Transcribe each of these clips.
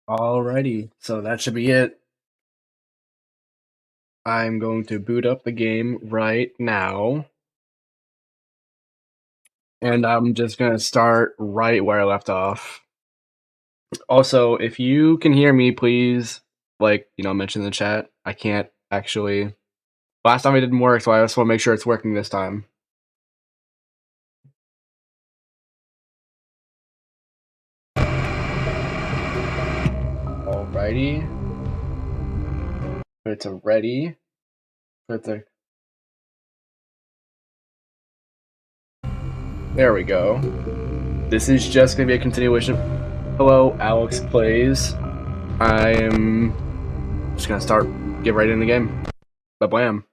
Alrighty, so that should be it. I'm going to boot up the game right now. And I'm just going to start right where I left off. Also, if you can hear me, please, mention in the chat. I can't actually... Last time it didn't work, so I just want to make sure it's working this time. Alrighty. Put it to ready. Put it to... There we go. This is just going to be a continuation. Hello, Alex Plays. I am just going to get right in the game. Ba-blam.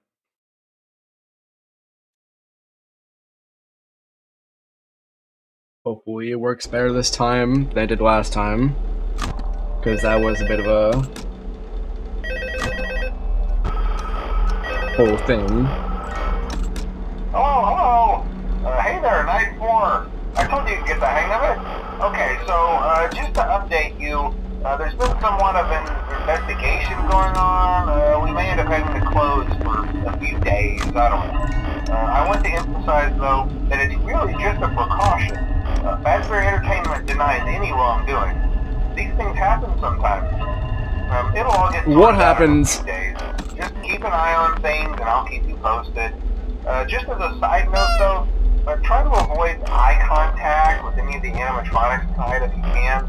Hopefully it works better this time than it did last time, because that was a bit of a whole thing. Hello. Hey there, Night 4. I told you to get the hang of it. Okay, so just to update you, there's been somewhat of an investigation going on. We may end up having to close for a few days. I don't know. I want to emphasize, though, that it's really just a precaution. Fazbear Entertainment denies any wrongdoing. These things happen sometimes. It'll all get sorted What out happens? in a few days. Just keep an eye on things, and I'll keep you posted. Just as a side note, though, try to avoid eye contact with any of the animatronics tonight if you can.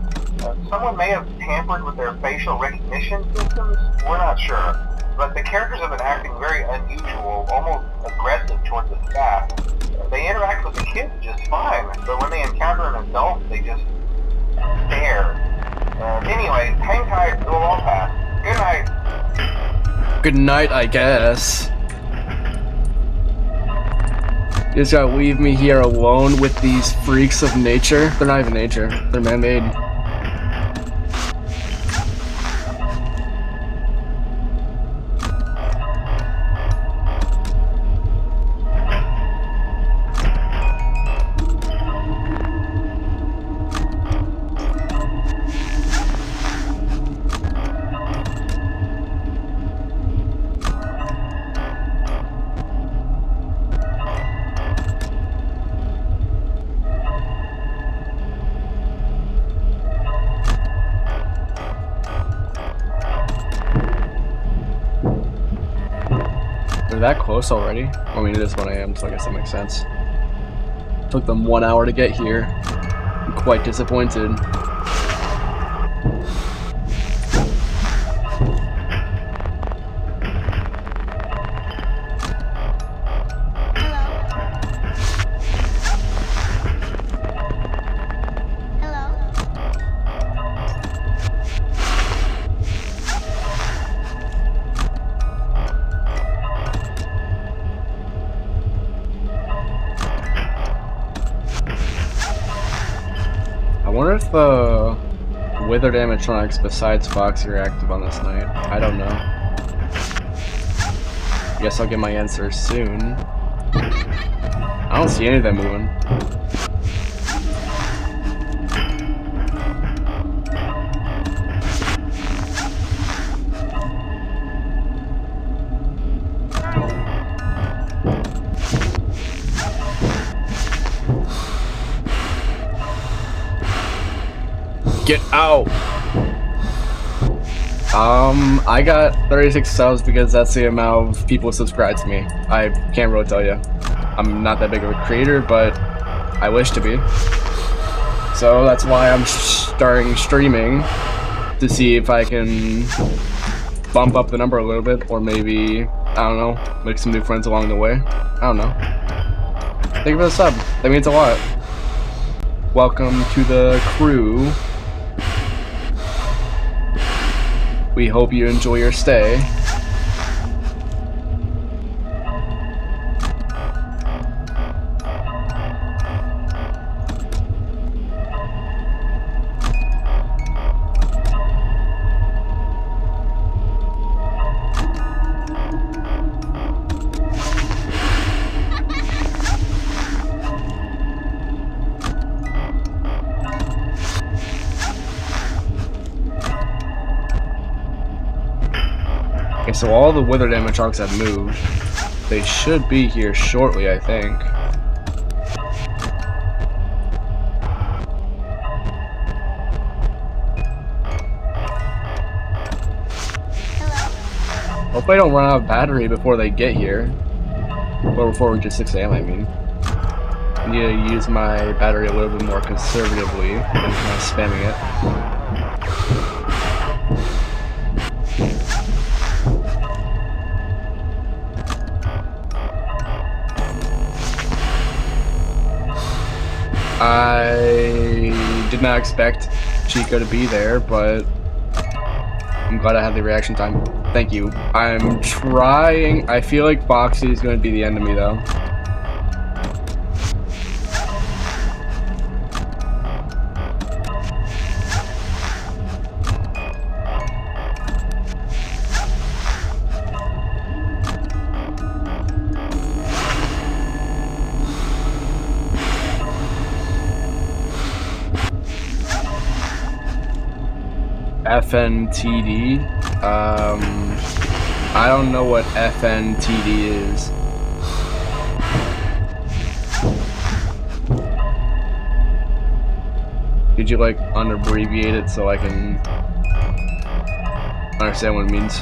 Someone may have tampered with their facial recognition systems. We're not sure. But the characters have been acting very unusual, almost aggressive towards the staff. They interact with the kids just fine, but when they encounter an adult, they just stare. Anyway, hang tight, it'll all pass. Good night. Good night, I guess. You just gotta leave me here alone with these freaks of nature. They're not even nature, they're man-made. They're that close already? I mean, it is 1 AM, so I guess that makes sense. Took them 1 hour to get here. I'm quite disappointed. I wonder if the withered animatronics besides Foxy are active on this night. I don't know. Guess I'll get my answer soon. I don't see any of them moving. Get out! I got 36 subs because that's the amount of people who subscribe to me. I can't really tell you. I'm not that big of a creator, but I wish to be. So that's why I'm starting streaming, to see if I can bump up the number a little bit, or maybe, I don't know, make some new friends along the way. I don't know. Thank you for the sub. That means a lot. Welcome to the crew. We hope you enjoy your stay. Okay, so all the withered animatronics have moved. They should be here shortly, I think. Hope I don't run out of battery before they get here. Or before we reach 6 AM, I mean. I need to use my battery a little bit more conservatively than kind of spamming it. I did not expect Chico to be there, but I'm glad I had the reaction time. Thank you. I'm trying. I feel like Foxy is going to be the enemy, though. FNTD. I don't know what FNTD is. Could you like unabbreviate it so I can understand what it means?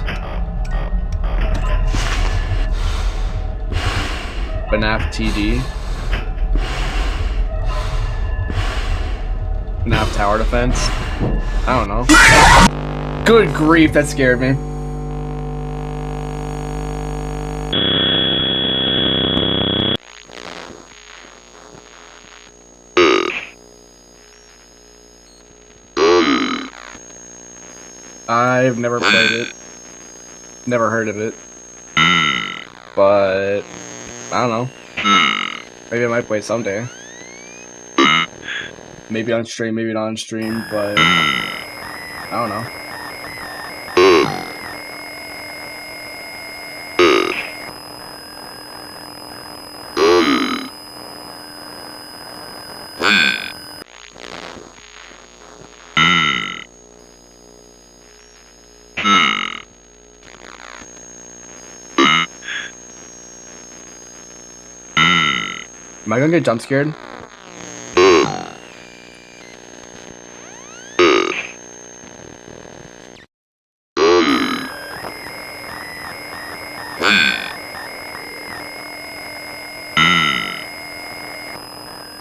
fnaf TD. fnaf tower defense. I don't know. Good grief, that scared me. I've never played it. Never heard of it. But I don't know. Maybe I might play someday. Maybe on stream, maybe not on stream, but I don't know. Am I gonna get jump scared?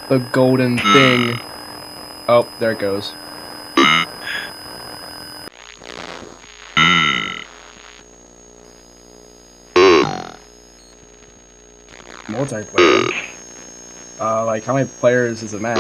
The golden thing. Oh, there it goes. Multiplayer. Like how many players is a match?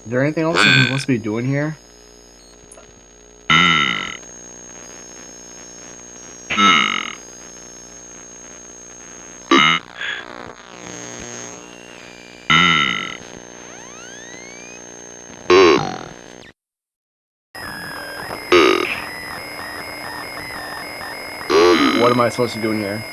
Is there anything else we're supposed to be doing here? What am I supposed to be doing here?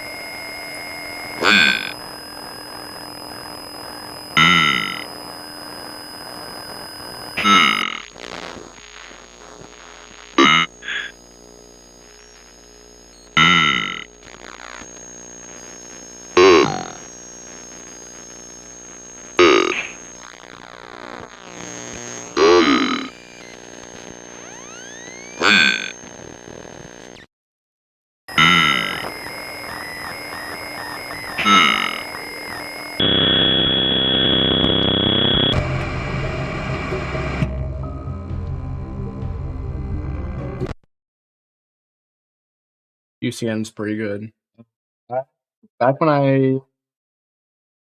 UCN's pretty good. Back when I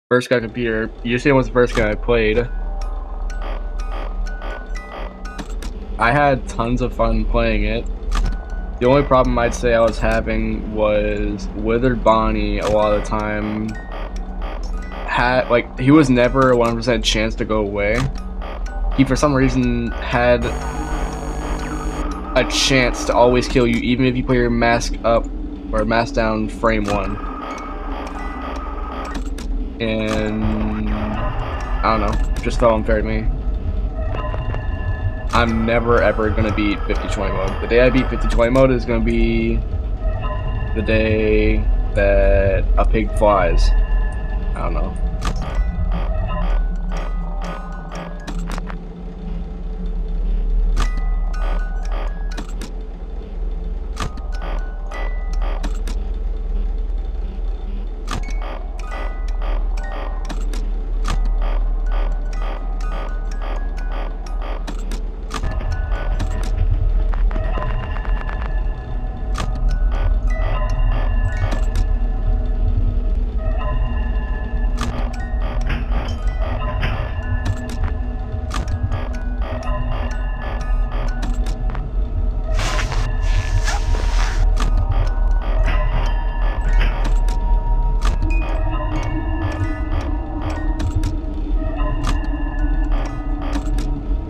first got a computer, UCN was the first game I played. I had tons of fun playing it. The only problem I'd say I was having was Withered Bonnie a lot of the time had, like, he was never a 100% chance to go away. He, for some reason, had a chance to always kill you, even if you put your mask up or mask down frame 1. And I don't know, just felt unfair to me. I'm never ever gonna beat 50-20 mode. The day I beat 50-20 mode is gonna be the day that a pig flies. I don't know.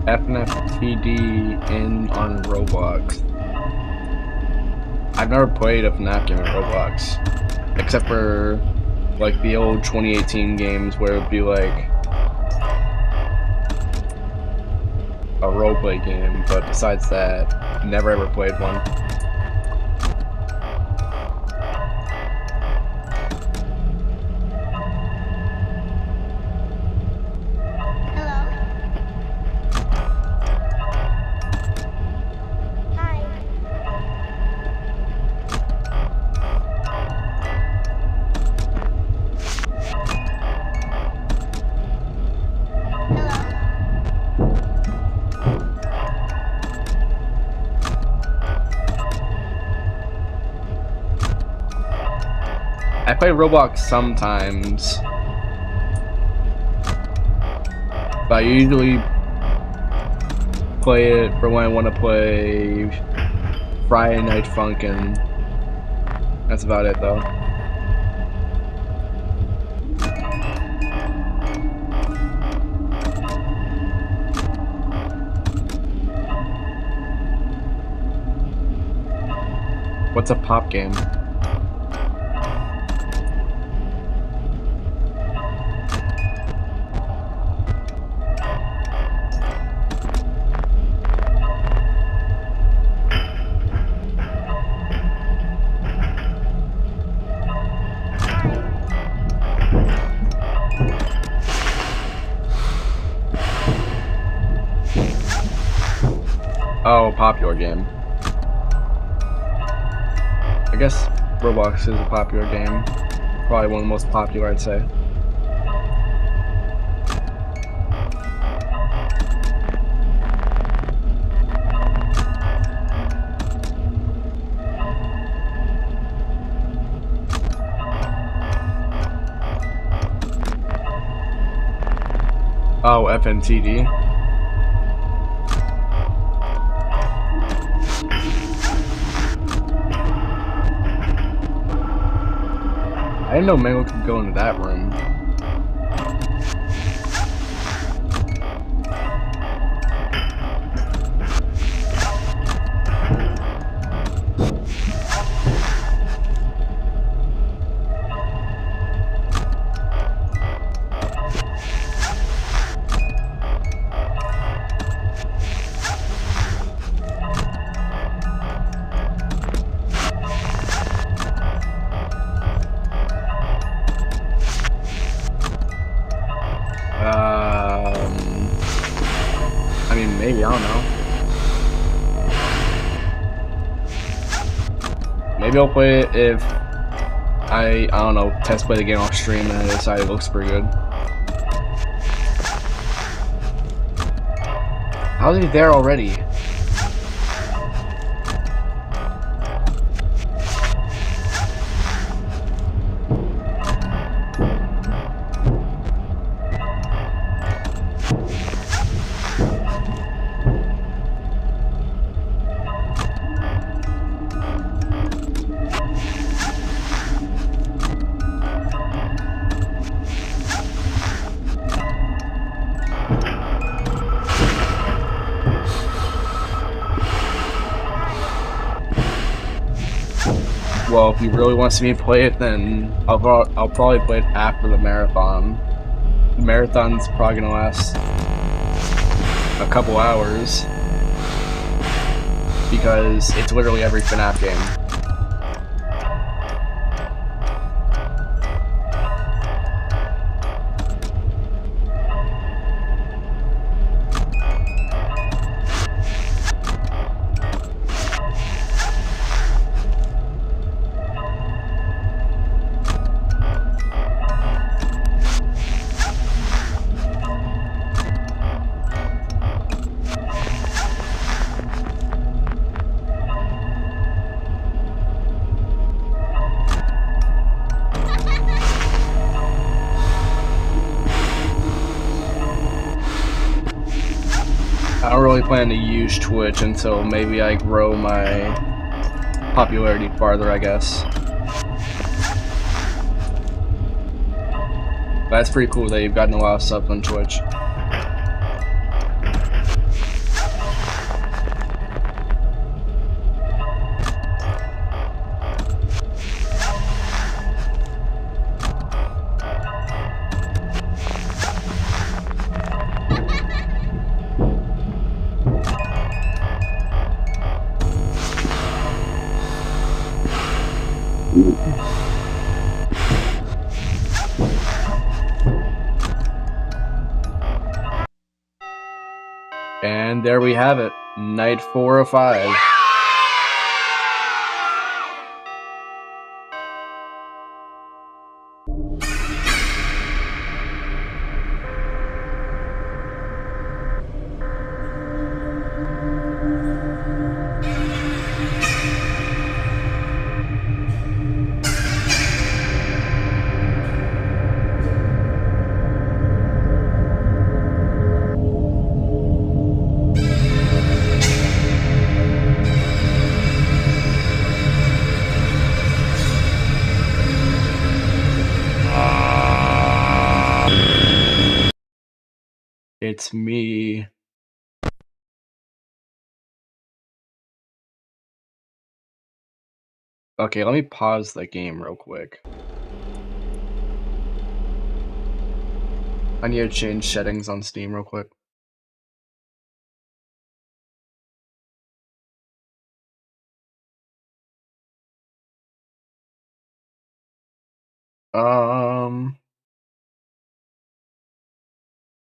FNAF TD in on Roblox. I've never played a FNAF game on Roblox, except for like the old 2018 games where it'd be like a roleplay game, but besides that, never ever played one. I play Roblox sometimes, but I usually play it for when I want to play Friday Night Funkin'. That's about it though. What's a pop game? Oh, popular game. I guess Roblox is a popular game. Probably one of the most popular, I'd say. Oh, FNTD. I didn't know Mango could go into that room. I mean, maybe, I don't know. Maybe I'll play it if I don't know, test play the game off stream and I decide it looks pretty good. How's he there already? Well, if you really want to see me play it, then I'll probably play it after the marathon. The marathon's probably gonna last a couple hours because it's literally every FNAF game. I don't really plan to use Twitch until maybe I grow my popularity farther, I guess. But that's pretty cool that you've gotten a lot of subs on Twitch. And there we have it, night 4 of 5. It's me. Okay, let me pause the game real quick. I need to change settings on Steam real quick.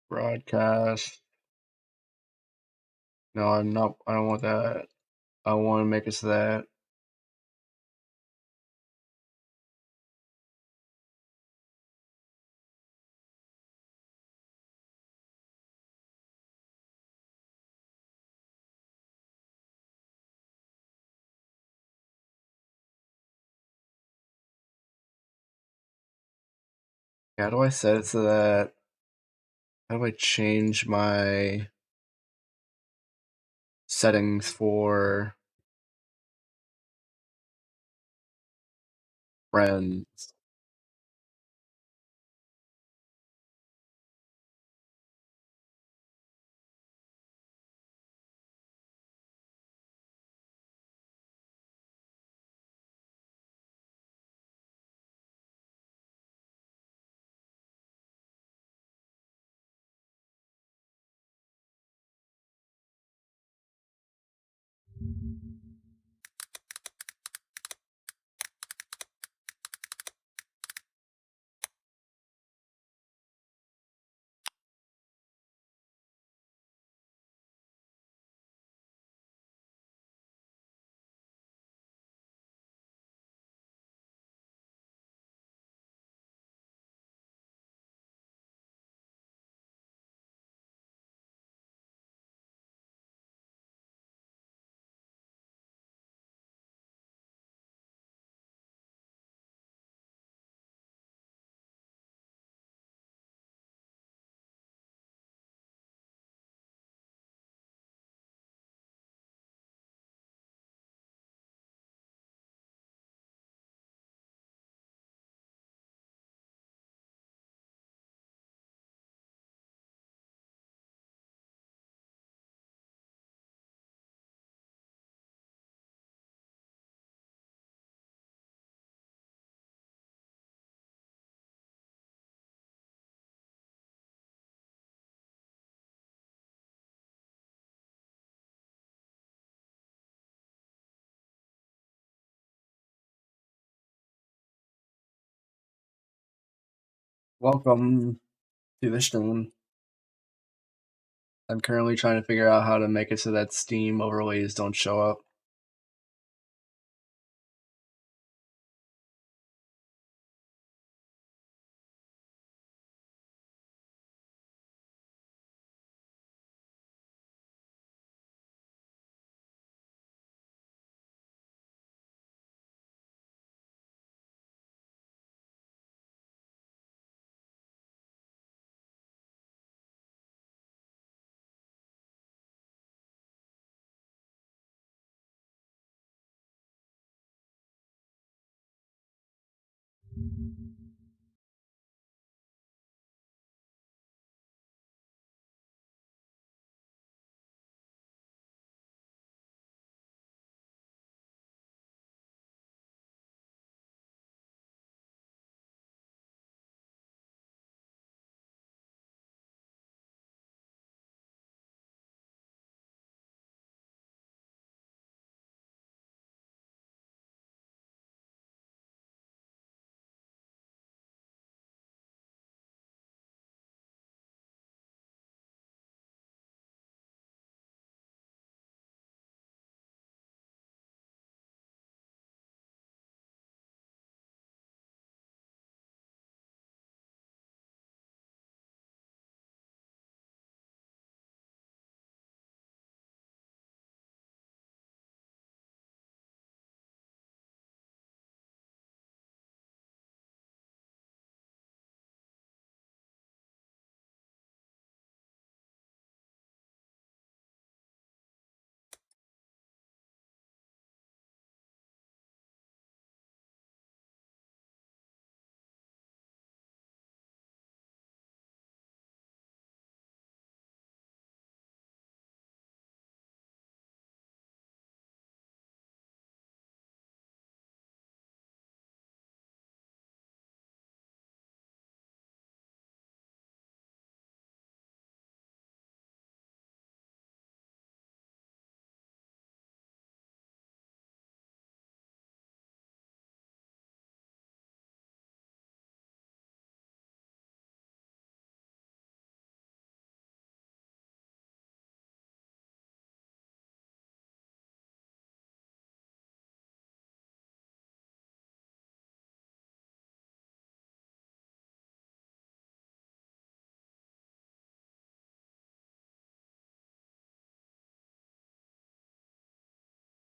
Broadcast. No, I don't want that. I want to make it so that how do I set it so that how do I change my settings for friends? Welcome to the stream. I'm currently trying to figure out how to make it so that Steam overlays don't show up.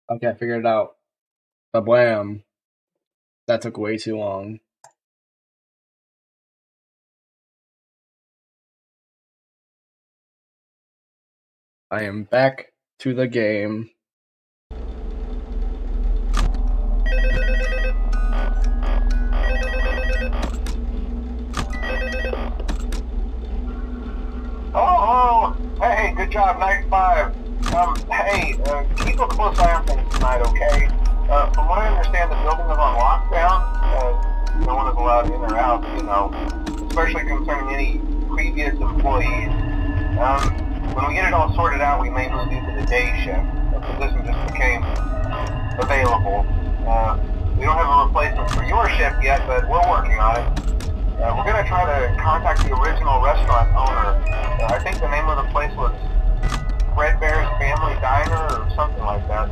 Okay, I figured it out. Blam. That took way too long. I am back to the game. Oh, hey, good job, night 5. Hey, keep a close eye on things tonight, okay? From what I understand, the building is on lockdown. No one is allowed in or out, you know, especially concerning any previous employees. When we get it all sorted out, we may move you to the day shift. The position just became available. We don't have a replacement for your shift yet, but we're working on it. We're going to try to contact the original restaurant owner. I think the name of the place was Freddy's Family Diner or something like that.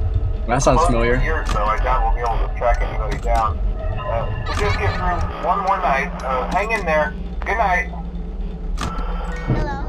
That sounds familiar. Years, though, I doubt we'll be able to track anybody down. We'll just get through one more night. Hang in there. Good night. Hello.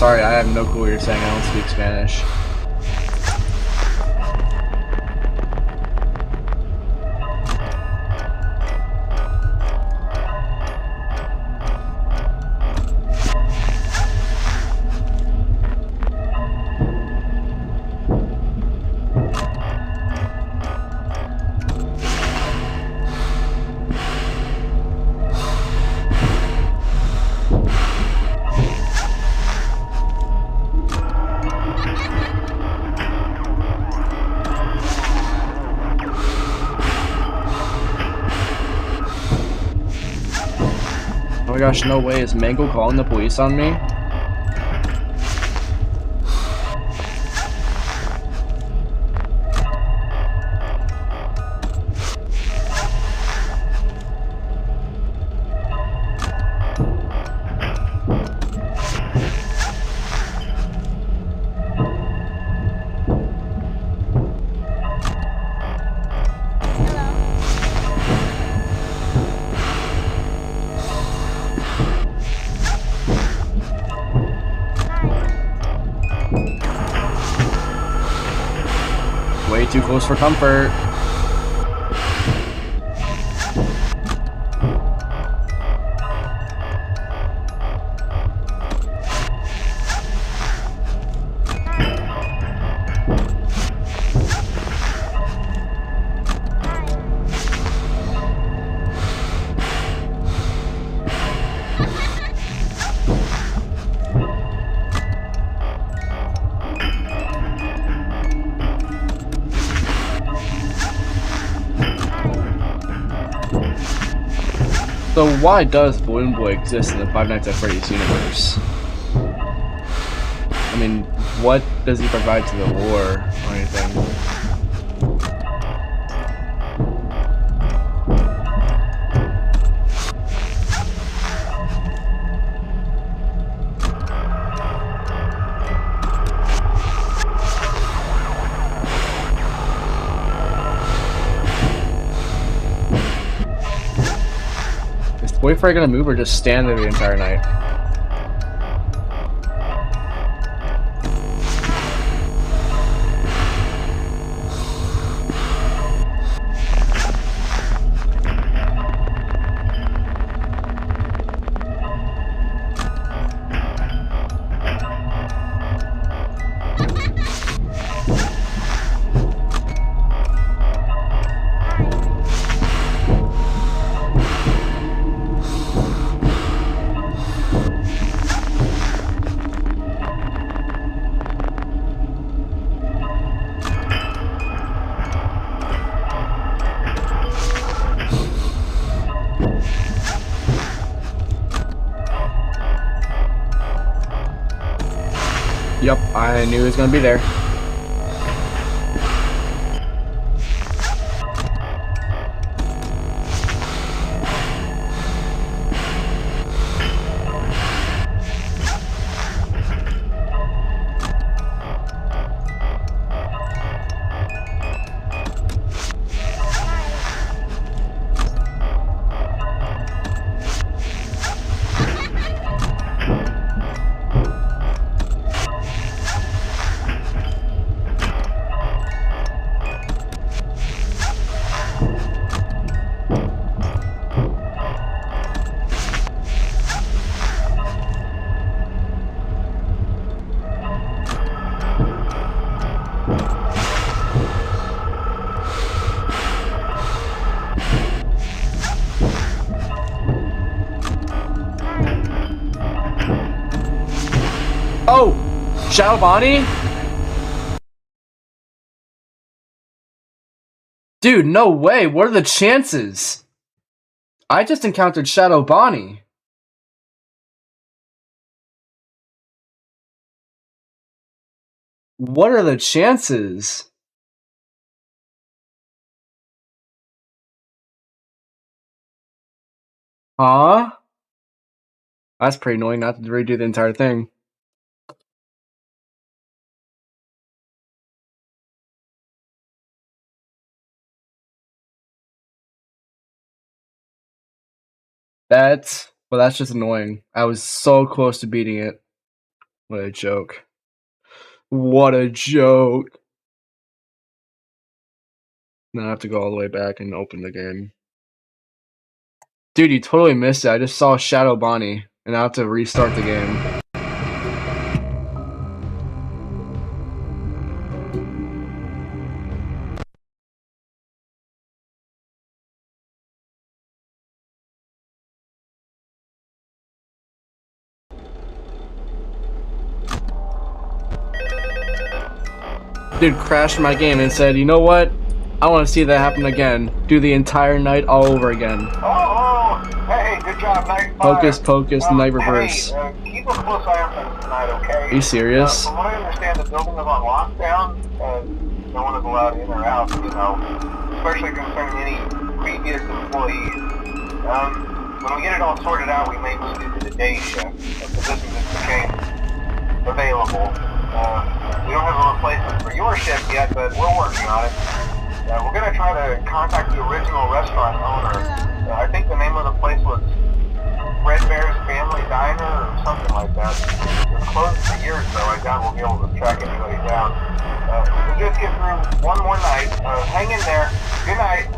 sorry, I have no clue what you're saying. I don't speak Spanish. Oh my gosh, no way. Is Mango calling the police on me? Way too close for comfort. So why does Balloon Boy exist in the Five Nights at Freddy's universe? I mean, what does he provide to the lore or anything? Wait for it gonna move or just stand there the entire night? Yep, I knew he was gonna be there. Oh! Shadow Bonnie? Dude, no way! What are the chances? I just encountered Shadow Bonnie. What are the chances? Huh? That's pretty annoying not to redo the entire thing. Well, that's just annoying. I was so close to beating it. What a joke. What a joke. Now I have to go all the way back and open the game. Dude, you totally missed it. I just saw Shadow Bonnie, and I have to restart the game. Dude crashed my game and said, you know what? I want to see that happen again. Do the entire night all over again. Oh, hey, good job, night 5. Hocus pocus, night reverse. Hey, keep a close eye on things tonight, okay? Are you serious? From what I understand, the building is on lockdown. No one is allowed in or out, you know, especially concerning any previous employees. When we get it all sorted out, we may move you to the day shift. The position just became available. We don't have a replacement for your shift yet, but we're working on it. We're going to try to contact the original restaurant owner. I think the name of the place was Freddy's Family Diner or something like that. It was closed for years, though. I doubt we'll be able to track anybody down. We'll just get through one more night. Hang in there. Good night.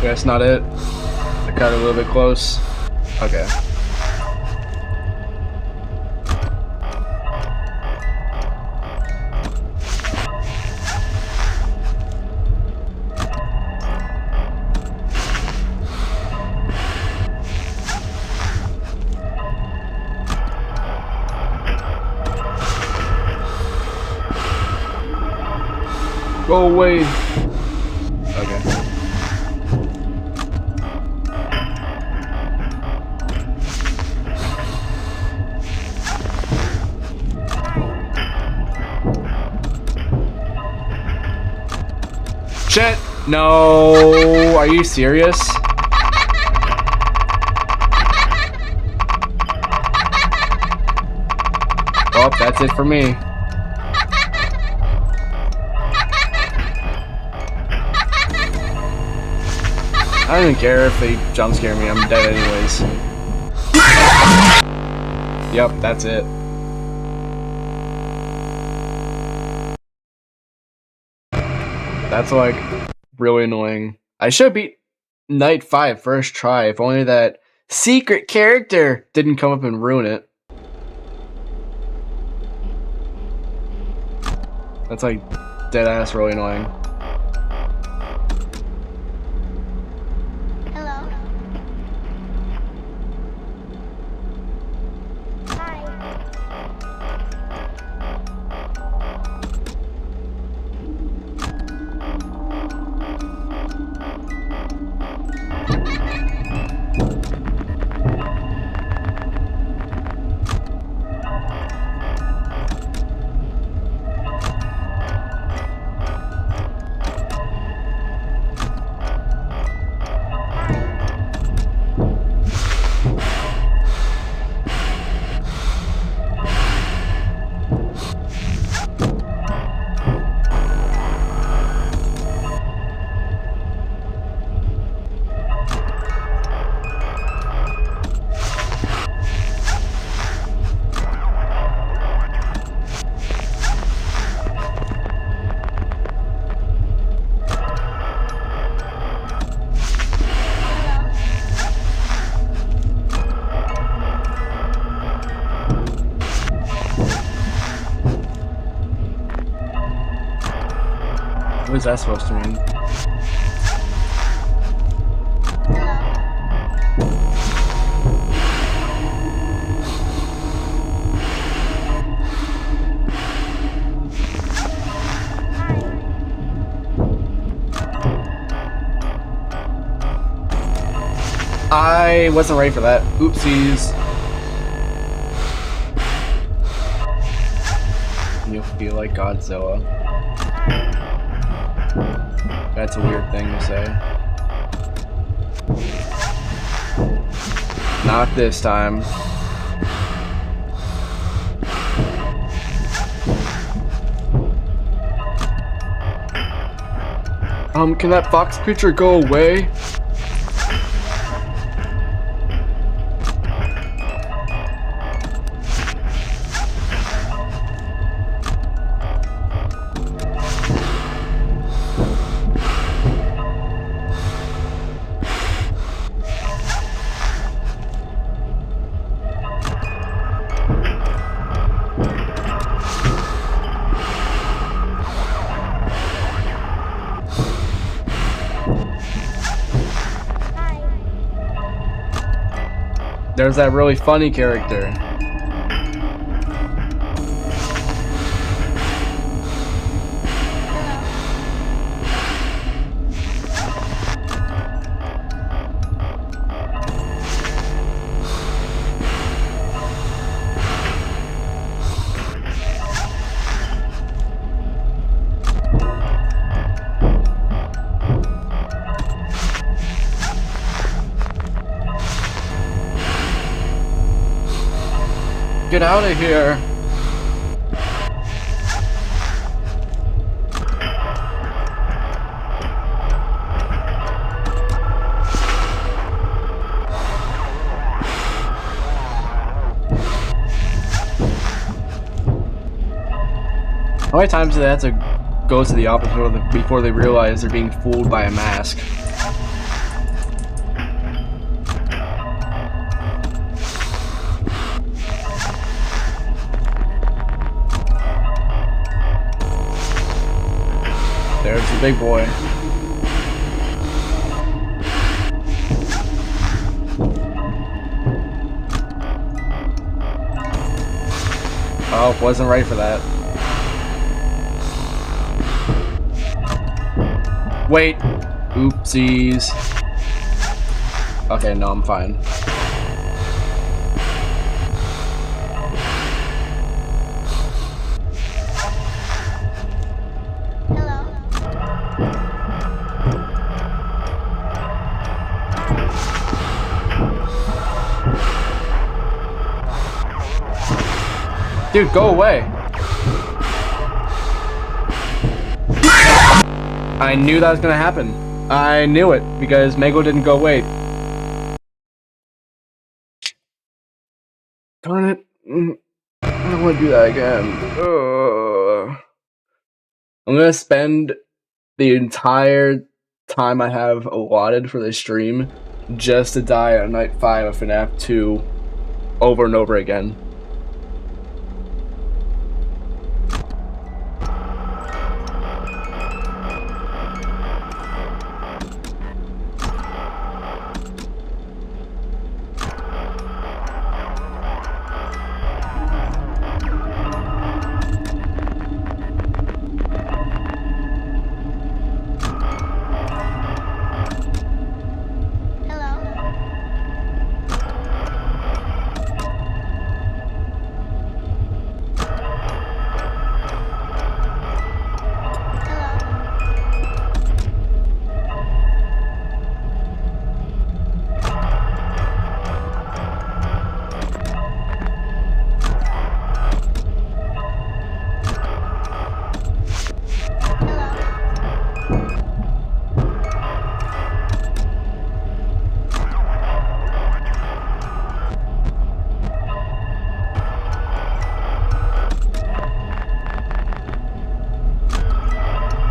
That's not it. I got a little bit close. Okay. Go away. Okay. Shit! No! Are you serious? Well, that's it for me. I don't even care if they jump scare me, I'm dead anyways. Yep, that's it. That's like really annoying. I should beat Night 5 first try, if only that secret character didn't come up and ruin it. That's like dead ass really annoying. Hello. Hi. What is that supposed to mean? I wasn't ready for that. Oopsies. You feel like Godzilla. That's a weird thing to say. Not this time. Can that fox creature go away? There's that really funny character. Get out of here! How many times do they have to go to the opposite before they realize they're being fooled by a mask? There's the big boy. Oh, wasn't ready for that. Wait. Oopsies. Okay, no, I'm fine. Dude, go away. I knew that was gonna happen. I knew it because Mango didn't go away. Darn it. I don't want to do that again. Ugh. I'm gonna spend the entire time I have allotted for this stream just to die on night 5 of FNAF 2 over and over again.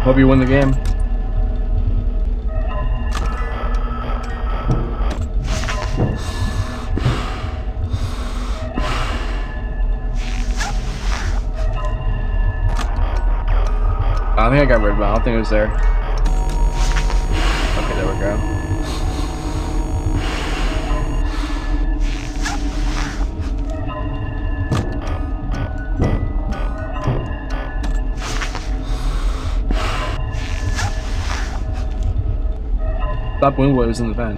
Hope you win the game. I think I got rid of it. I don't think it was there. Okay, there we go. Stop doing what was in the van.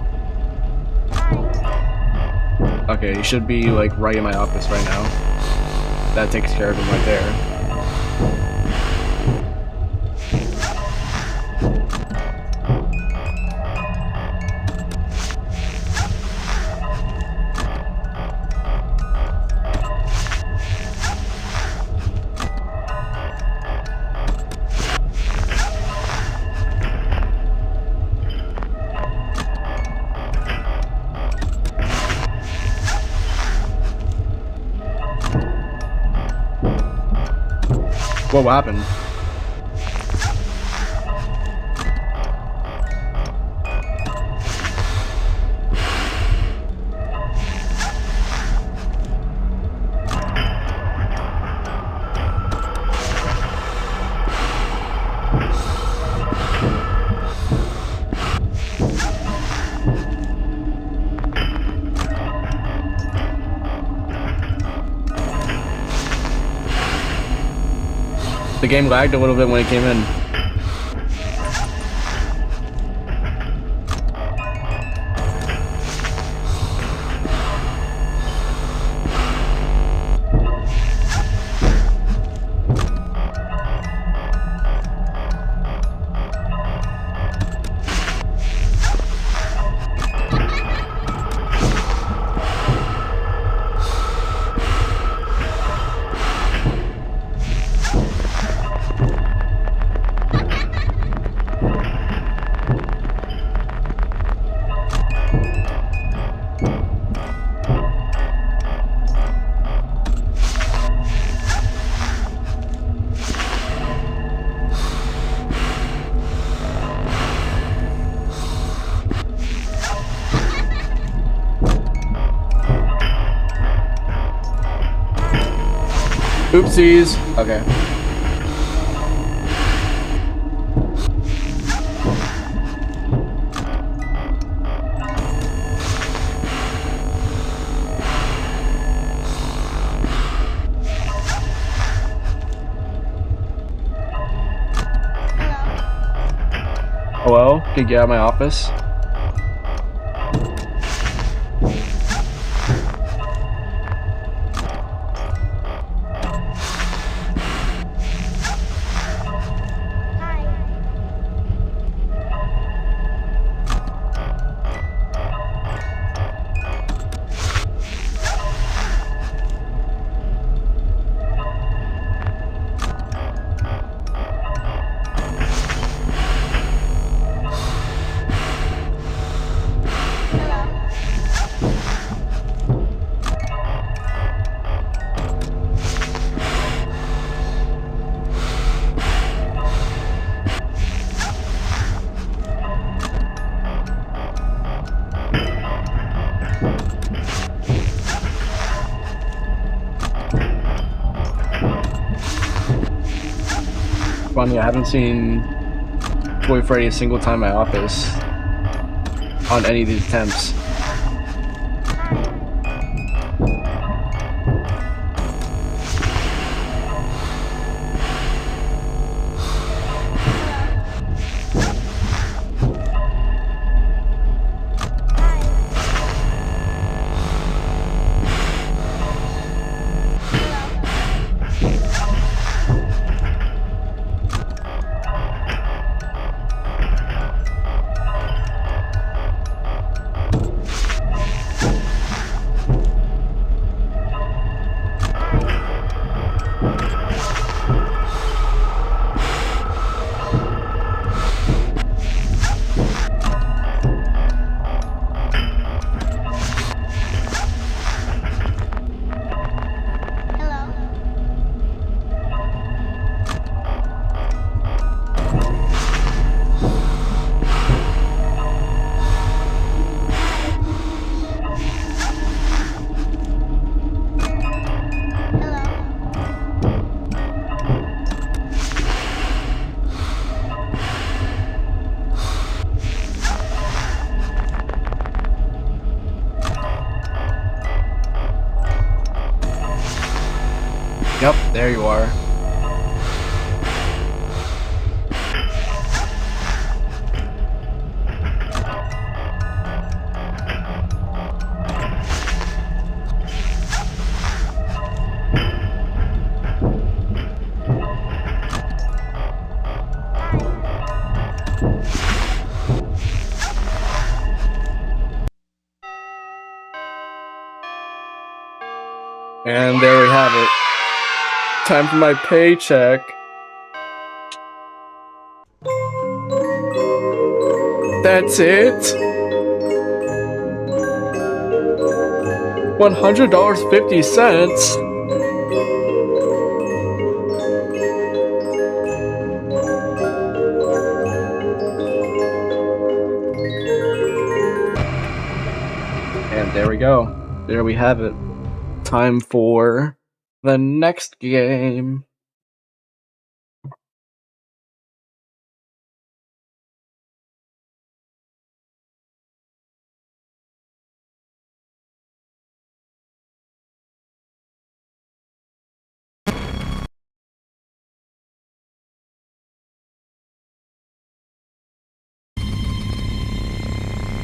Okay, he should be like right in my office right now. That takes care of him right there. What happened? The game lagged a little bit when it came in. Oopsies. Okay. Hello? Can you get out of my office? Funny, I haven't seen Boy Freddy a single time in my office on any of these attempts. Yep, there you are. And there we have it. Time for my paycheck. That's it? $100.50. And there we go. There we have it. Time for the next game.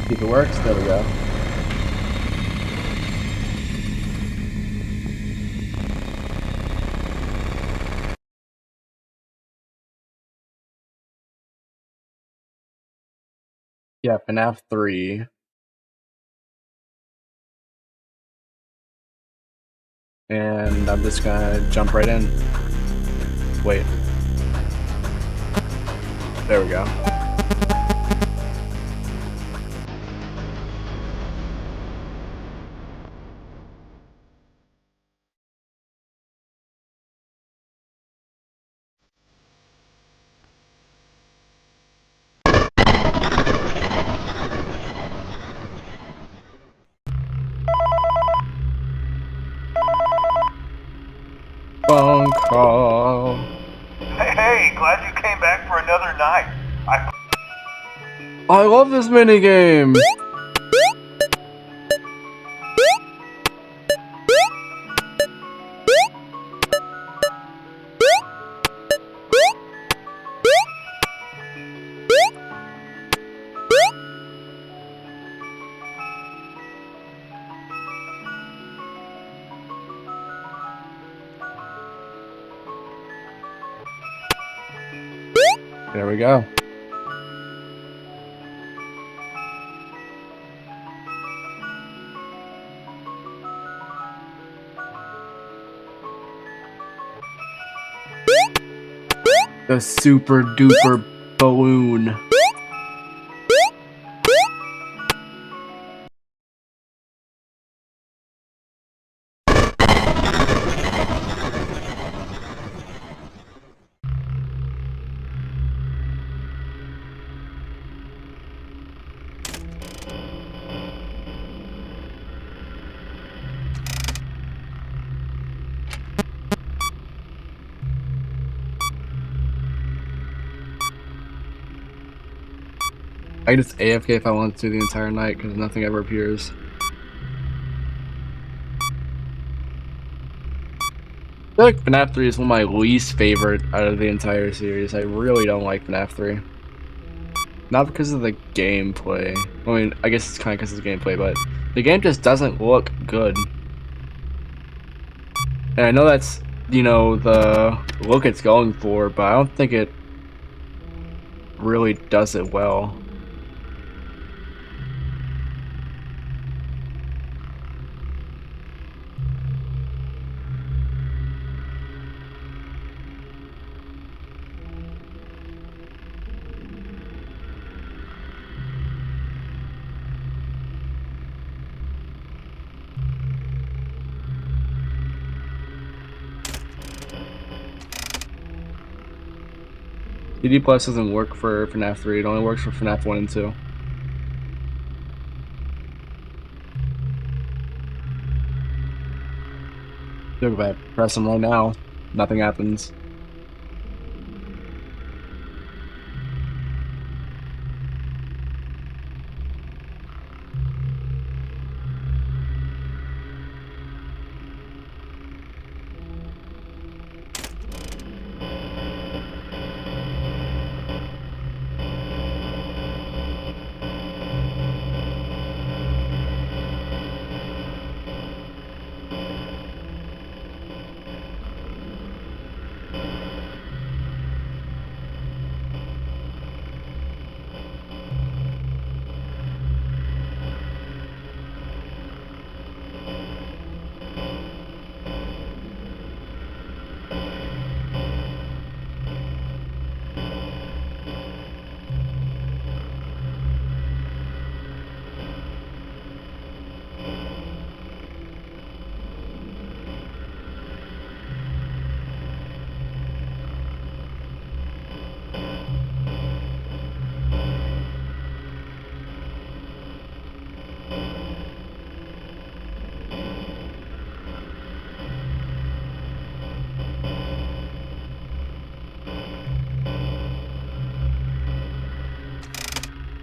See if it works. There we go. Yeah, FNAF 3. And I'm just gonna jump right in. Wait. There we go. Phone call. Hey, glad you came back for another night. I love this minigame! There we go. The super duper balloon. I can just AFK if I want to the entire night because nothing ever appears. I feel like FNAF 3 is one of my least favorite out of the entire series. I really don't like FNAF 3. Not because of the gameplay. I mean, I guess it's kind of because of the gameplay, but the game just doesn't look good. And I know that's, you know, the look it's going for, but I don't think it really does it well. CD Plus doesn't work for FNAF 3, it only works for FNAF 1 and 2. Look, if I press them right now, nothing happens.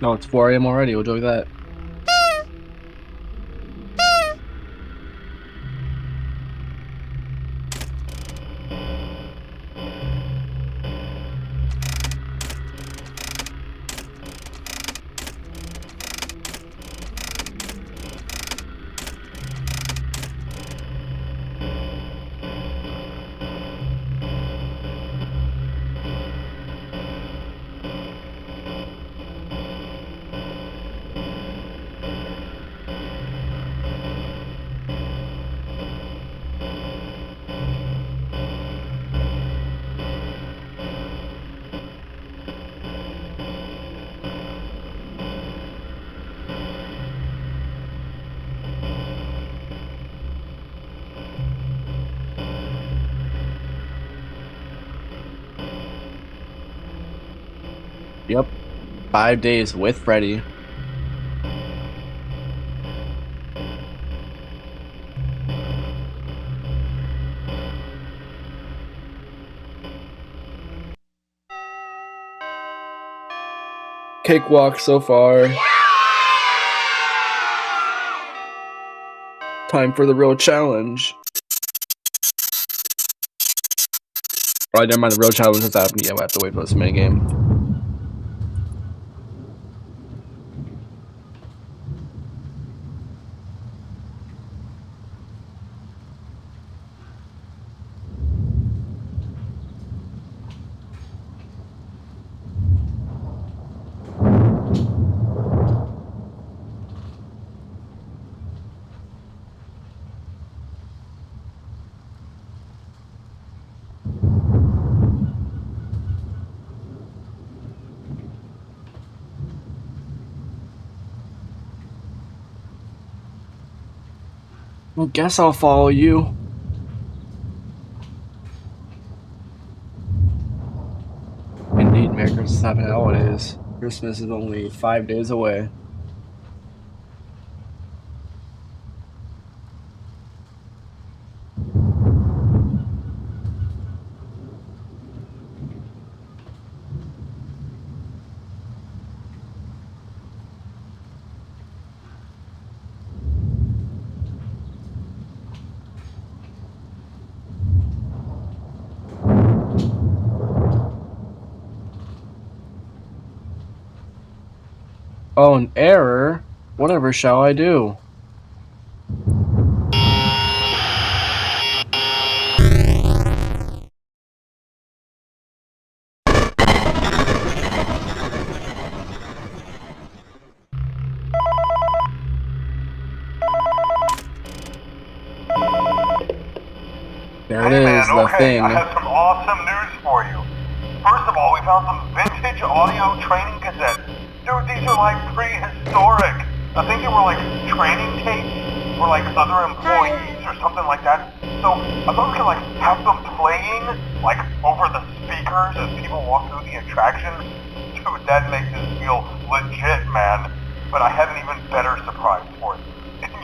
No, it's 4 a.m. already. We'll do that. Yep. 5 days with Freddy. Cakewalk so far. Time for the real challenge. Alright, never mind, the real challenge has happened. Yeah, we'll have to wait for this minigame. I guess I'll follow you. Indeed, Merry Christmas, Happy Holidays. Christmas is only 5 days away. Oh, an error? Whatever shall I do? There it is, the thing. I have some awesome news for you. First of all, we found some vintage audio training cassettes. Dude, these are like prehistoric. I think they were like training tapes for like other employees or something like that. So I thought we could like have them playing like over the speakers as people walk through the attraction. Dude, that makes us feel legit, man. But I have an even better surprise for you.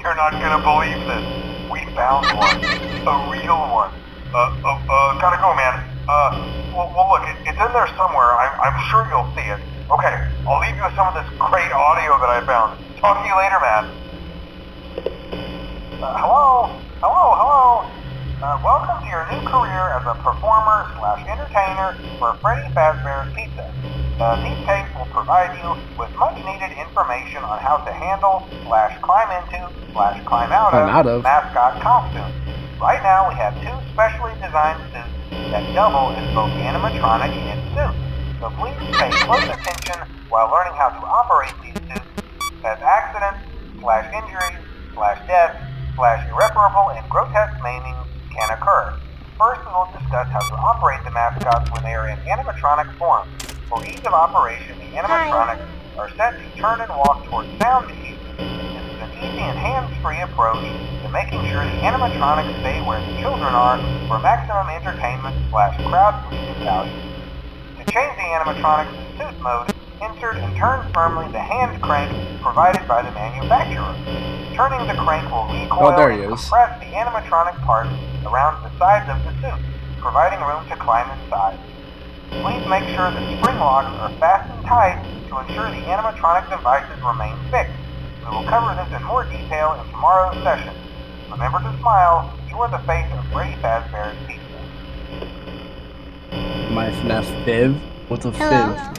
You're not gonna believe this. We found one. A real one. Gotta go, man. Well look, it's in there somewhere. I'm sure you'll see it. Okay, I'll leave you with some of this great audio that I found. Talk to you later, man. Hello? Welcome to your new career as a performer/entertainer for Freddy Fazbear's Pizza. These tapes will provide you with much-needed information on how to handle/climb into/climb out of mascot costumes. Right now, we have 2 specially designed suits that double as both animatronic and suit. So please pay close attention while learning how to operate these suits, as accidents/injuries/deaths/irreparable and grotesque maimings can occur. First, we will discuss how to operate the mascots when they are in animatronic form. For ease of operation, the animatronics are set to turn and walk towards sound cues. This is an easy and hands-free approach to making sure the animatronics stay where the children are for maximum entertainment/crowd-pleasing value. To change the animatronics to suit mode, insert and turn firmly the hand crank provided by the manufacturer. Turning the crank will recoil and compress the animatronic parts around the sides of the suit, providing room to climb inside. Please make sure that spring locks are fastened tight to ensure the animatronic devices remain fixed. We will cover this in more detail in tomorrow's session. Remember to smile. You are the face of Freddy Fazbear's Pizza. My FNAF Viv? What's a Hello? Viv?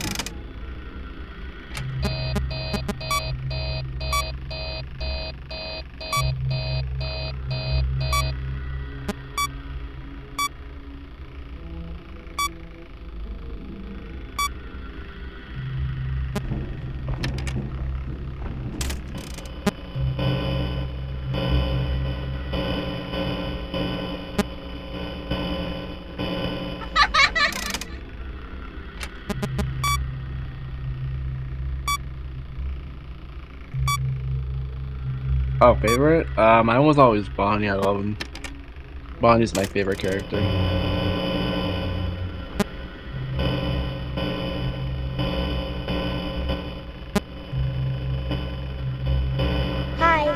Oh, favorite? Mine was always Bonnie. I love him. Bonnie's my favorite character. Hi.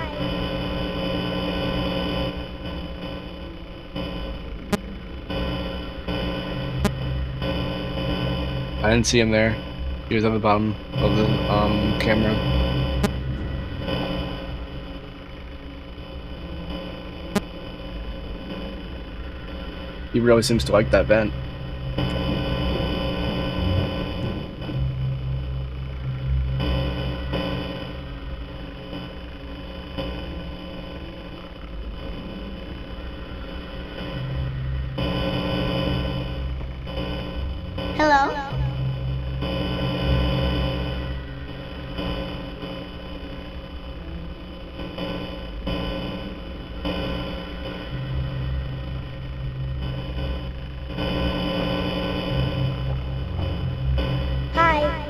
I didn't see him there. He was at the bottom of the camera. He really seems to like that vent. Hello? Hi.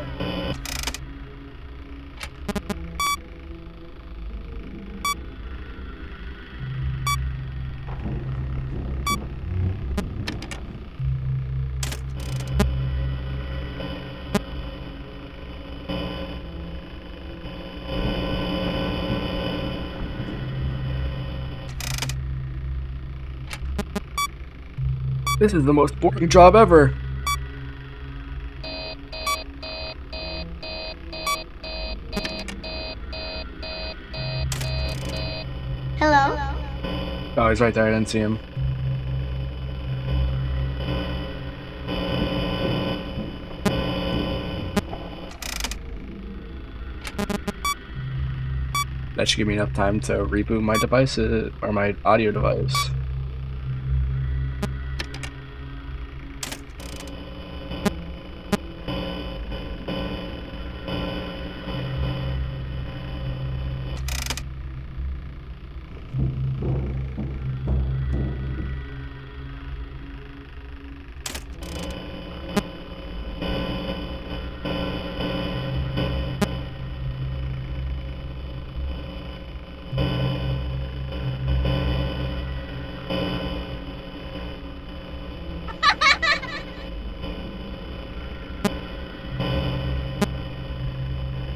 This is the most boring job ever. Hello? Oh, he's right there. I didn't see him. That should give me enough time to reboot my device or my audio device.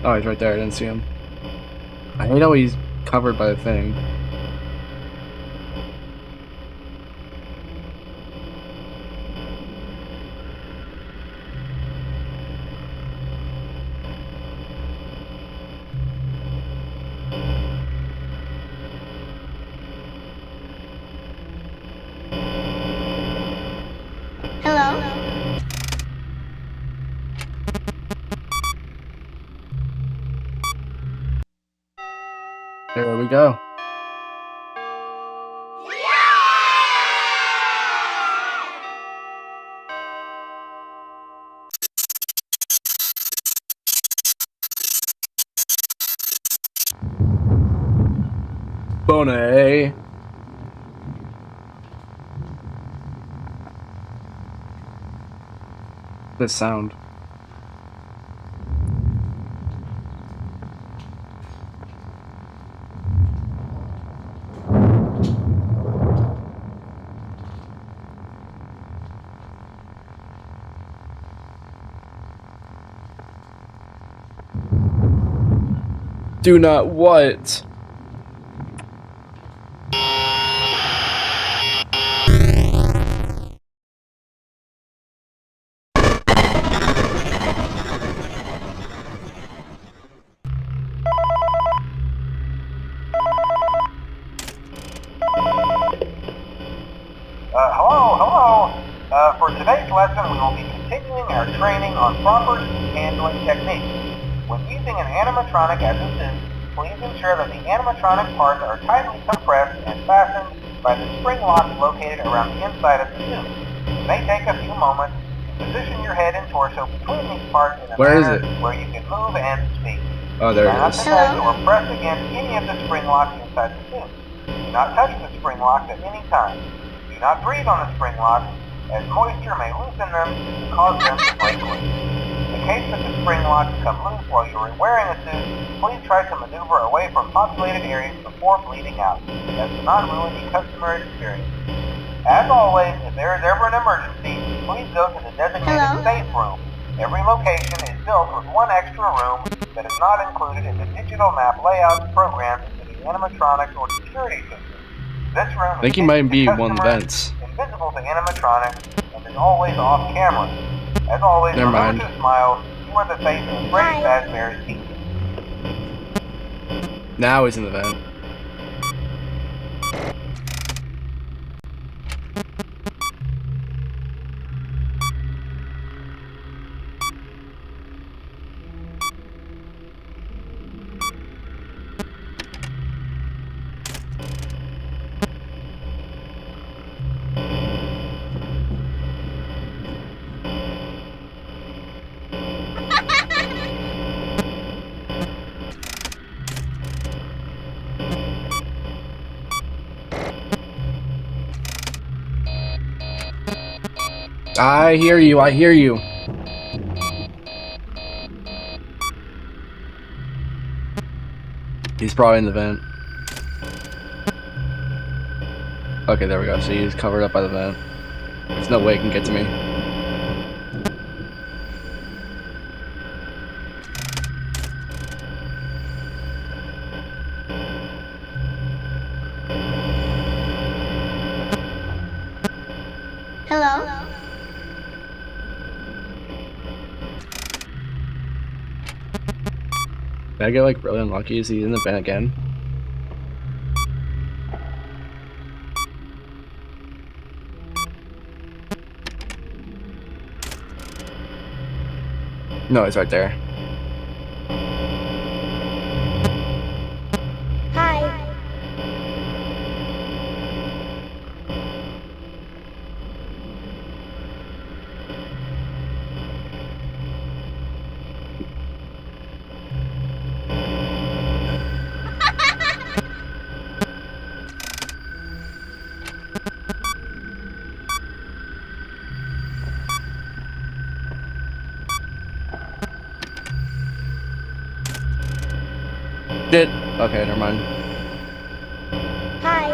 Oh, he's right there. I didn't see him. I hate how he's covered by the thing. Hello? There we go. Bone. This sound. Do not what? continuing our training on proper handling techniques. When using an animatronic as a suit, please ensure that the animatronic parts are tightly compressed and fastened by the spring locks located around the inside of the suit. It may take a few moments to position your head and torso between these parts in a manner where you can move and speak. Oh, there it is. Do not touch or press against any of the spring locks inside the suit. Do not touch the spring locks at any time. Do not breathe on the spring locks, as moisture may loosen them and cause them to break loose. In case that the spring locks come loose while you are wearing a suit, please try to maneuver away from populated areas before bleeding out. That does not ruin the customer experience. As always, if there is ever an emergency, please go to the designated safe room. Every location is built with one extra room that is not included in the digital map layouts programmed into the animatronics or security system. This room I think he might be one of the vents. Invisible to animatronics and is always off camera. As always, Never mind. remember to smile. You are the face of Freddy Fazbear's team. Now he's in the vent. I hear you, I hear you. He's probably in the vent. Okay, there we go. So he's covered up by the vent. There's no way he can get to me. Hello? Did I get like really unlucky? Is he in the vent again? No, he's right there. Hi. Did okay, never mind. Hi.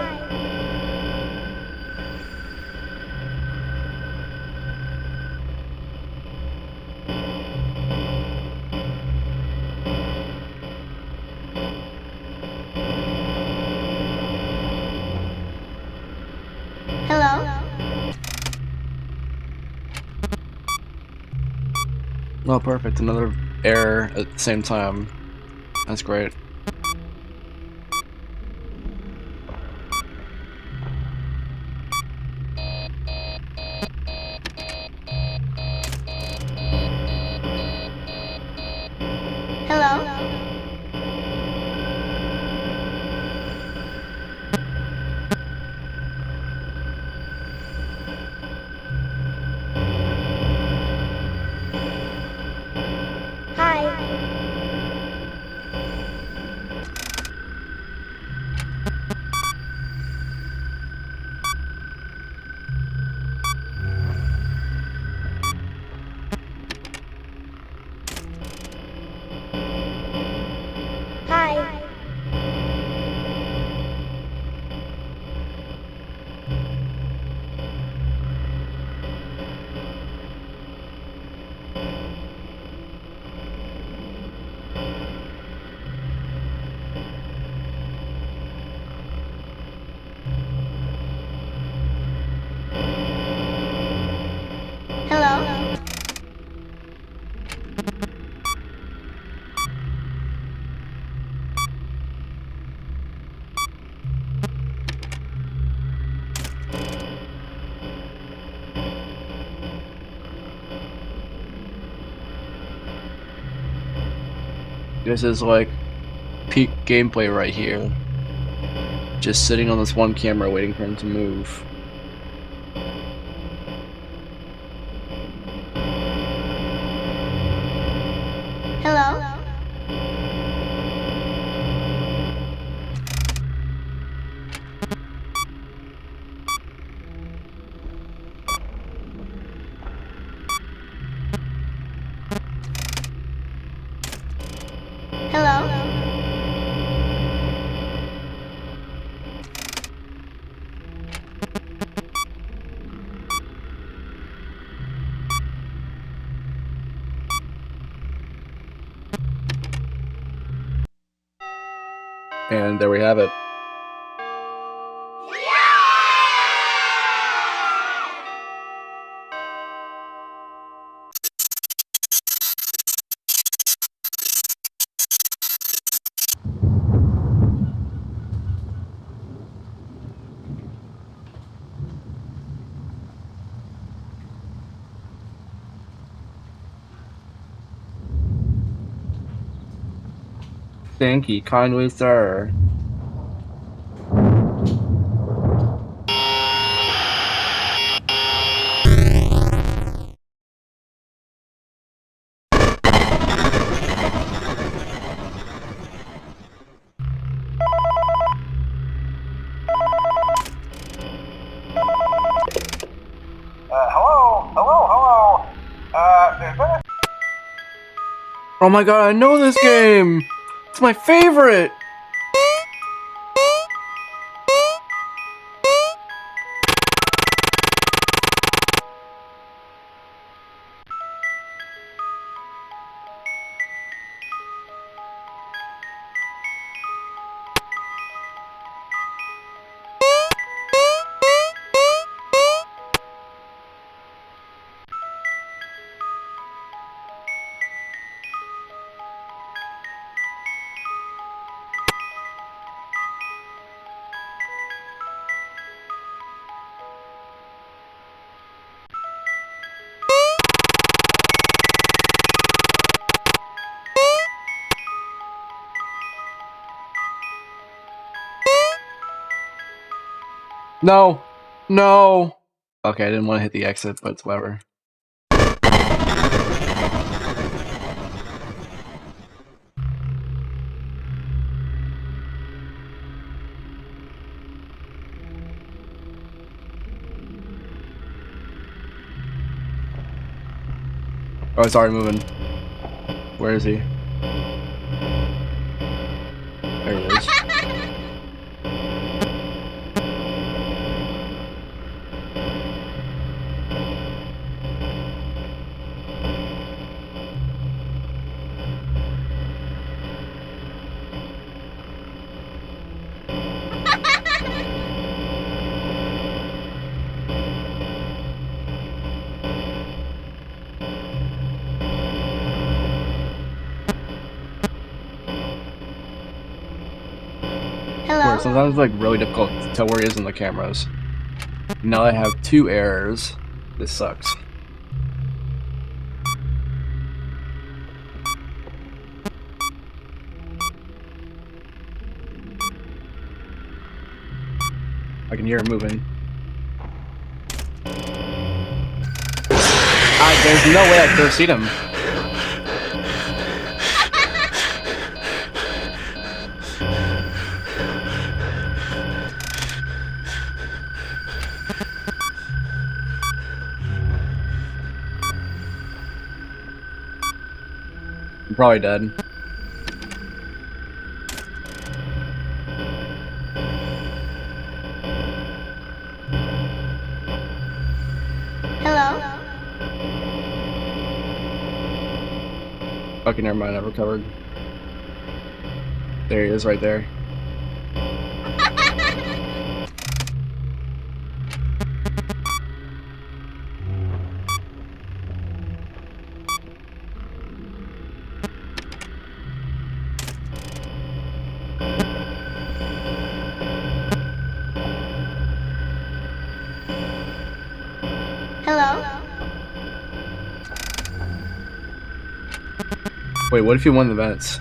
Hello? Oh, perfect. Another error at the same time. That's great. Hello? Hi. Hi. Hello? This is like peak gameplay right here. Just sitting on this one camera waiting for him to move. Hello? Hello? And there we have it. Thank you kindly, sir. Hello? Is that Oh my god, I know this game! It's my favorite! No! No! Okay, I didn't want to hit the exit, but it's whatever. Oh, it's already moving. Where is he? There he is. Hello? Sometimes it's like really difficult to tell where he is in the cameras. Now I have 2 errors. This sucks. I can hear him moving. There's no way I could have seen him. I'm probably dead. Hello? Okay, never mind, I recovered. There he is, right there. Hello? Wait, what if you won the vents?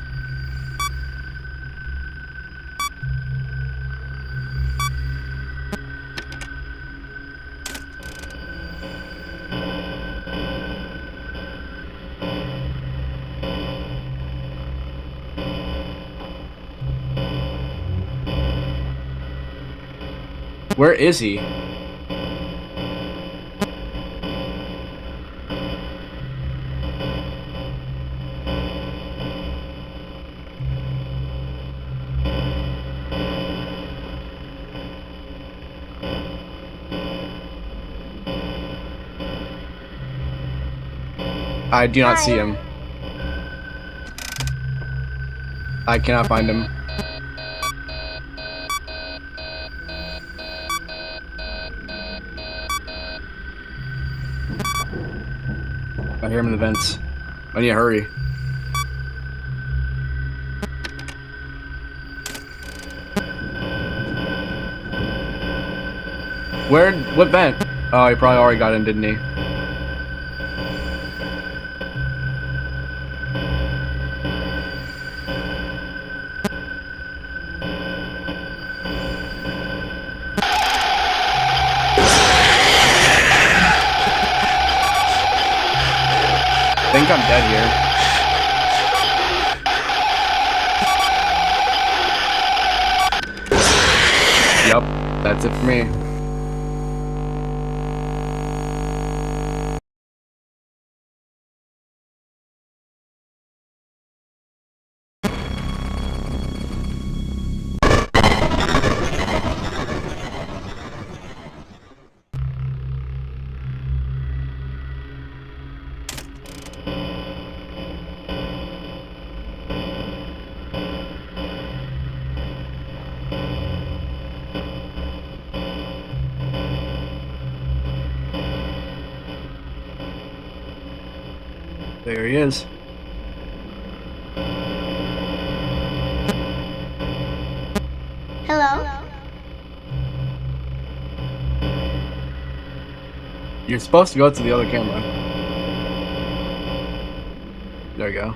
Where is he? I do not see him. I cannot find him. I hear him in the vents. I need to hurry. Where? What vent? Oh, he probably already got in, didn't he? I think I'm dead here. Yup, that's it for me. There he is. Hello? You're supposed to go to the other camera. There you go.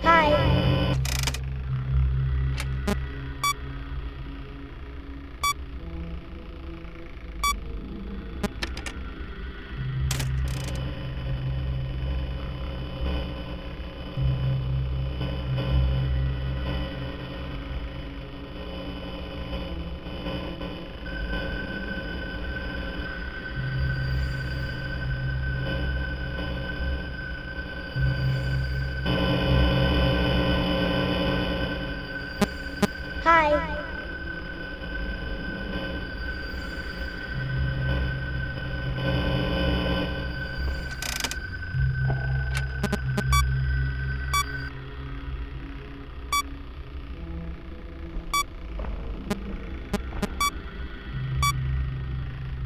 Hi. Hi.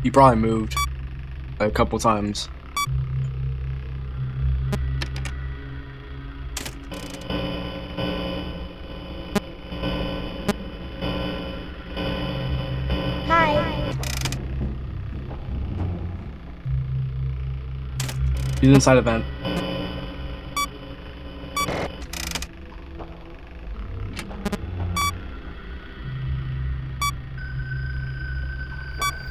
He probably moved a couple times. Hi. He's inside a vent.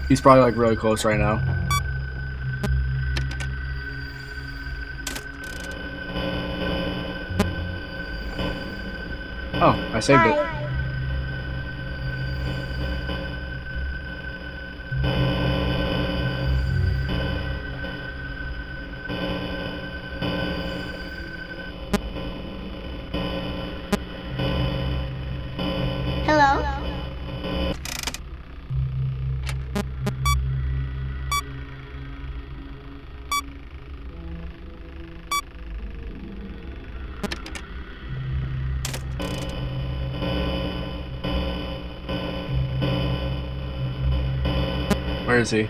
He's probably like really close right now. Oh, I saved it. Hello? Where is he?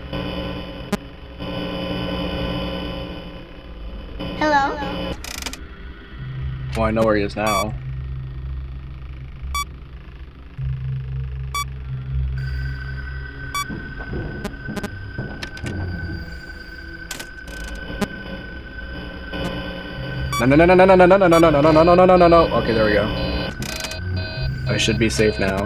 Hello? Well, I know where he is now. No, no, no, no, no, no, no, no, no, no, no, no, no, no, no, no, no, no. Okay, there we go. I should be safe now.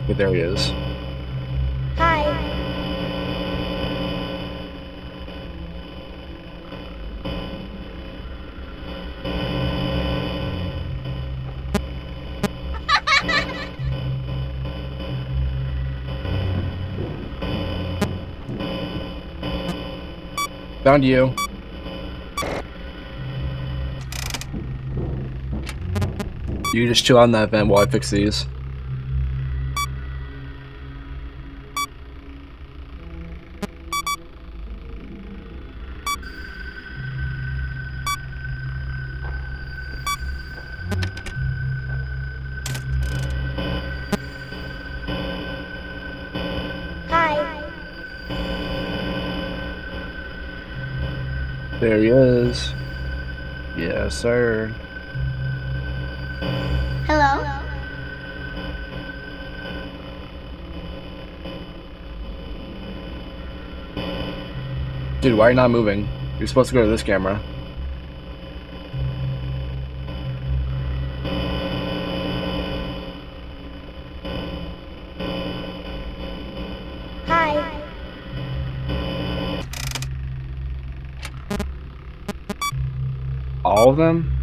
Okay, there he is. Found you. You just chill on that vent while I fix these. Hi. There he is. Yes, sir. Hello. Dude, why are you not moving? You're supposed to go to this camera. Hi. All of them?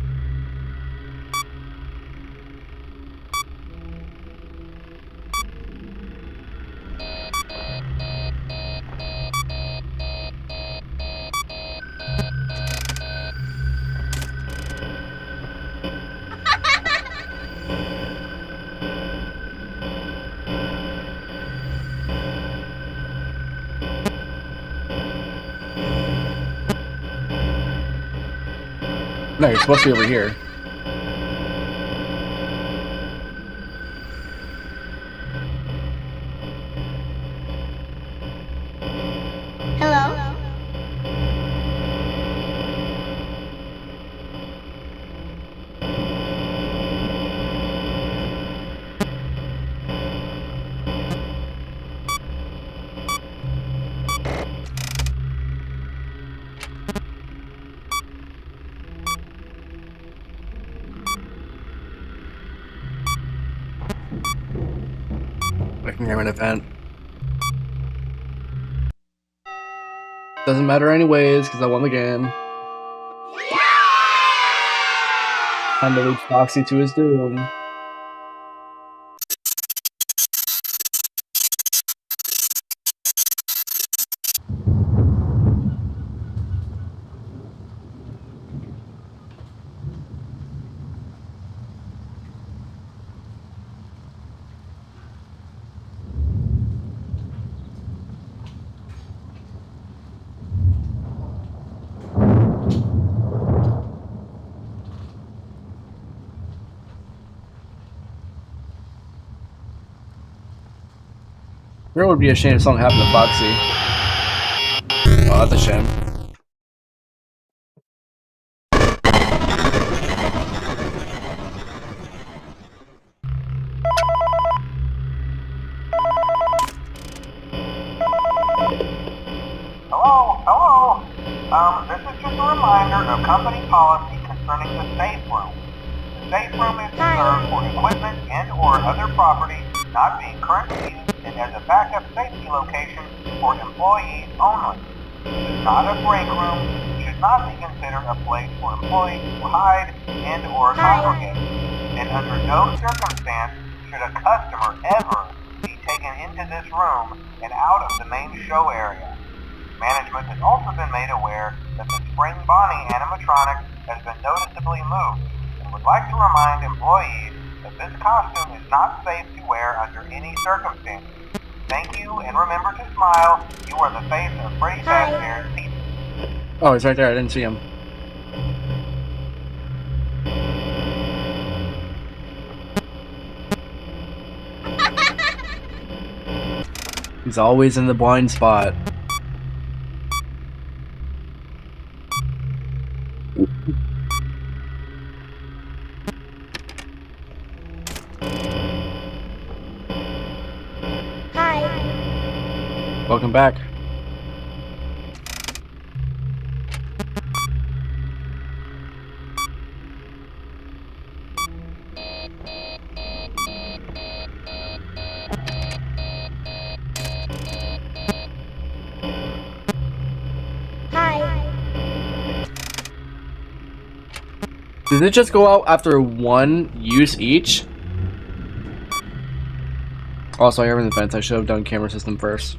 No, you're supposed to be over here. Hello. I can hear an event. Doesn't matter anyways, because I won the game. Time to lead Foxy to his doom. It would be a shame if something happened to Foxy. Oh, that's a shame. Hello? This is just a reminder of company policy concerning the safe room. The safe room is reserved for equipment and or other property not being currently used and as a backup safety location for employees only. It is not a break room, should not be considered a place for employees to hide and or congregate. And under no circumstance should a customer ever be taken into this room and out of the main show area. Management has also been made aware that the Spring Bonnie animatronic has been noticeably moved and would like to remind employees that this costume is not safe to wear under any circumstances. Thank you, and remember to smile. You are the face of Freddy Fazbear's Pizza. Oh, he's right there. I didn't see him. He's always in the blind spot. Hi. Welcome back. Did it just go out after one use each? Also, I have in the vents. I should have done camera system first.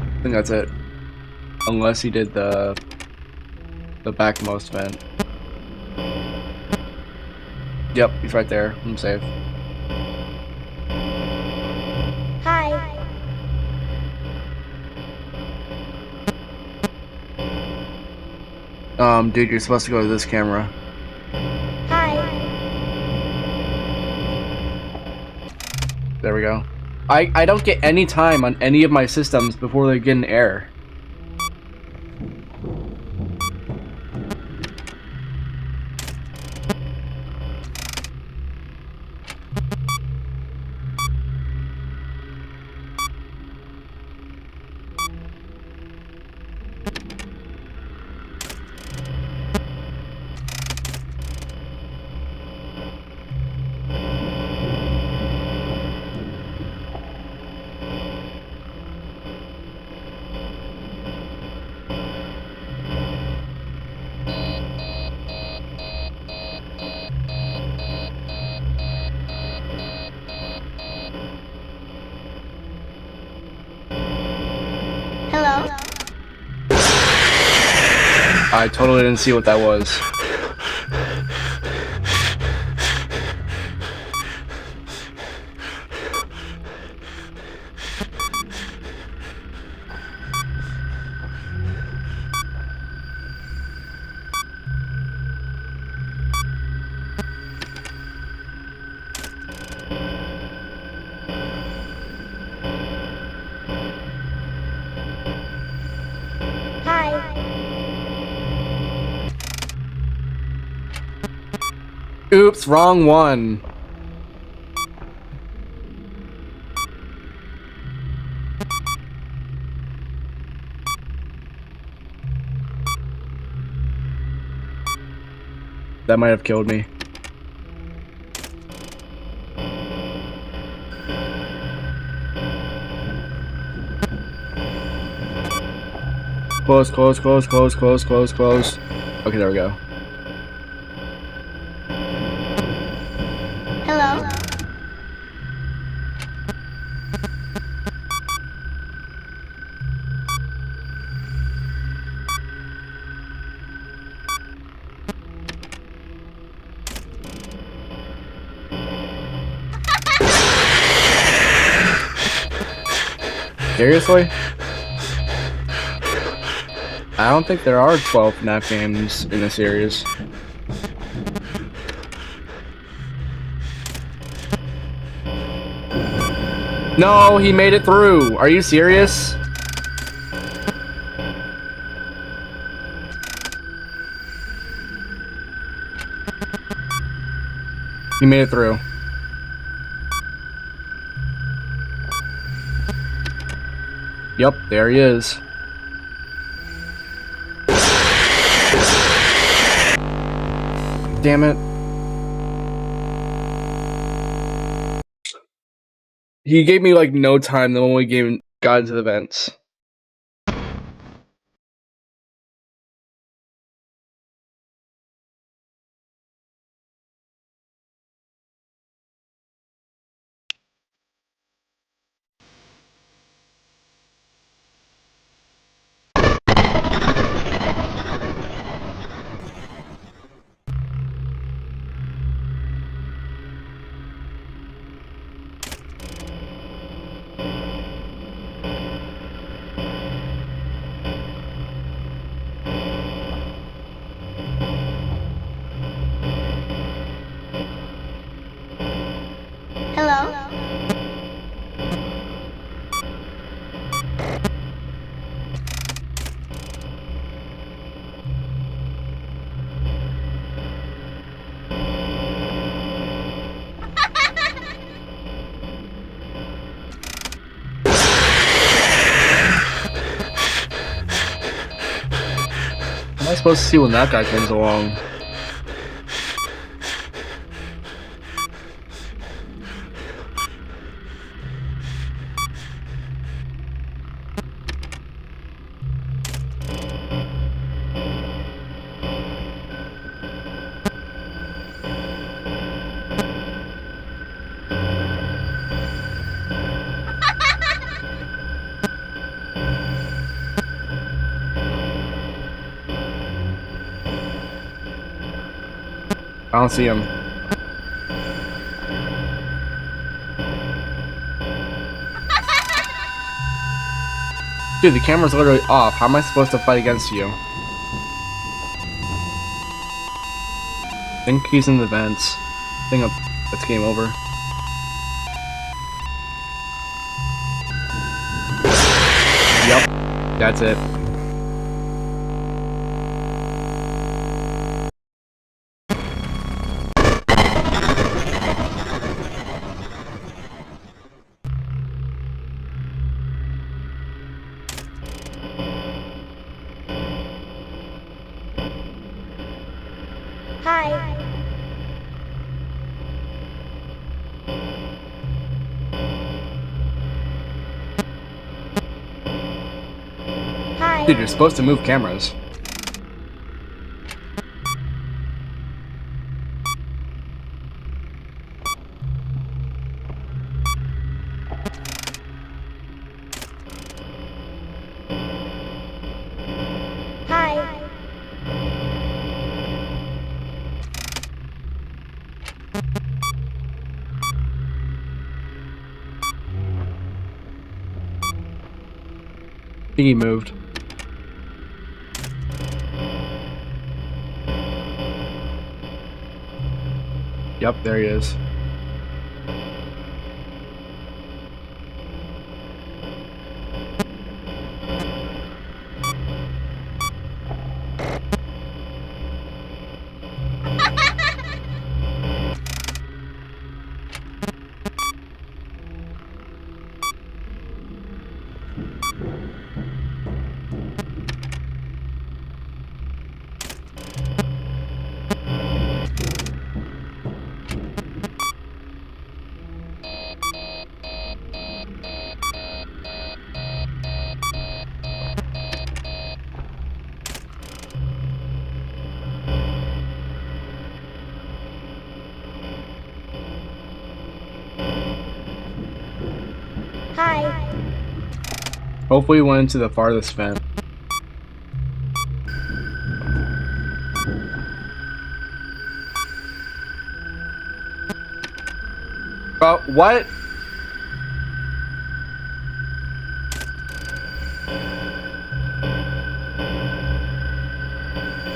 I think that's it. Unless he did the backmost vent. Yep, he's right there. I'm safe. Hi. Dude, you're supposed to go to this camera. Hi. There we go. I don't get any time on any of my systems before they get an error. Hello? I totally didn't see what that was. Hi. Oops, wrong one. That might have killed me. Close, close, close, close, close, close, close. Okay, there we go. Hello? Seriously? I don't think there are 12 FNAF games in the series. No, he made it through. Are you serious? He made it through. Yep, there he is. Damn it. He gave me like no time the when we got into the vents. Hello? How am I supposed to see when that guy comes along? I don't see him. Dude, the camera's literally off. How am I supposed to fight against you? I think he's in the vents. I think that's game over. Yep, that's it. Hi. Hi. Dude, you're supposed to move cameras. Hi. I think he moved. Yep, there he is. Hi. Hopefully he went into the farthest vent. What?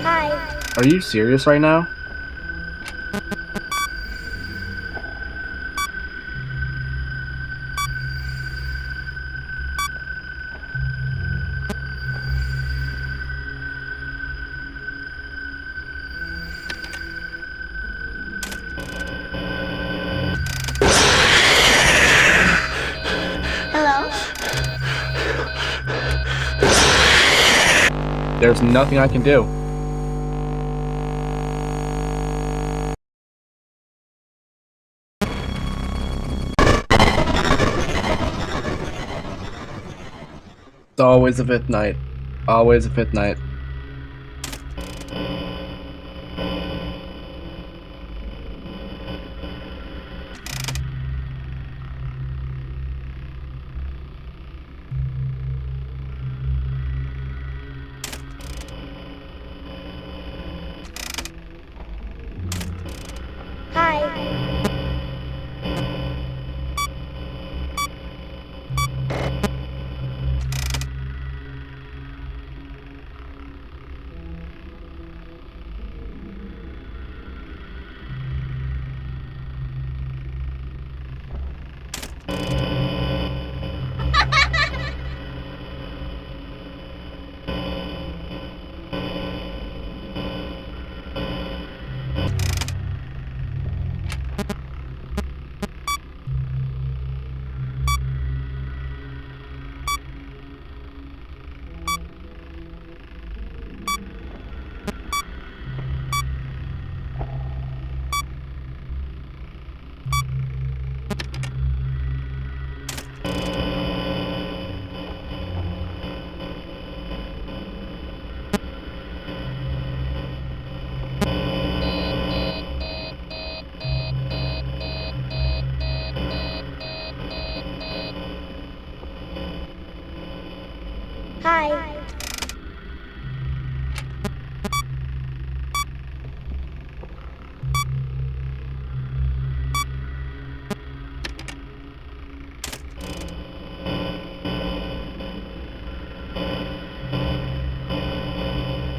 Hi. Are you serious right now? Hello? There's nothing I can do. It's always the fifth night. Always the fifth night. Hi.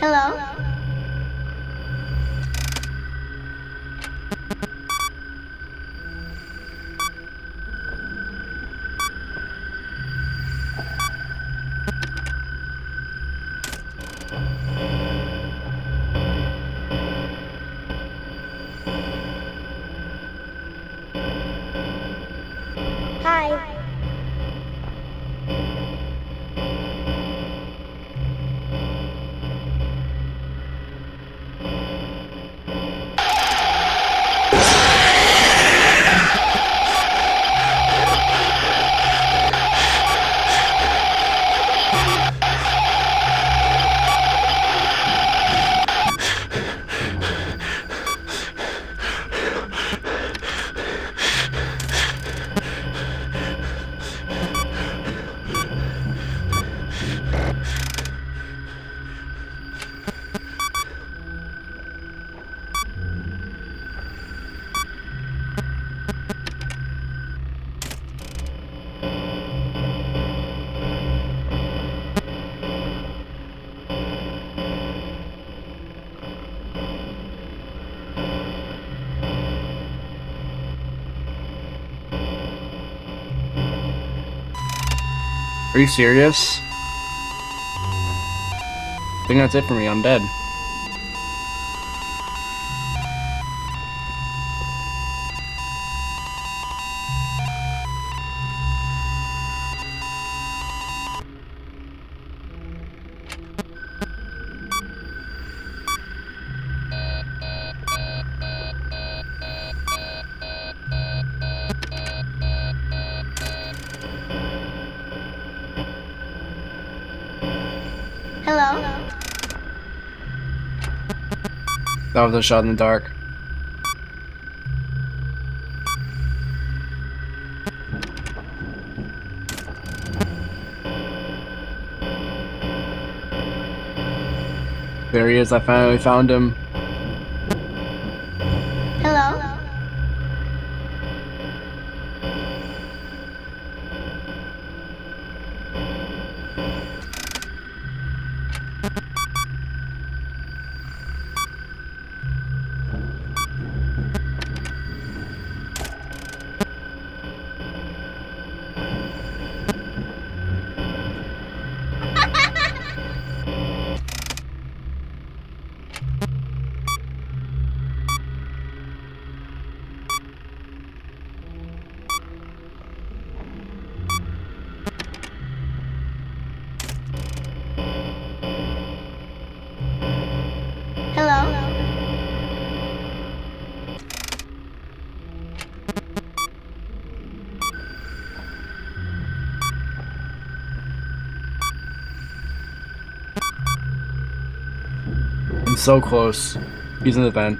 Hello? Hi. Are you serious? I think that's it for me. I'm dead. Hello? That was a shot in the dark. There he is. I finally found him. Hello? Hello? I'm so close. He's in the vent.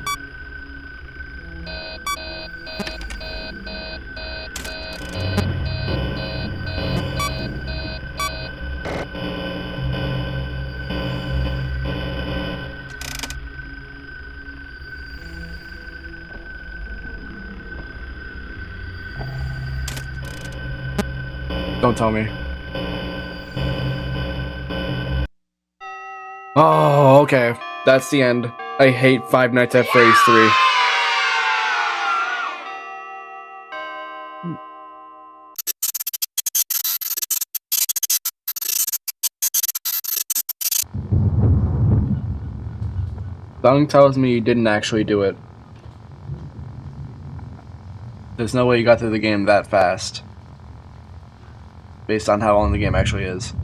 Don't tell me. Oh, okay. That's the end. I hate Five Nights at Freddy's 3. Something tells me you didn't actually do it. There's no way you got through the game that fast. Based on how long the game actually is.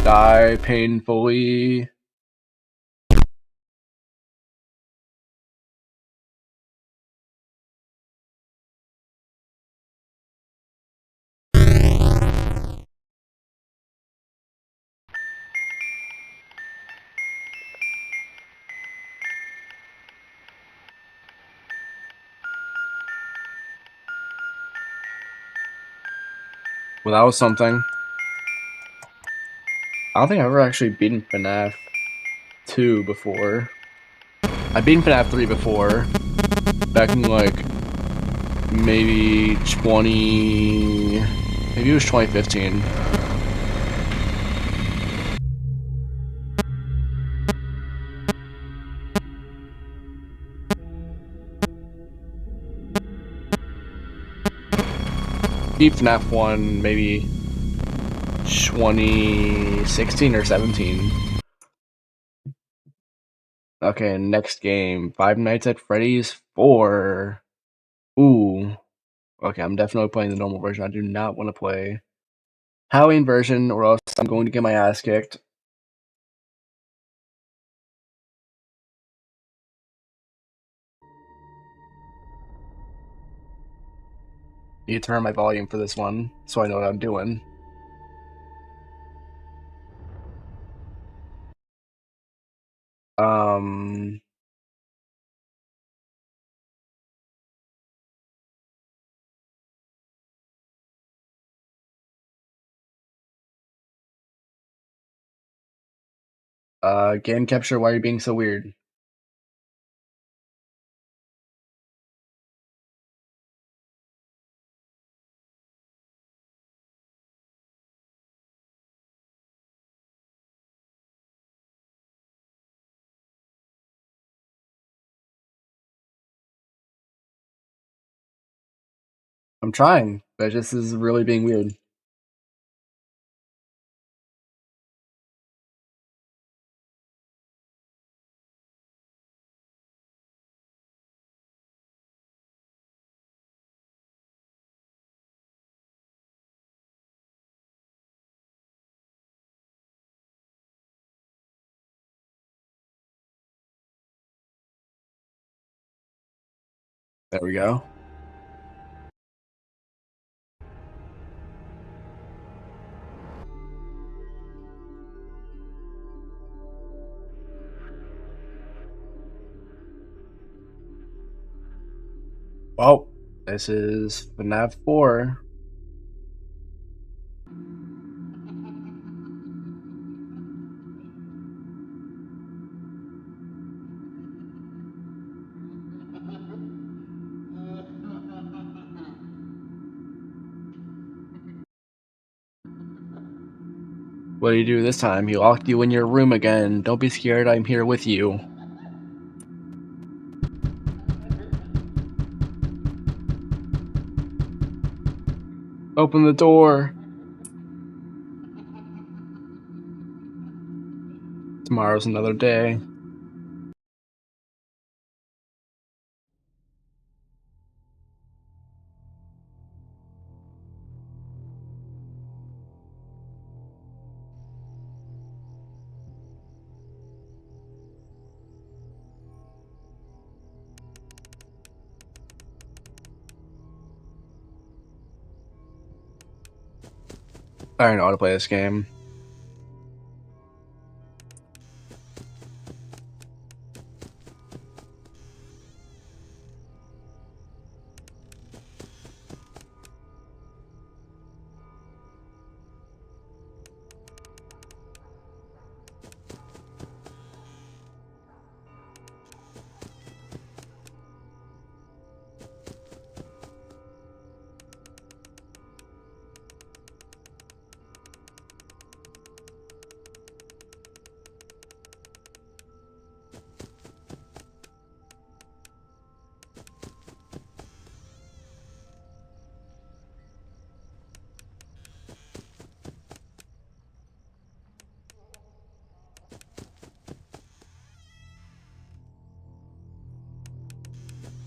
Die painfully. Well, that was something. I don't think I've ever actually beaten FNAF 2 before. I've beaten FNAF 3 before. Back in like maybe it was 2015. Beat FNAF 1 maybe 2016 or 17. Okay, next game. Five Nights at Freddy's 4. Ooh. Okay, I'm definitely playing the normal version. I do not want to play Halloween version or else I'm going to get my ass kicked. You turn my volume for this one so I know what I'm doing. Game capture, why are you being so weird? I'm trying, but this is really being weird. There we go. Well, this is FNAF 4. What do you do this time? He locked you in your room again. Don't be scared, I'm here with you. Open the door. Tomorrow's another day. I don't know how to play this game.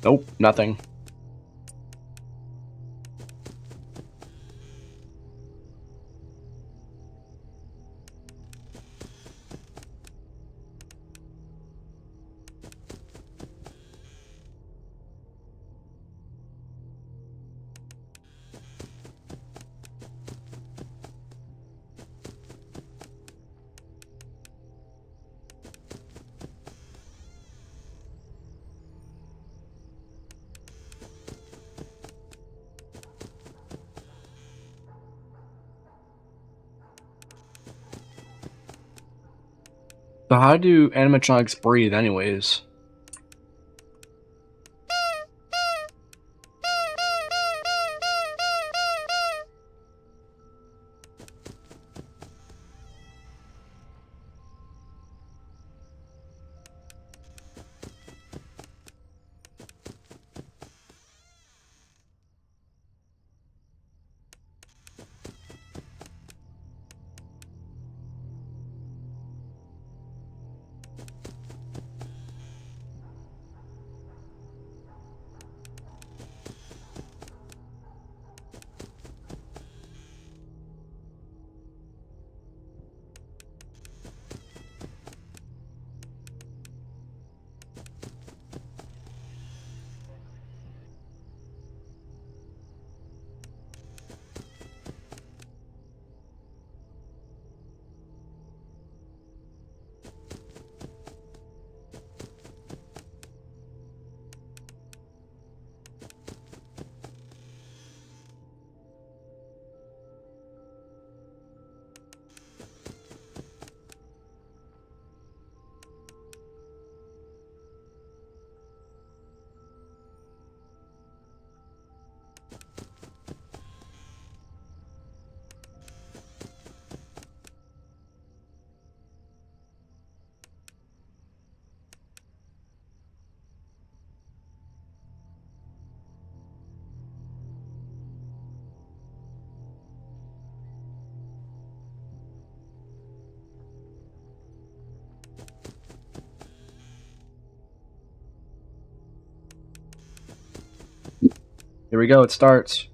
Nope, nothing. So how do animatronics breathe anyways? Here we go, it starts.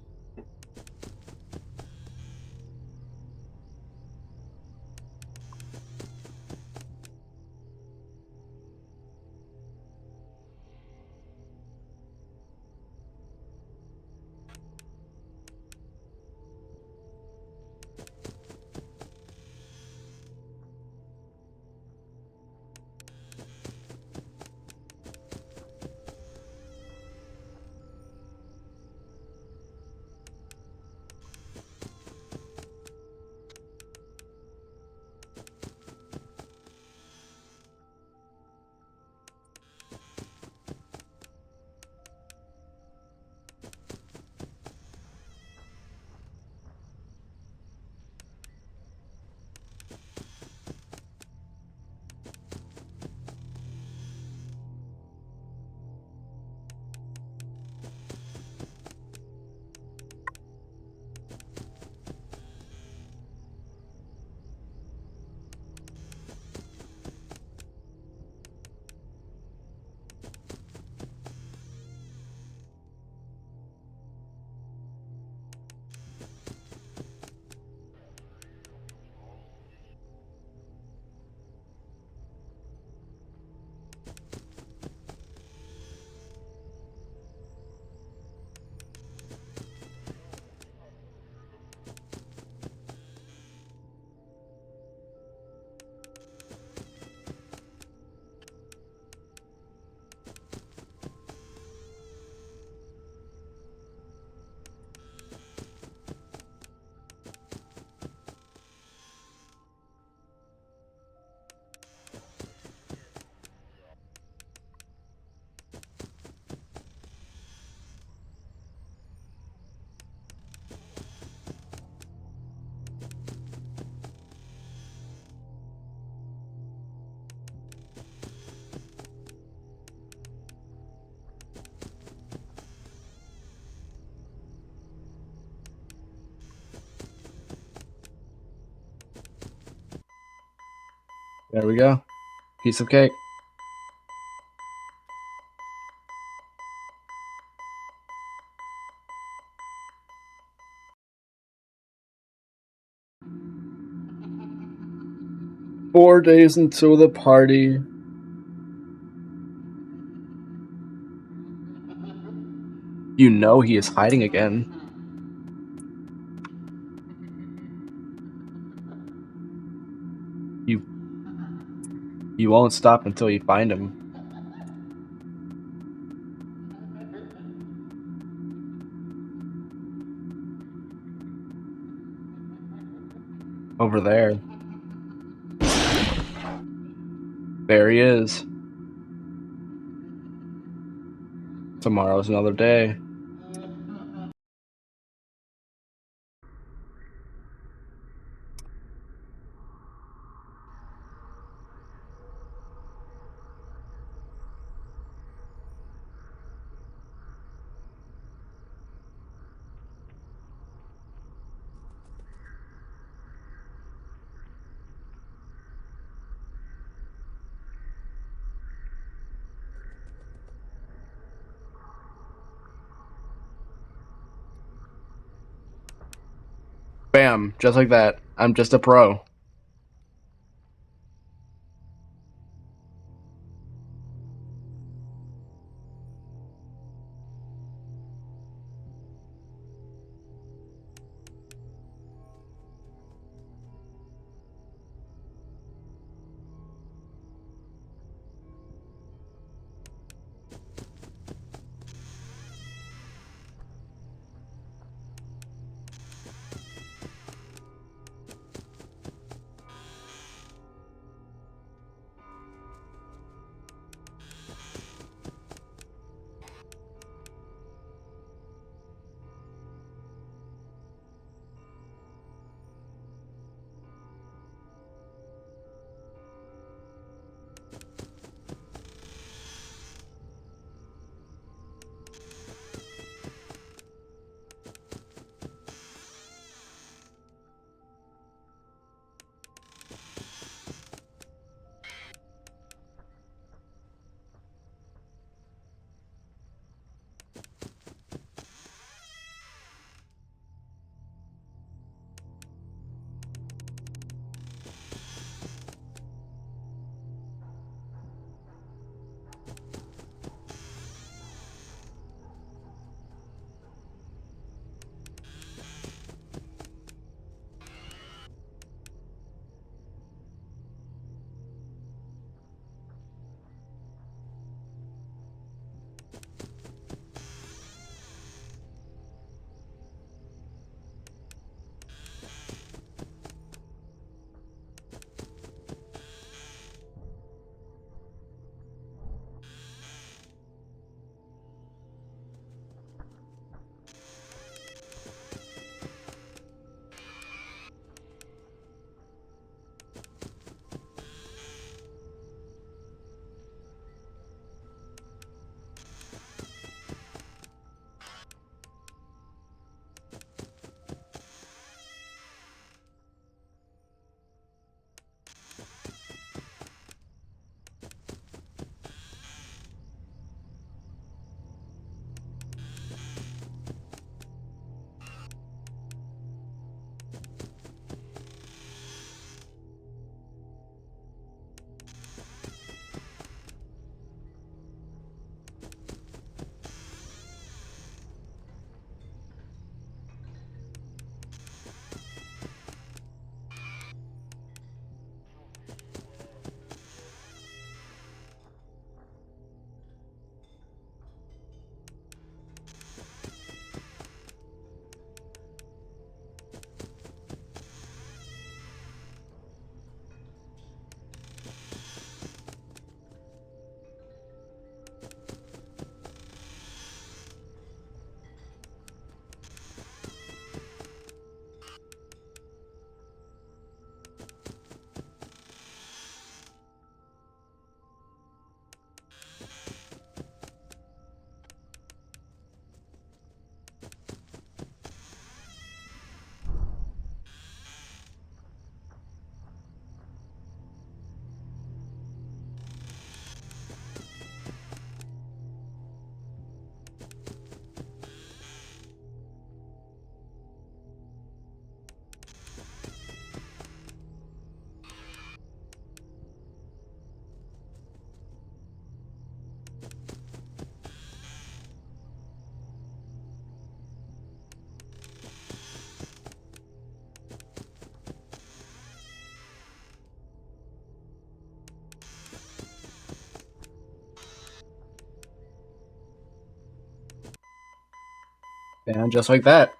There we go. Piece of cake. "4 days until the party." You know he is hiding again. You won't stop until you find him. Over there. There he is. Tomorrow's another day. Bam, just like that. I'm just a pro. And just like that.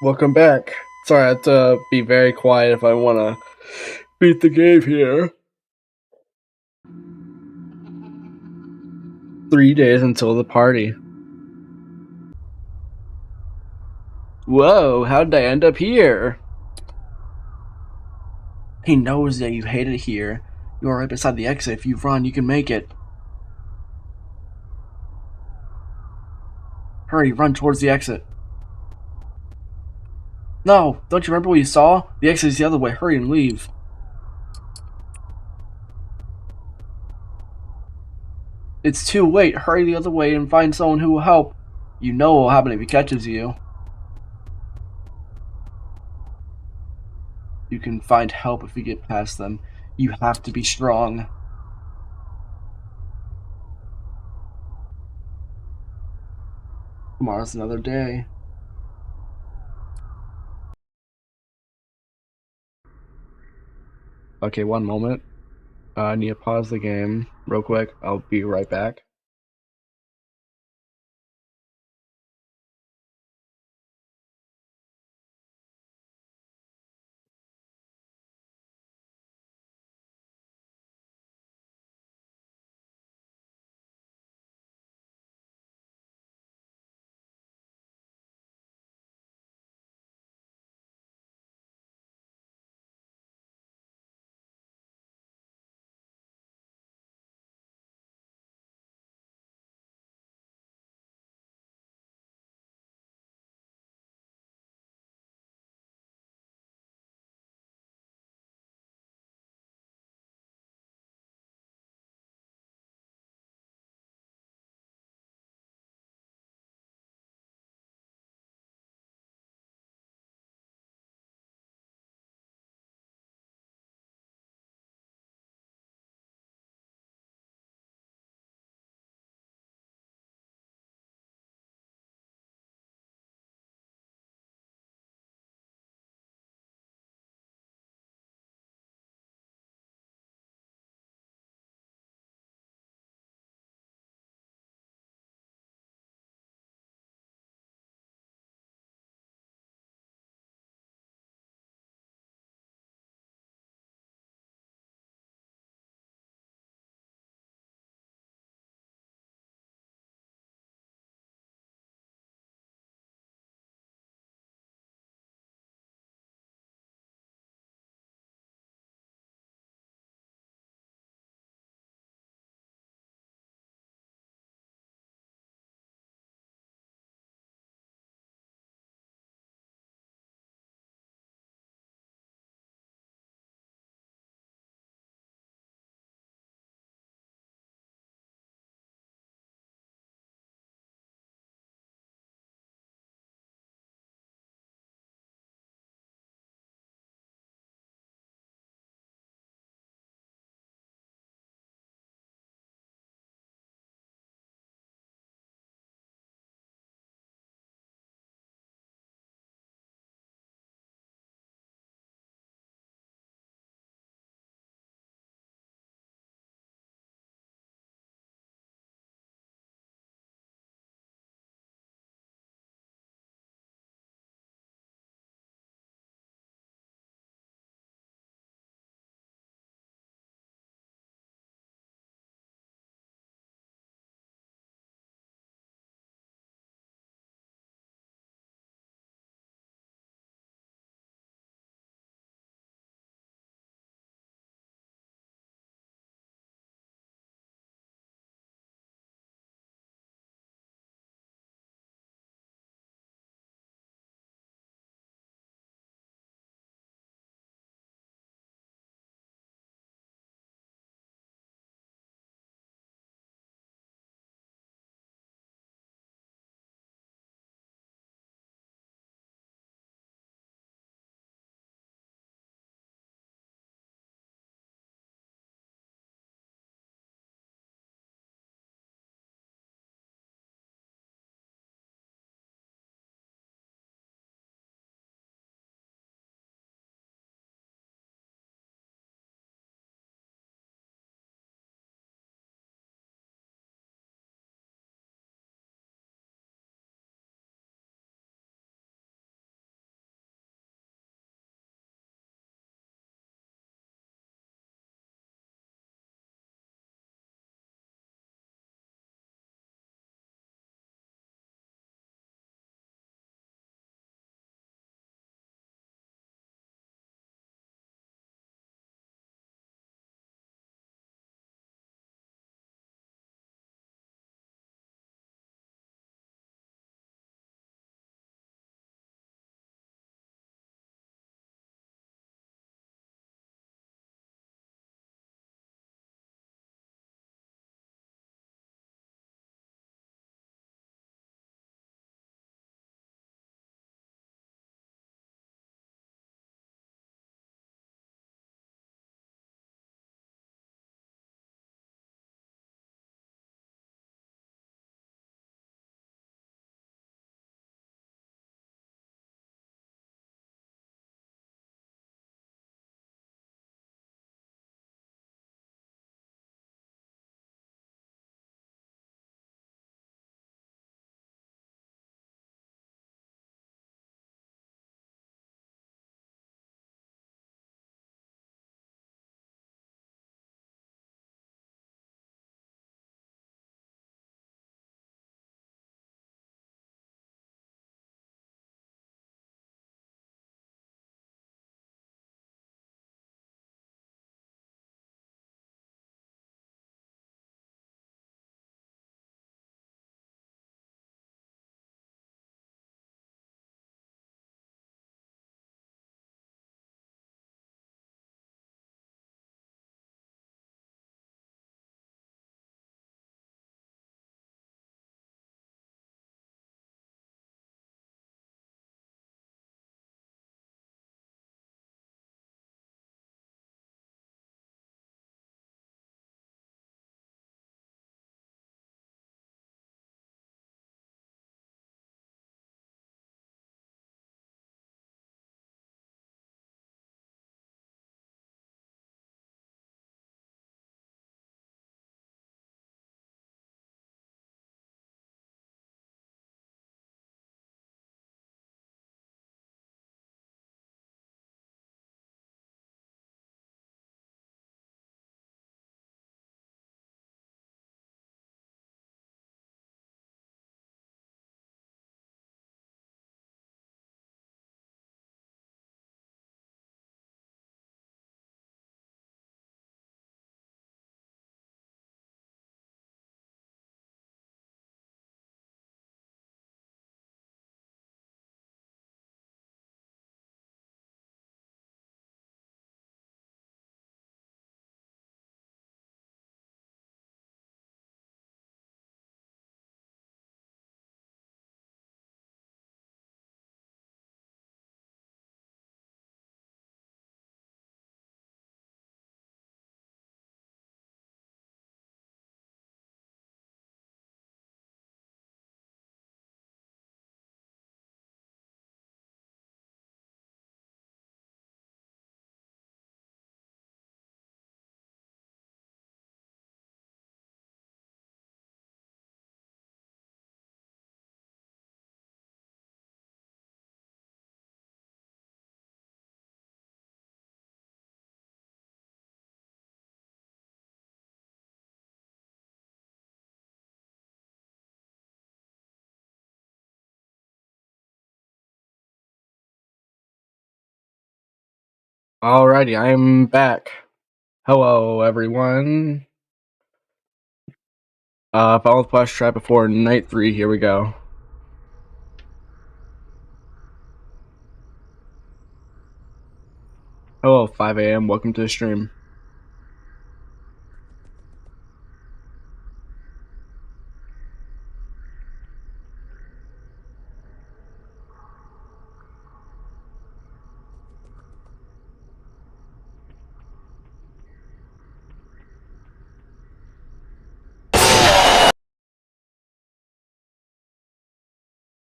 Welcome back. Sorry, I have to be very quiet if I want to Beat the game here. 3 days until the party. Whoa, how did I end up here? He knows that you hate it here. You are right beside the exit. If you run, you can make it. Hurry, run towards the exit. No, don't you remember what you saw? The exit is the other way. Hurry and leave. It's too late. Hurry the other way and find someone who will help. You know what will happen if he catches you. You can find help if you get past them. You have to be strong. Tomorrow's another day. Okay, one moment. I need to pause the game real quick. I'll be right back. Alrighty, I'm back. Hello, everyone. Follow the flash trap before night 3. Here we go. Hello, 5 a.m. Welcome to the stream.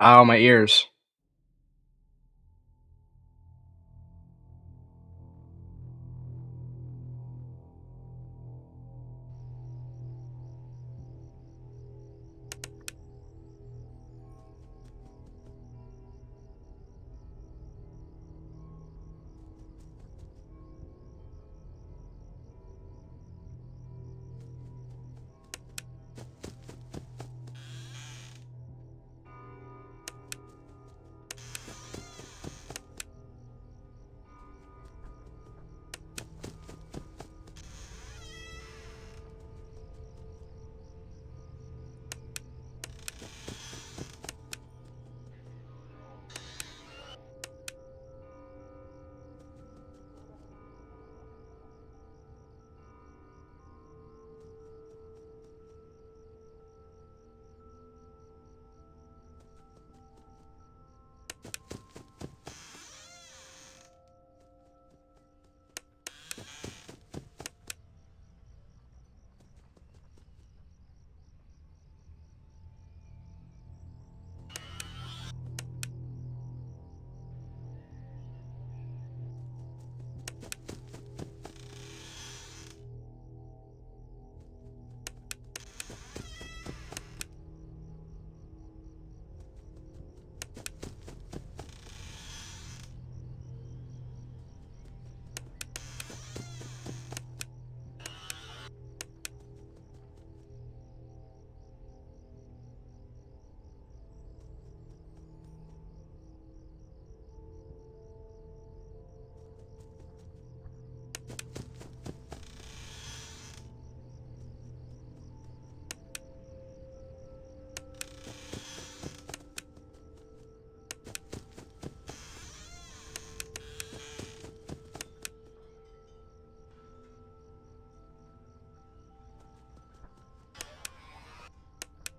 Ow, my ears.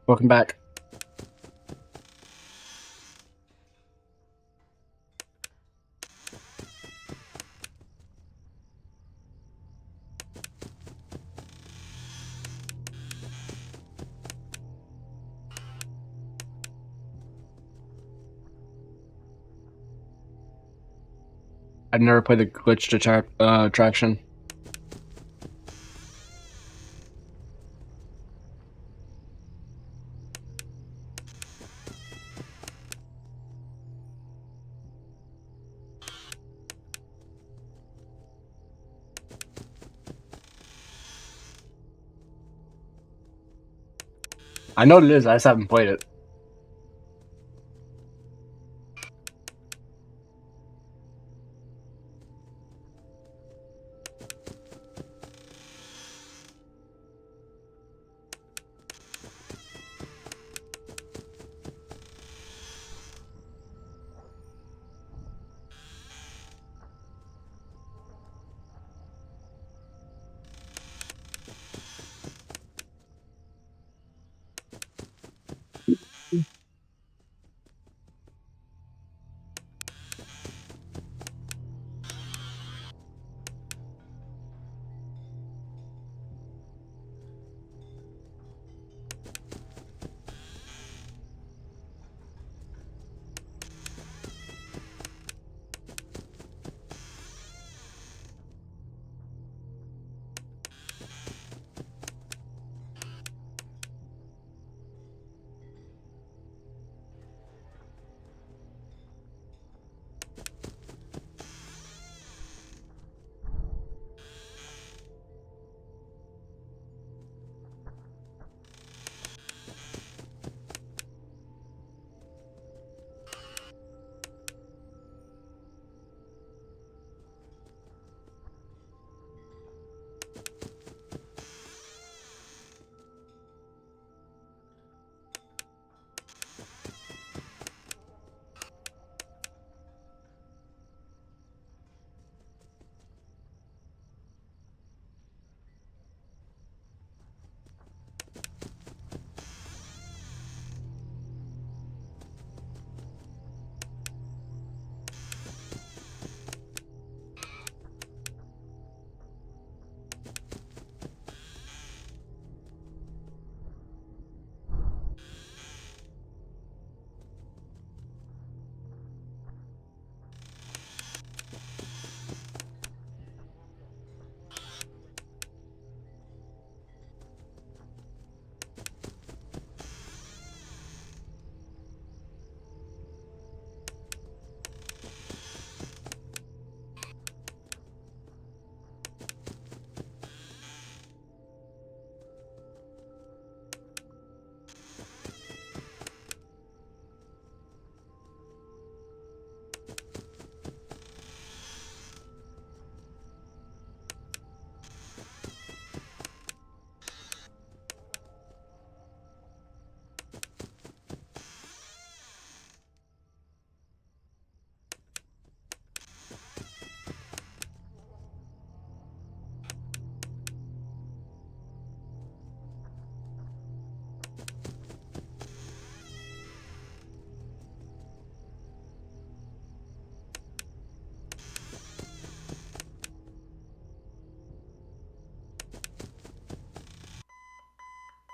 Welcome back. I've never played the glitched attraction. I know what it is, I just haven't played it.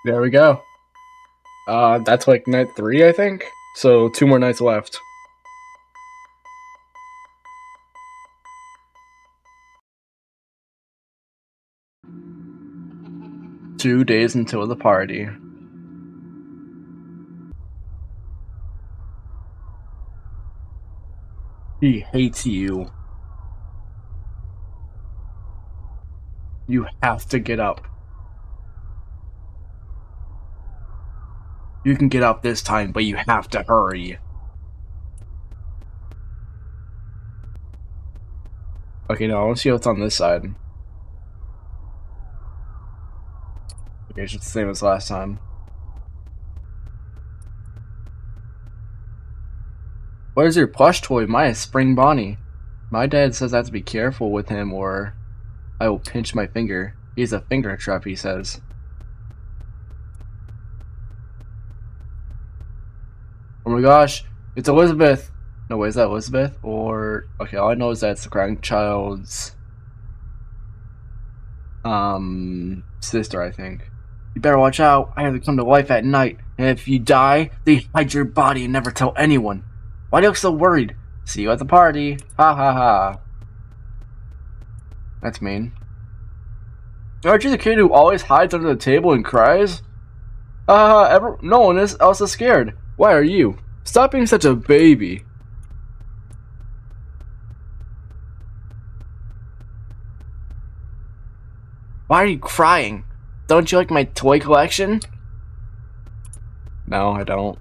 There we go. That's like night 3, I think. So 2 more nights left. Two days until the party. He hates you. You have to get up. You can get up this time, but you have to hurry. Okay, no, I want to see what's on this side. Okay, it's just the same as last time. Where's your plush toy? Mine is Spring Bonnie. My dad says I have to be careful with him or I will pinch my finger. He's a finger trap, he says. Oh my gosh, it's Elizabeth. No, wait, is that Elizabeth? Or, okay, all I know is that it's the grandchild's, sister, I think. You better watch out. I have to come to life at night. And if you die, they hide your body and never tell anyone. Why do you look so worried? See you at the party. Ha ha ha. That's mean. Aren't you the kid who always hides under the table and cries? No one else is scared. Why are you? Stop being such a baby. Why are you crying? Don't you like my toy collection? No, I don't.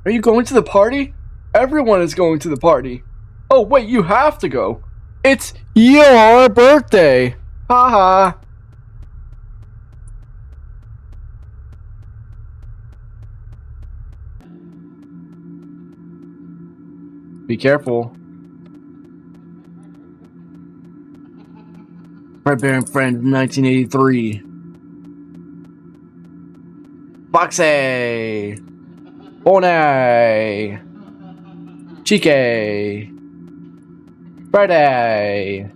Are you going to the party? Everyone is going to the party. Oh wait, you have to go. It's your birthday. Haha. Be careful. Red Baron Friend 1983. Foxy. Bonnie. Chique. Freddy.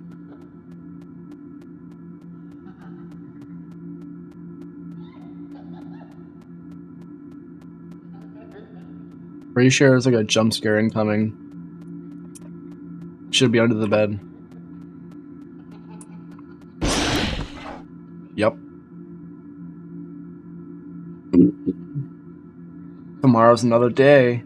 Pretty sure there's like a jump scare incoming. Should be under the bed. Yep. Tomorrow's another day.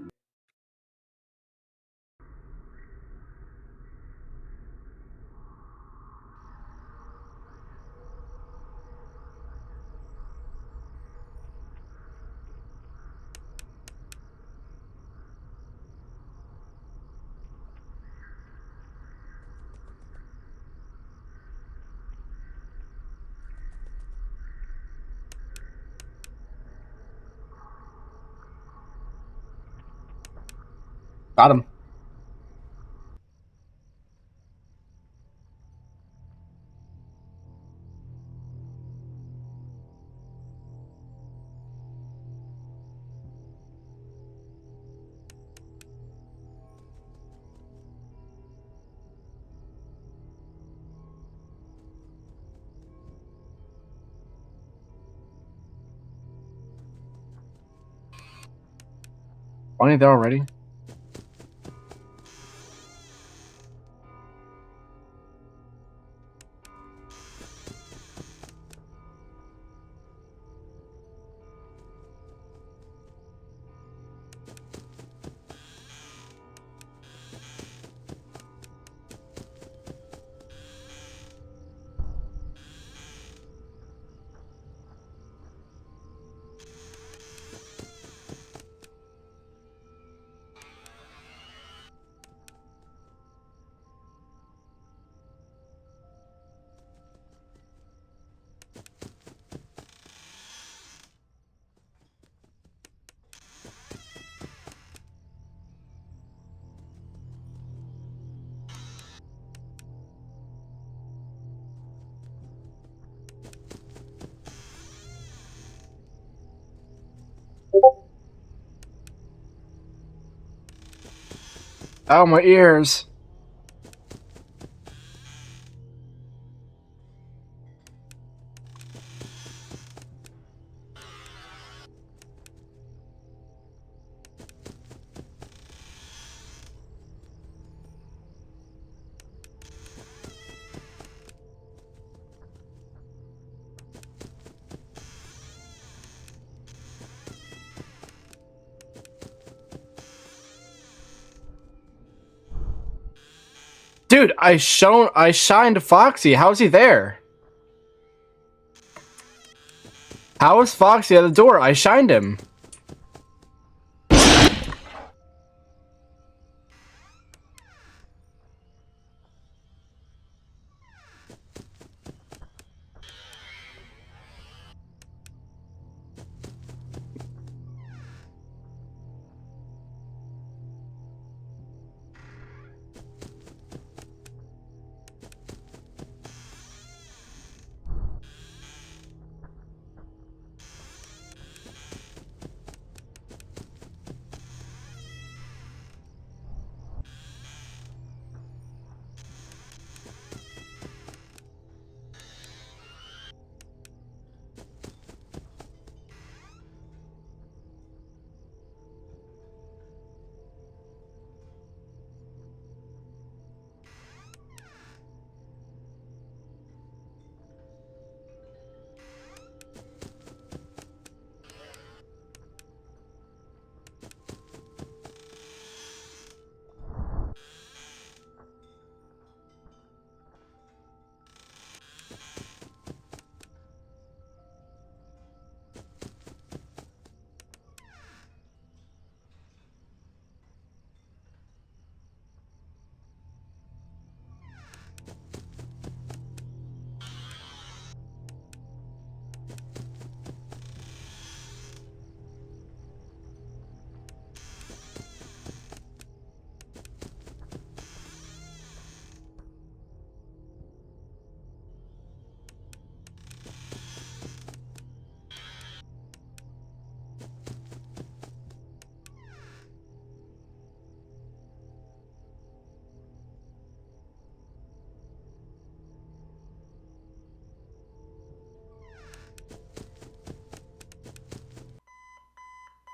Got him. Aren't you there already? Ow, my ears. Dude, I shined Foxy. How is he there? How is Foxy at the door? I shined him.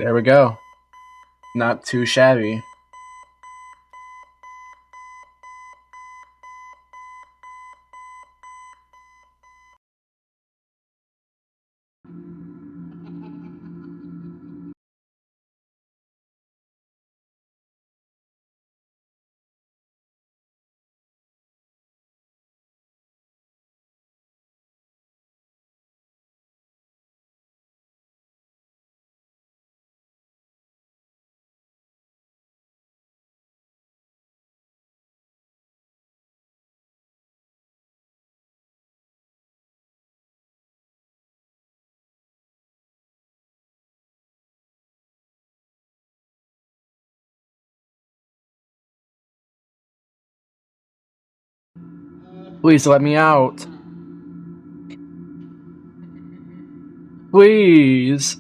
There we go. Not too shabby. Please let me out. Please.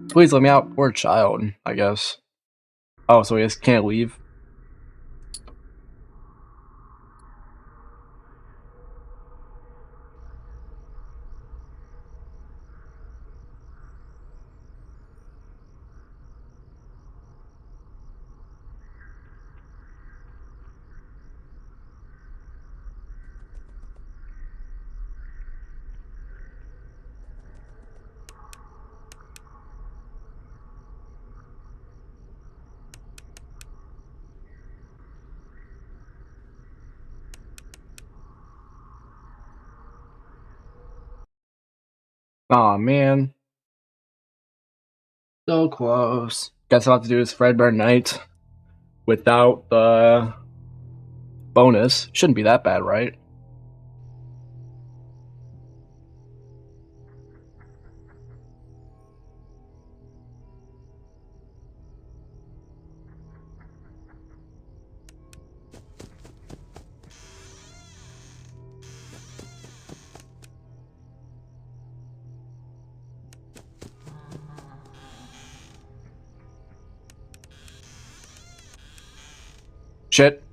Please let me out. Poor child, I guess. Oh, so he just can't leave? Aw, man. So close. Guess I'll have to do this Fredbear Night without the bonus. Shouldn't be that bad, right? Shit.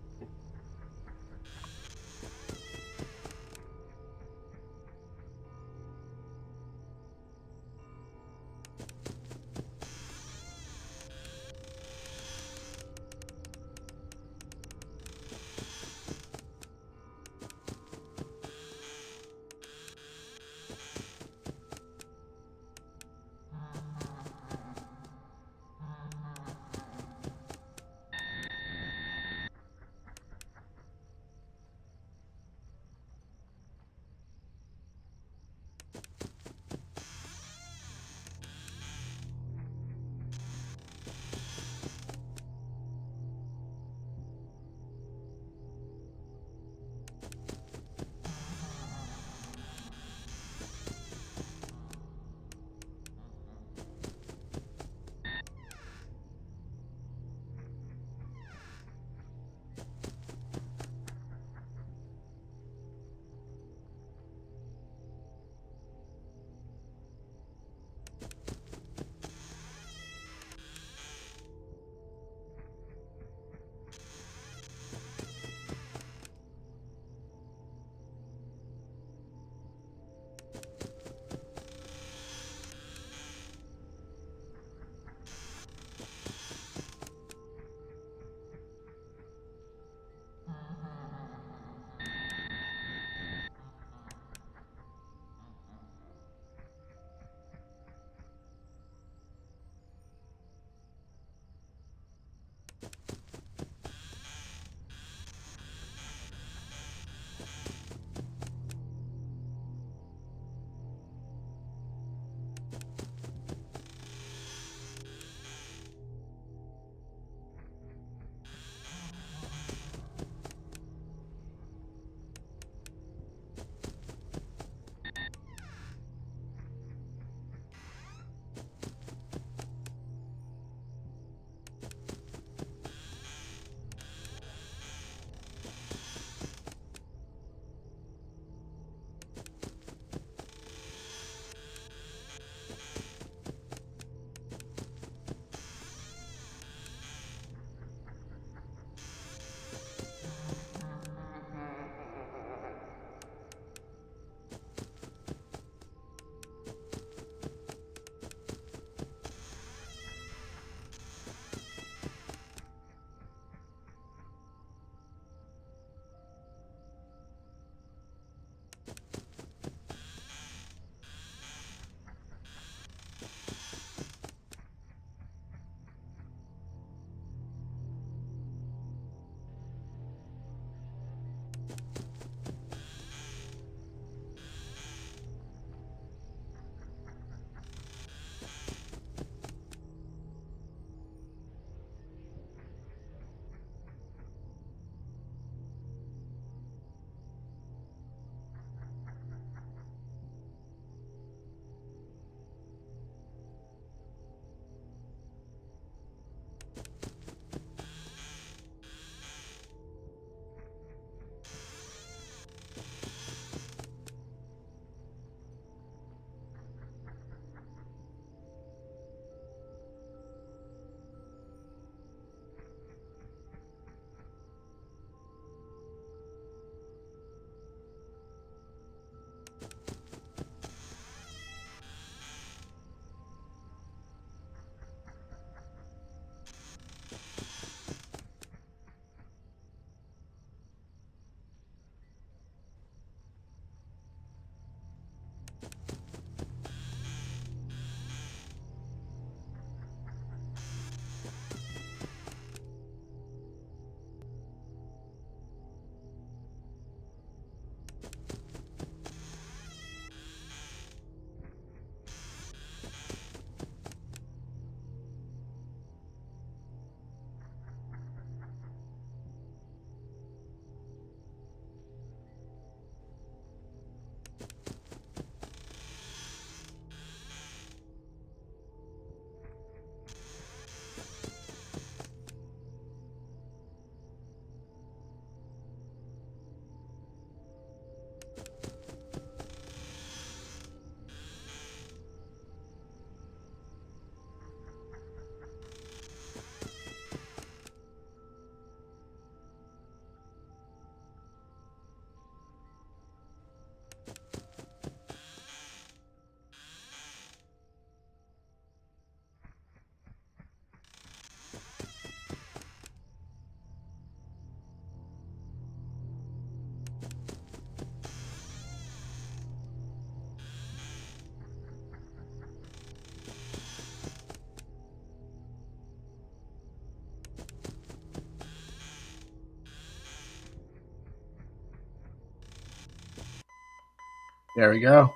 There we go.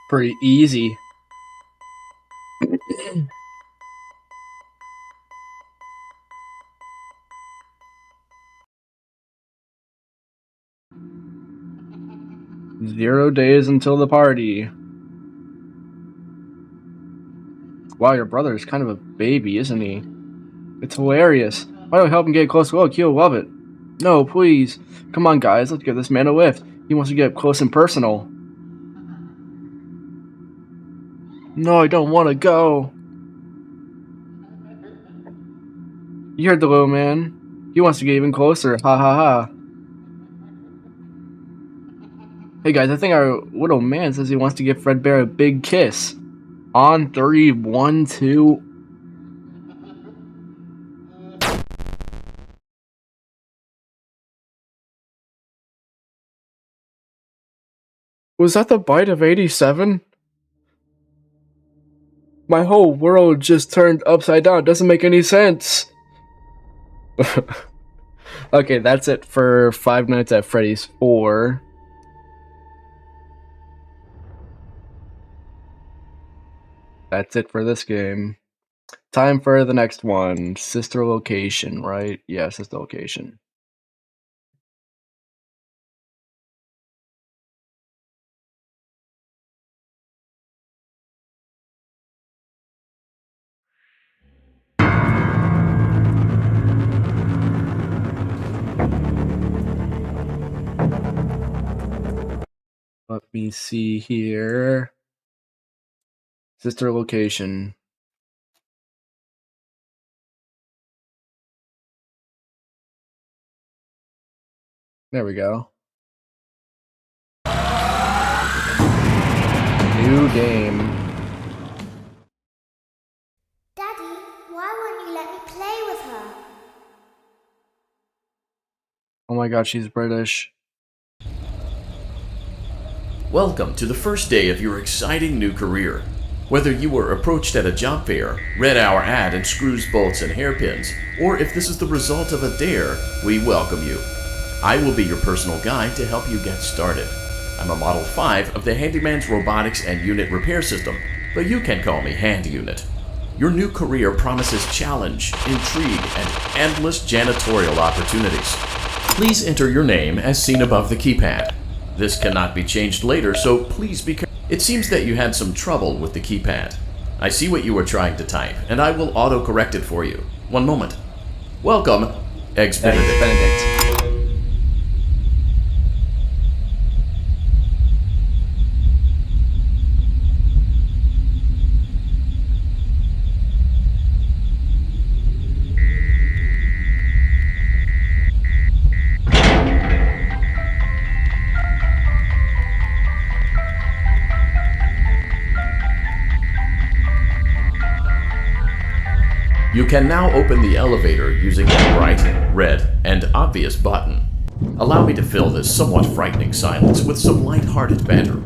Pretty easy. Zero days until the party. Wow, your brother is kind of a baby, isn't he? It's hilarious. Why don't we help him get close to Oak? He'll love it. No, please. Come on, guys. Let's give this man a lift. He wants to get up close and personal. No, I don't want to go. You heard the little man. He wants to get even closer. Ha ha ha. Hey guys, I think our little man says he wants to give Fredbear a big kiss. On 3, 1, 2. Was that the bite of 87? My whole world just turned upside down. It doesn't make any sense. Okay, that's it for 5 Nights at Freddy's 4. That's it for this game. Time for the next one. Sister Location, right? Yeah, Sister Location. Let me see here. Sister Location. There we go. New game. Daddy, why won't you let me play with her? Oh my god, she's British. Welcome to the first day of your exciting new career. Whether you were approached at a job fair, read our ad and screws, bolts, and hairpins, or if this is the result of a dare, we welcome you. I will be your personal guide to help you get started. I'm a Model 5 of the Handyman's Robotics and Unit Repair System, but you can call me Hand Unit. Your new career promises challenge, intrigue, and endless janitorial opportunities. Please enter your name as seen above the keypad. This cannot be changed later, so please be careful. It seems that you had some trouble with the keypad. I see what you were trying to type, and I will auto-correct it for you. One moment. Welcome, Eggs Benedict. You can now open the elevator using the bright, red, and obvious button. Allow me to fill this somewhat frightening silence with some light-hearted banter.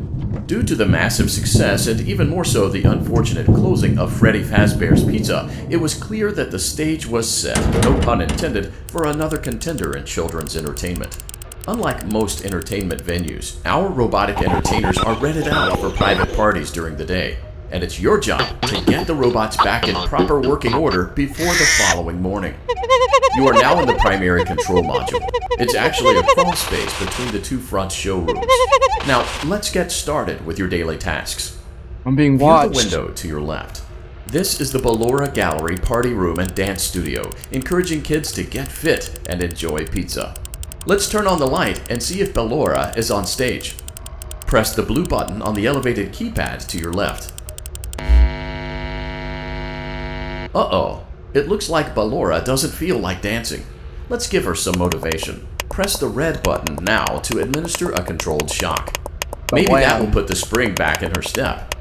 Due to the massive success, and even more so the unfortunate closing of Freddy Fazbear's Pizza, it was clear that the stage was set, no pun intended, for another contender in children's entertainment. Unlike most entertainment venues, our robotic entertainers are rented out for private parties during the day. And it's your job to get the robots back in proper working order before the following morning. You are now in the primary control module. It's actually a crawl space between the two front showrooms. Now, let's get started with your daily tasks. I'm being View watched. the window to your left. This is the Ballora Gallery Party Room and Dance Studio, encouraging kids to get fit and enjoy pizza. Let's turn on the light and see if Ballora is on stage. Press the blue button on the elevated keypad to your left. Uh-oh, it looks like Ballora doesn't feel like dancing. Let's give her some motivation. Press the red button now to administer a controlled shock. Maybe that will put the spring back in her step.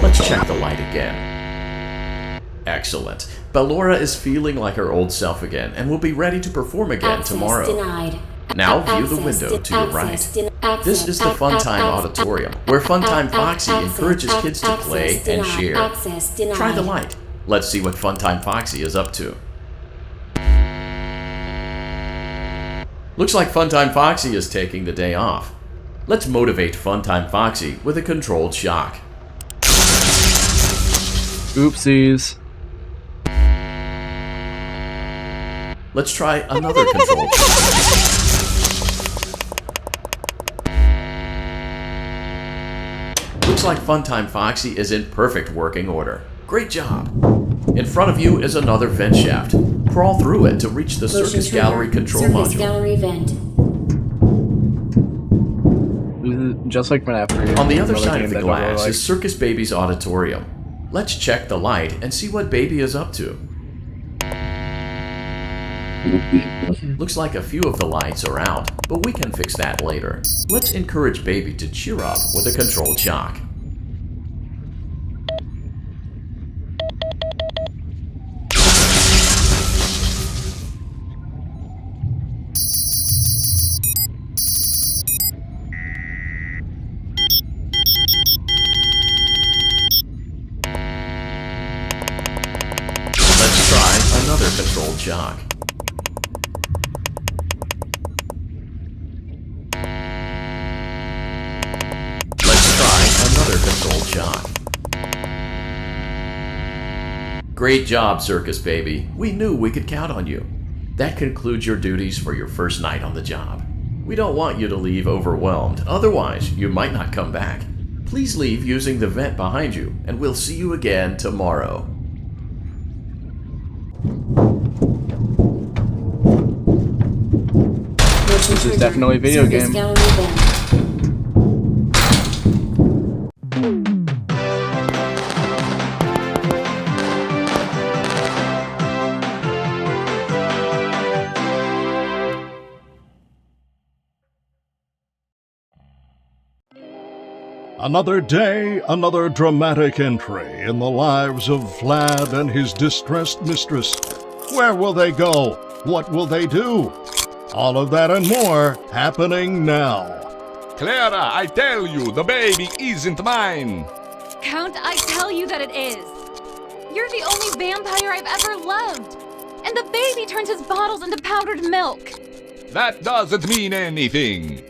Let's check the light again. Excellent. Ballora is feeling like her old self again and will be ready to perform again tomorrow. Denied. Now view the window to your right. This is the Funtime Auditorium, where Funtime Foxy encourages kids to play and share. Try the light. Let's see what Funtime Foxy is up to. Looks like Funtime Foxy is taking the day off. Let's motivate Funtime Foxy with a controlled shock. Oopsies. Let's try another controlled shock. Looks like Funtime Foxy is in perfect working order. Great job. In front of you is another vent shaft. Crawl through it to reach the Circus Gallery control Circus module. Gallery vent. Just like fnaf 3. On the other another side game of the that I don't really glass like. is Circus Baby's auditorium. Let's check the light and see what Baby is up to. Looks like a few of the lights are out, but we can fix that later. Let's encourage Baby to cheer up with a controlled shock. Let's try another controlled shock. Let's try another controlled shock. Great job, Circus Baby. We knew we could count on you. That concludes your duties for your first night on the job. We don't want you to leave overwhelmed, otherwise you might not come back. Please leave using the vent behind you, and we'll see you again tomorrow. This is definitely a video Circus game. Gallery vent. Another day, another dramatic entry in the lives of Vlad and his distressed mistress. Where will they go? What will they do? All of that and more happening now. Clara, I tell you, the baby isn't mine. Count, I tell you that it is. You're the only vampire I've ever loved. And the baby turns his bottles into powdered milk. That doesn't mean anything.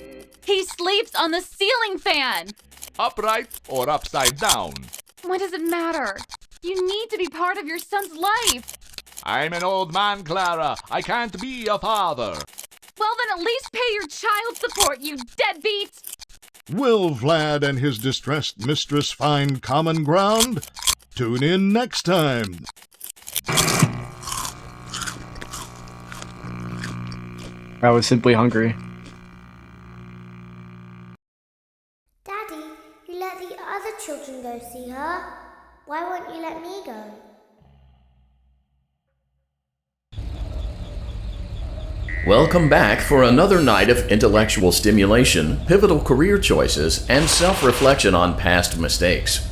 He sleeps on the ceiling fan. Upright or upside down. What does it matter? You need to be part of your son's life. I'm an old man, Clara. I can't be a father. Well, then at least pay your child support, you deadbeat. Will Vlad and his distressed mistress find common ground? Tune in next time. I was simply hungry. Daddy, you let the other children go see her. Why won't you let me go? Welcome back for another night of intellectual stimulation, pivotal career choices, and self-reflection on past mistakes.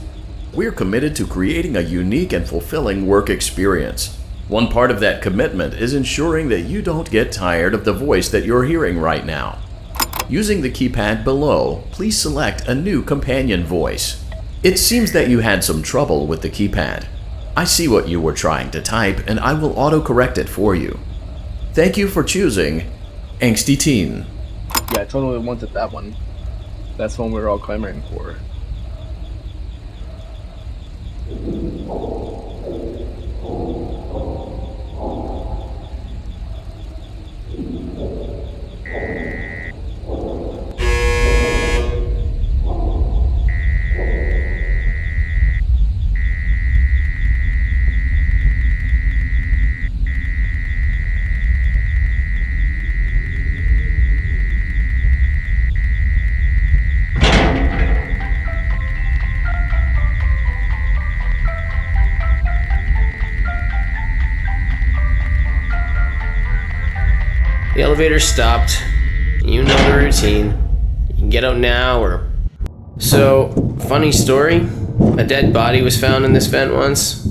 We're committed to creating a unique and fulfilling work experience. One part of that commitment is ensuring that you don't get tired of the voice that you're hearing right now. Using the keypad below, please select a new companion voice. It seems that you had some trouble with the keypad. I see what you were trying to type, and I will auto-correct it for you. Thank you for choosing Angsty Teen. Yeah, I totally wanted that one. That's one we were all clamoring for. The elevator stopped. You know the routine. You can get out now or... So, funny story. A dead body was found in this vent once.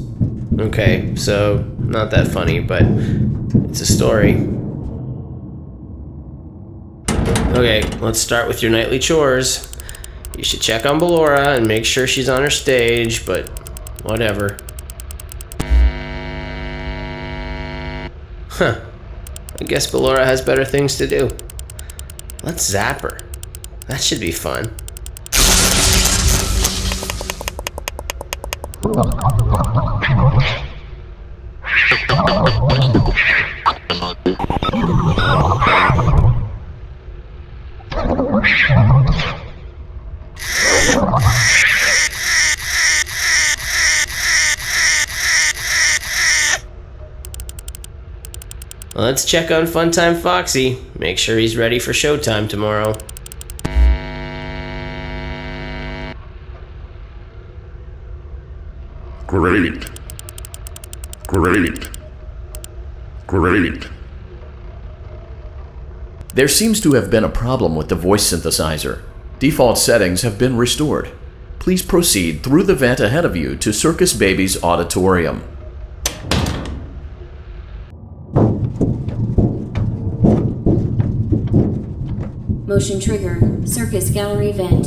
Okay, so not that funny, but it's a story. Okay, let's start with your nightly chores. You should check on Ballora and make sure she's on her stage, but whatever. Huh. I guess Ballora has better things to do. Let's zap her. That should be fun. Let's check on Funtime Foxy. Make sure he's ready for showtime tomorrow. Great. Great. Great. There seems to have been a problem with the voice synthesizer. Default settings have been restored. Please proceed through the vent ahead of you to Circus Baby's auditorium. Motion trigger. Circus gallery vent.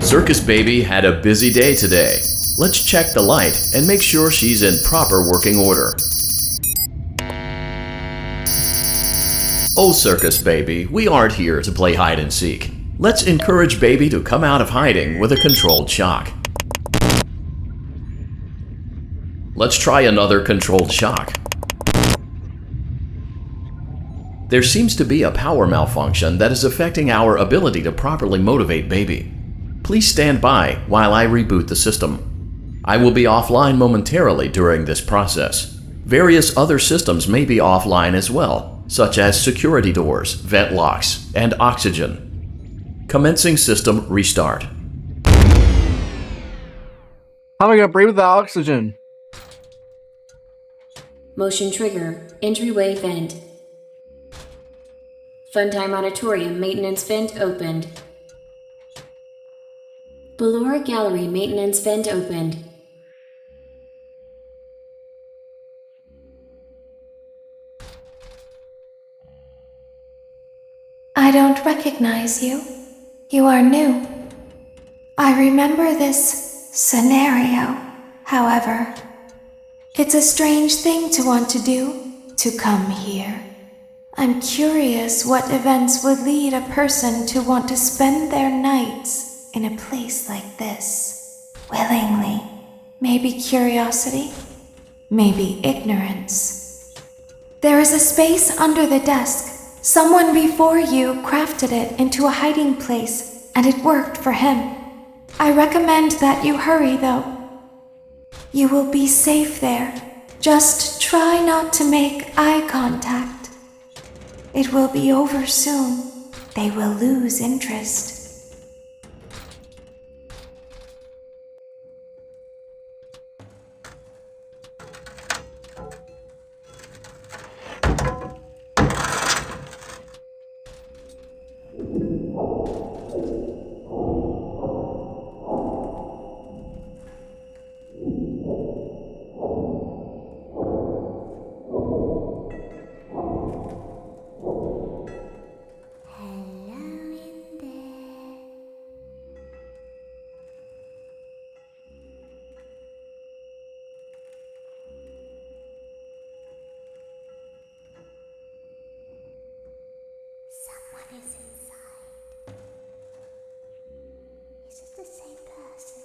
Circus Baby had a busy day today. Let's check the light and make sure she's in proper working order. Oh, Circus Baby, we aren't here to play hide and seek. Let's encourage Baby to come out of hiding with a controlled shock. Let's try another controlled shock. There seems to be a power malfunction that is affecting our ability to properly motivate Baby. Please stand by while I reboot the system. I will be offline momentarily during this process. Various other systems may be offline as well, such as security doors, vent locks, and oxygen. Commencing system restart. How am I gonna breathe without oxygen? Motion trigger. Entryway vent. Funtime Auditorium maintenance vent opened. Ballora Gallery maintenance vent opened. I don't recognize you. You are new. I remember this scenario, however. It's a strange thing to want to do, to come here. I'm curious what events would lead a person to want to spend their nights in a place like this. Willingly. Maybe curiosity, maybe ignorance. There is a space under the desk. Someone before you crafted it into a hiding place, and it worked for him. I recommend that you hurry, though. You will be safe there. Just try not to make eye contact. It will be over soon. They will lose interest. Someone is inside. Is it the same person?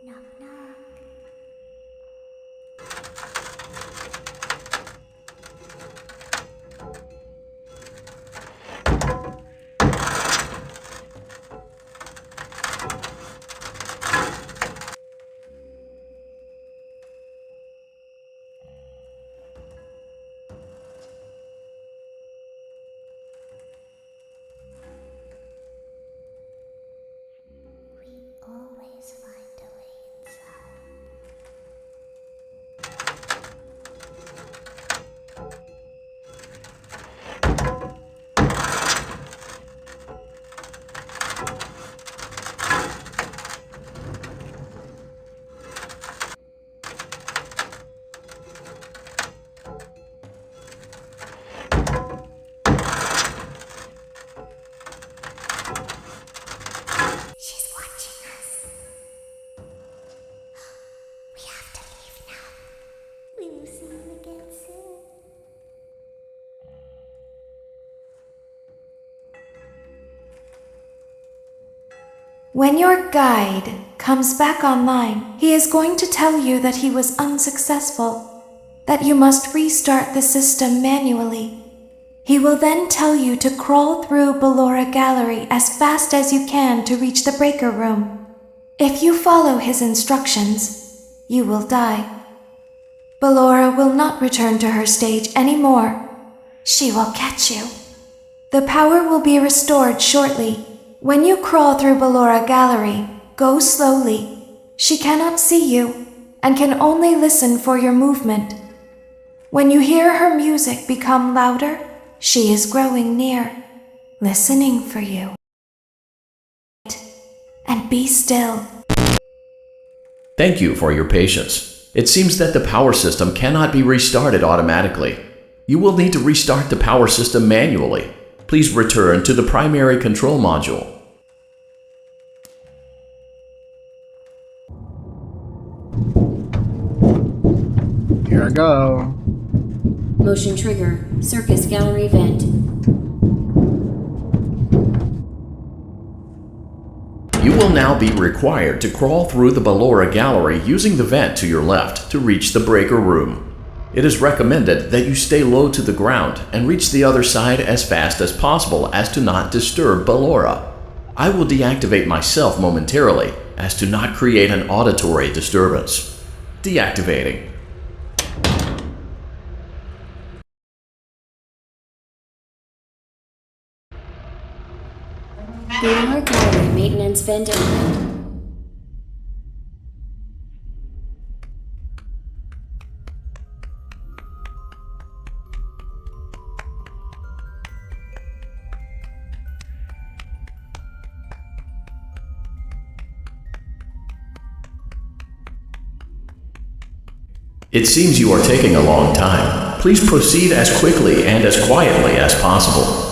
Knock, knock. We always find a way inside. When your guide comes back online, he is going to tell you that he was unsuccessful, that you must restart the system manually. He will then tell you to crawl through Ballora Gallery as fast as you can to reach the breaker room. If you follow his instructions, you will die. Ballora will not return to her stage anymore. She will catch you. The power will be restored shortly. When you crawl through Ballora Gallery, go slowly. She cannot see you and can only listen for your movement. When you hear her music become louder, she is growing near, listening for you. And be still. Thank you for your patience. It seems that the power system cannot be restarted automatically. You will need to restart the power system manually. Please return to the primary control module. Here I go. Motion trigger, circus gallery vent. You will now be required to crawl through the Ballora Gallery using the vent to your left to reach the breaker room. It is recommended that you stay low to the ground and reach the other side as fast as possible as to not disturb Ballora. I will deactivate myself momentarily as to not create an auditory disturbance. Deactivating. Ballora Gallery maintenance vent opened. It seems you are taking a long time. Please proceed as quickly and as quietly as possible.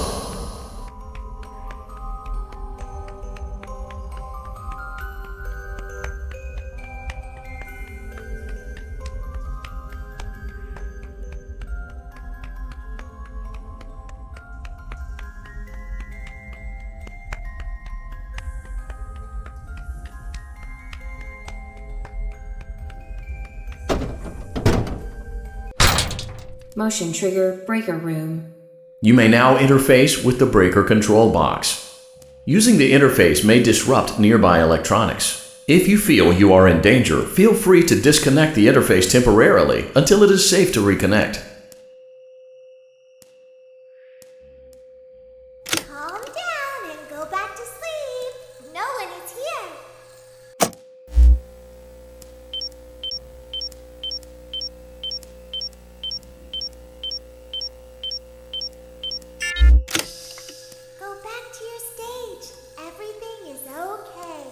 Motion trigger, breaker room. You may now interface with the breaker control box. Using the interface may disrupt nearby electronics. If you feel you are in danger, feel free to disconnect the interface temporarily until it is safe to reconnect. Calm down and go back to sleep. No one is here. Go back to your stage. Everything is okay.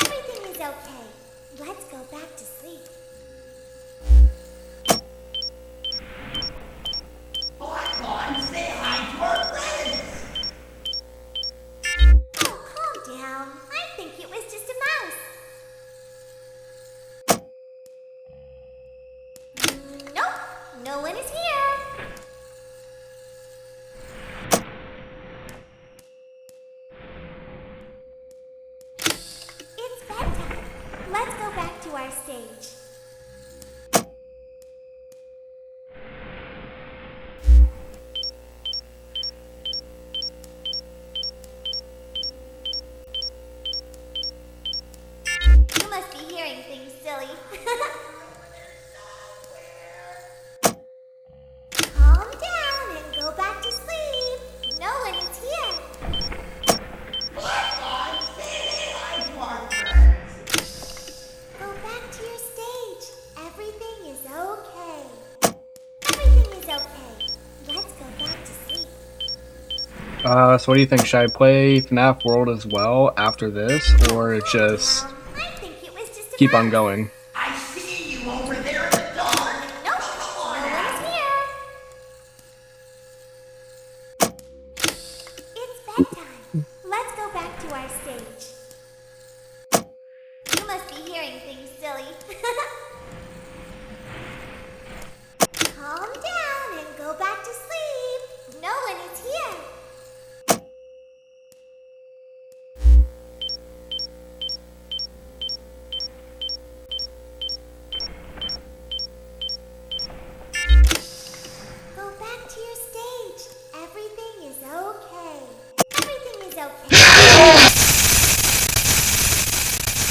Everything is okay. Let's go back to sleep. Oh, calm down. I think it was just a mouse. Nope, no one is here. It's bedtime. Let's go back to our stage. You must be hearing things, silly. Calm down and go back to sleep. No one is here. Go back to your stage. Everything is okay. Everything is okay. Let's go back to sleep. So what do you think? Should I play FNAF World as well after this, or just I think it was just a keep on mouse. going? I see you over there in the dark. Nope, no one is here. It's bedtime. Let's go back to our stage. You must be hearing things, silly.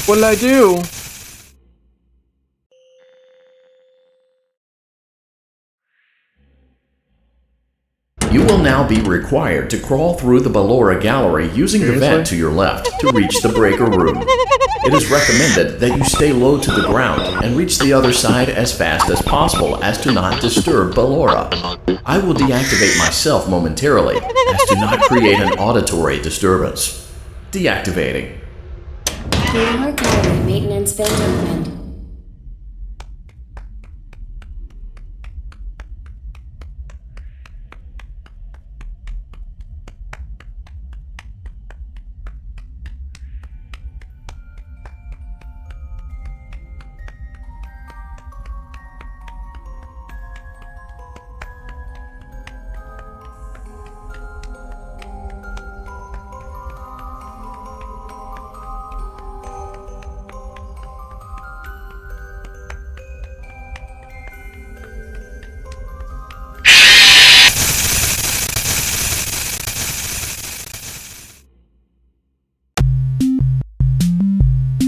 What did I do? You will now be required to crawl through the Ballora gallery using the vent to your left to reach the breaker room. It is recommended that you stay low to the ground and reach the other side as fast as possible as to not disturb Ballora. I will deactivate myself momentarily as to not create an auditory disturbance. Deactivating. Ballora gallery maintenance vent opened.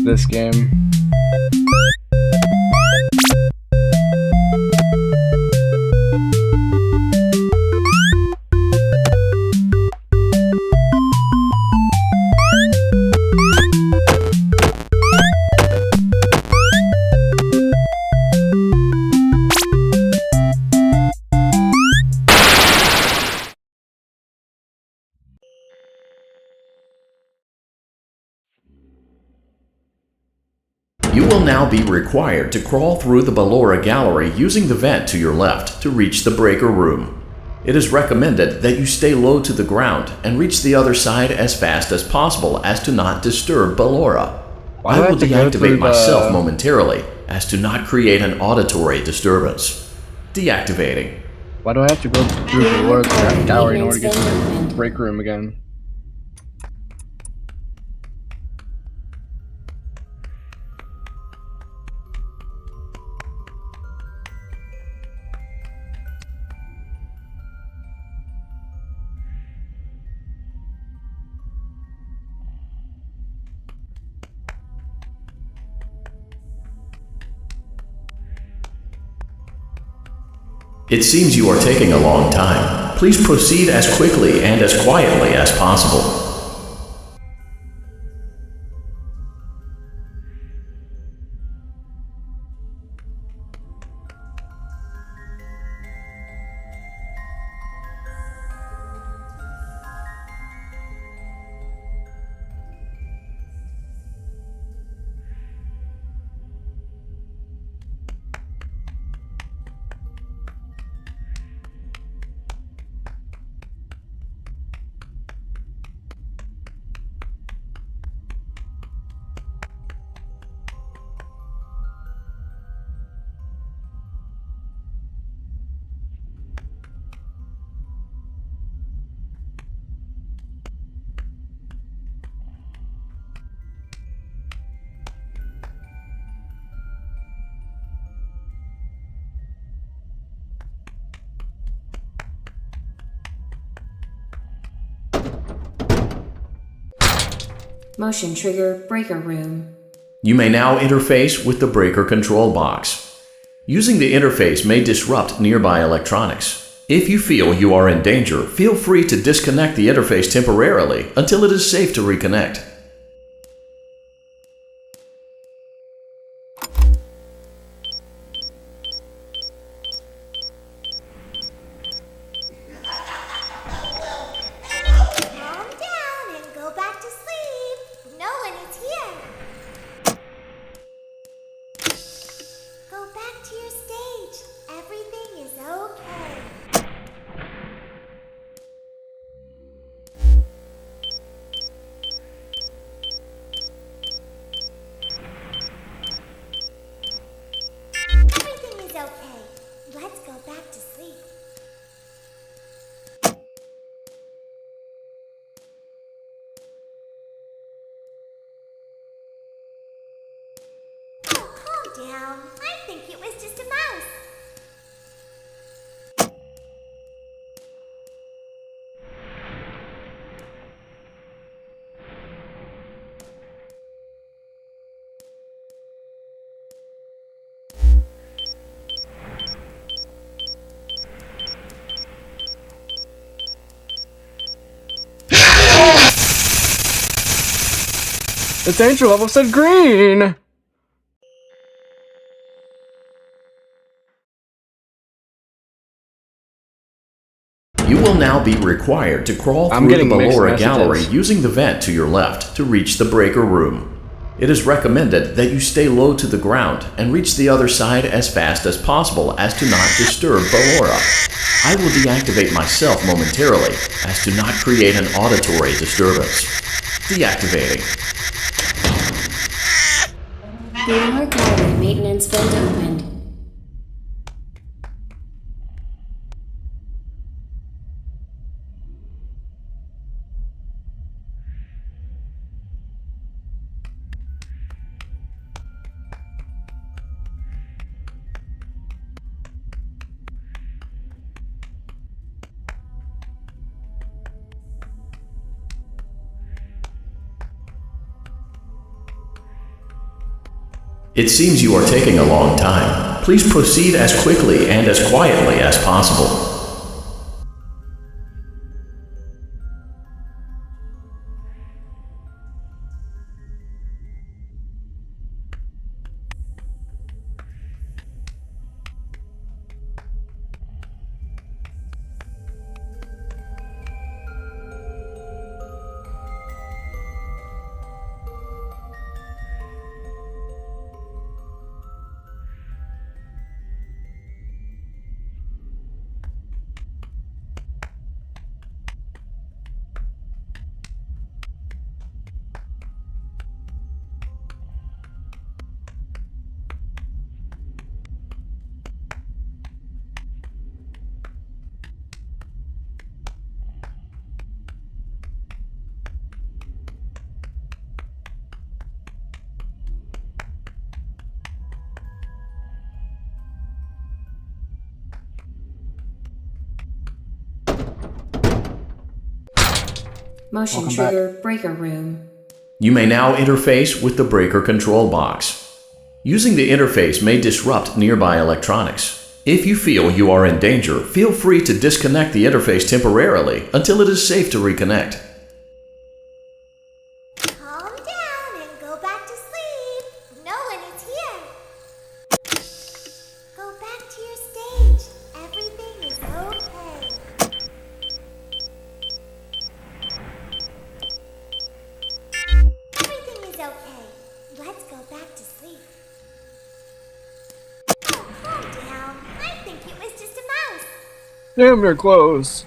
This game. You will now be required to crawl through the Ballora gallery using the vent to your left to reach the breaker room. It is recommended that you stay low to the ground and reach the other side as fast as possible as to not disturb Ballora. I will deactivate myself momentarily as to not create an auditory disturbance. Deactivating. Why do I have to go through the Ballora gallery in order to get to the break room again? It seems you are taking a long time. Please proceed as quickly and as quietly as possible. Motion trigger breaker room. You may now interface with the breaker control box. Using the interface may disrupt nearby electronics. If you feel you are in danger, feel free to disconnect the interface temporarily until it is safe to reconnect. Calm down and go back to sleep. No one is here. Go back to your stage. Everything is okay. Everything is okay. Let's go back to sleep. Oh, calm down. I think it was just a mouse. The danger level said green! You will now be required to crawl I'm through the getting mixed Ballora messages. gallery using the vent to your left to reach the breaker room. It is recommended that you stay low to the ground and reach the other side as fast as possible as to not disturb Ballora. I will deactivate myself momentarily as to not create an auditory disturbance. Deactivating. BR gallery maintenance vent opened. It seems you are taking a long time. Please proceed as quickly and as quietly as possible. Motion Welcome trigger breaker room. You may now interface with the breaker control box. Using the interface may disrupt nearby electronics. If you feel you are in danger, feel free to disconnect the interface temporarily until it is safe to reconnect. Calm down and go back to sleep. No one is here. Go back to your stage. Everything is okay. Everything is okay. Let's go back to sleep. Oh, calm down. I think it was just a mouse. Damn, you're close.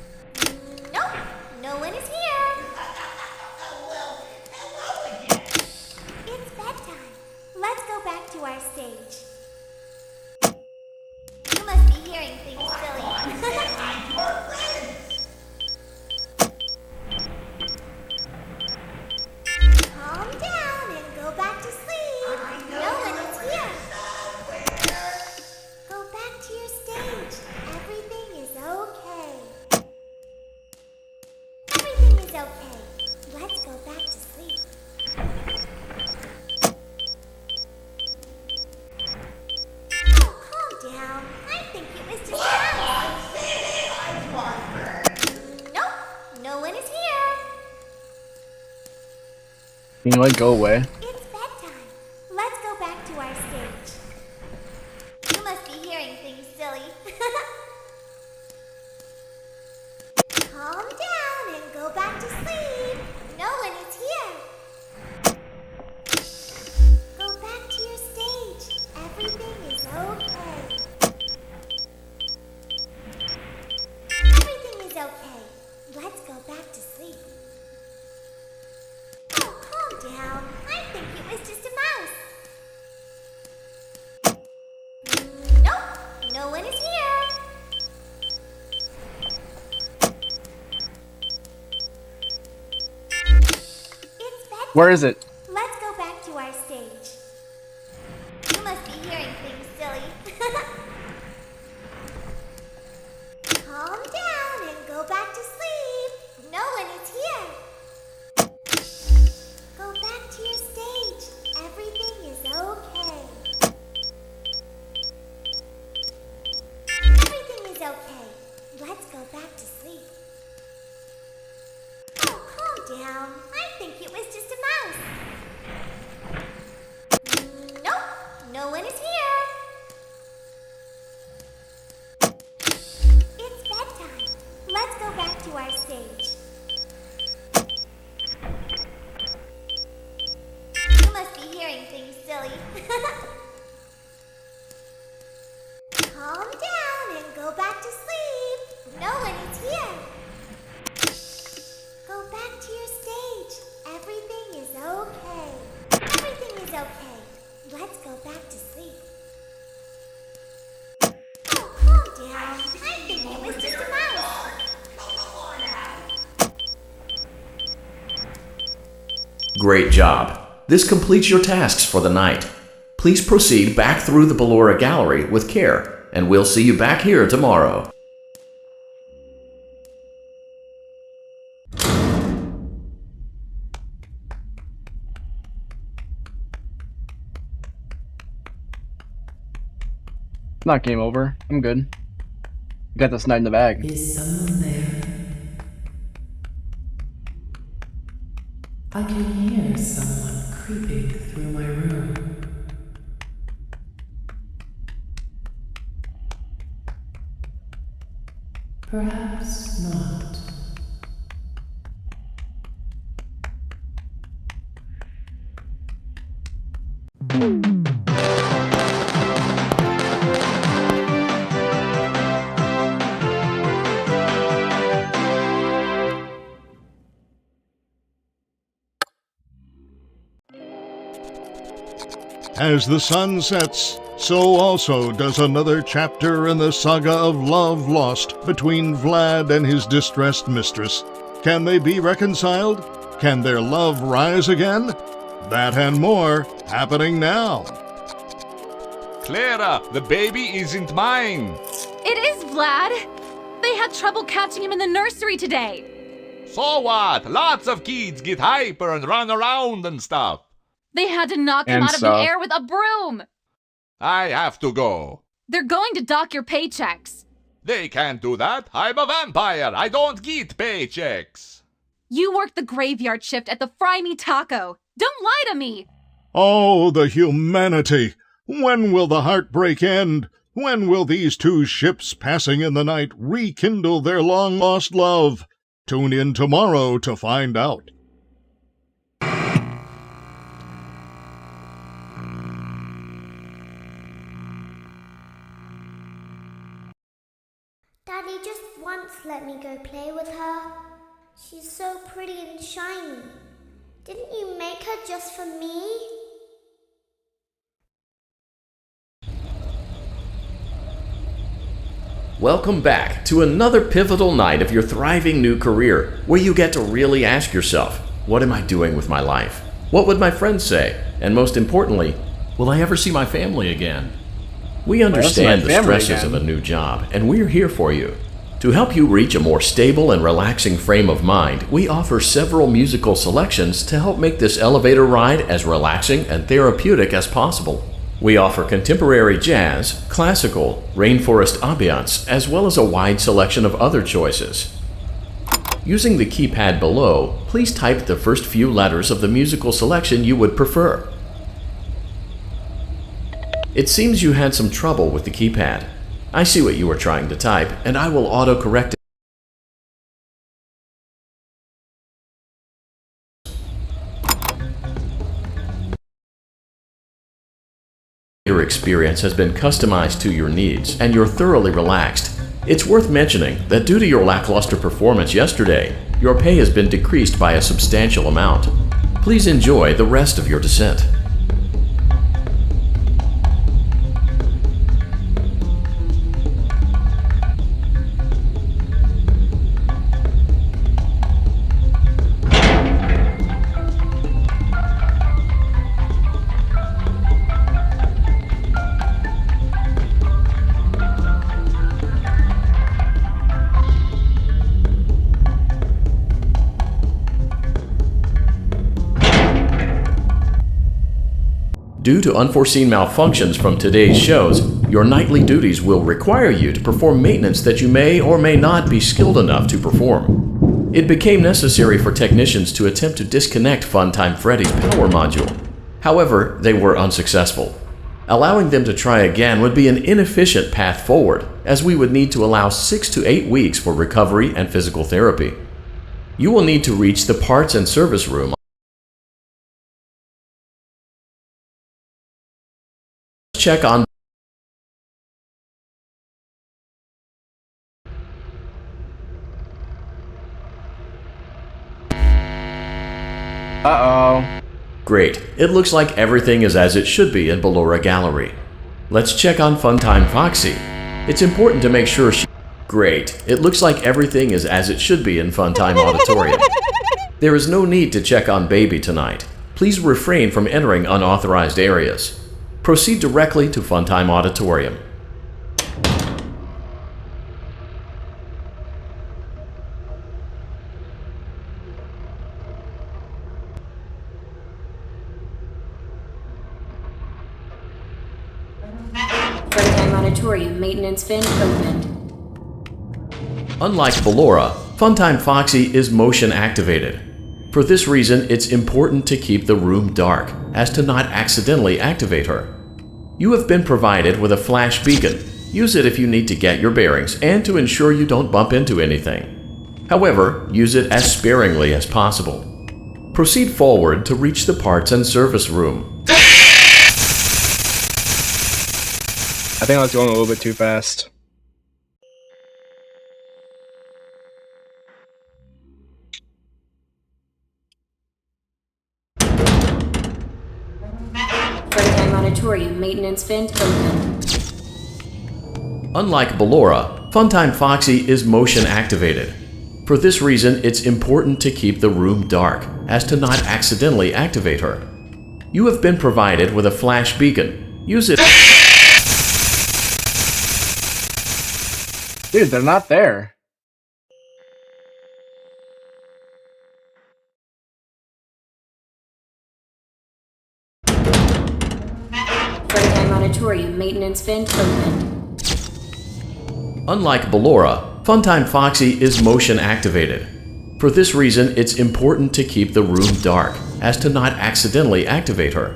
Nope, no one is here. It's bedtime. Let's go back to our stage. You must be hearing things silly. Calm down and go back to sleep. No one is here. Go back to your stage. Everything is okay. Everything is okay. Let's go back to sleep. Oh, calm down. I think it was just a mouse. Nope, no one is here. Can you like go away? It's bedtime. Let's go back to our stage. You must be hearing things silly. Calm down and go back to sleep. No one is here. Go back to your stage. Everything is okay. Everything is okay. Let's go back to sleep. Oh, calm down. I think it was just a mouse. Nope, no one is here. It's bedtime. Where is it? Let's go back to our stage. You must be hearing things silly. Calm down and go back to sleep. No one is here. Go back to your stage. Everything is okay. Everything is okay. Let's go back to sleep. Oh, calm down. I think it was just a mouse. No one is here. It's bedtime. Let's go back to our stage. You must be hearing things, silly. Calm down and go back to sleep. No one is here. Go back to your stage. Everything is okay. Everything is okay. Let's go back to sleep. Oh, calm down. I think it was just a mouse. Great job. This completes your tasks for the night. Please proceed back through the Ballora Gallery with care, and we'll see you back here tomorrow. Not game over. I'm good. Got this night in the bag. Is someone there? I can hear someone creeping through my room. Perhaps not. As the sun sets, so also does another chapter in the saga of love lost between Vlad and his distressed mistress. Can they be reconciled? Can their love rise again? That and more happening now. Clara, the baby isn't mine. It is Vlad. They had trouble catching him in the nursery today. So what? Lots of kids get hyper and run around and stuff. They had to knock him And out of the stuff. air with a broom. I have to go. They're going to dock your paychecks. They can't do that. I'm a vampire. I don't get paychecks. You work the graveyard shift at the Fry Me Taco. Don't lie to me. Oh, the humanity! When will the heartbreak end? When will these two ships passing in the night rekindle their long-lost love? Tune in tomorrow to find out. Daddy just once let me go play with her. She's so pretty and shiny. Didn't you make her just for me? Welcome back to another pivotal night of your thriving new career, where you get to really ask yourself, what am I doing with my life? What would my friends say? And most importantly, will I ever see my family again? We understand the stresses of a new job, and we're here for you. To help you reach a more stable and relaxing frame of mind, we offer several musical selections to help make this elevator ride as relaxing and therapeutic as possible. We offer contemporary jazz, classical, rainforest ambiance, as well as a wide selection of other choices. Using the keypad below, please type the first few letters of the musical selection you would prefer. It seems you had some trouble with the keypad. I see what you were trying to type, and I will auto-correct it. Your experience has been customized to your needs, and you're thoroughly relaxed. It's worth mentioning that due to your lackluster performance yesterday, your pay has been decreased by a substantial amount. Please enjoy the rest of your descent. Due to unforeseen malfunctions from today's shows, your nightly duties will require you to perform maintenance that you may or may not be skilled enough to perform. It became necessary for technicians to attempt to disconnect Funtime Freddy's power module. However, they were unsuccessful. Allowing them to try again would be an inefficient path forward, as we would need to allow 6 to 8 weeks for recovery and physical therapy. You will need to reach the parts and service room. Check on Uh-oh. Great. It looks like everything is as it should be in Ballora Gallery. Let's check on Funtime Foxy. It's important to make sure she... Great. It looks like everything is as it should be in Funtime Auditorium. There is no need to check on Baby tonight. Please refrain from entering unauthorized areas. Proceed directly to Funtime Auditorium. Funtime Auditorium maintenance vent opened. Unlike Ballora, Funtime Foxy is motion activated. For this reason, it's important to keep the room dark, as to not accidentally activate her. You have been provided with a flash beacon. Use it if you need to get your bearings and to ensure you don't bump into anything. However, use it as sparingly as possible. Proceed forward to reach the parts and service room. I think I was going a little bit too fast. Funtime Auditorium maintenance vent opened. Unlike Ballora, Funtime Foxy is motion activated. For this reason, it's important to keep the room dark, as to not accidentally activate her. You have been provided with a flash beacon. Use it. Dude, they're not there. Funtime Auditorium maintenance vent opened. Unlike Ballora, Funtime Foxy is motion activated. For this reason, it's important to keep the room dark, as to not accidentally activate her.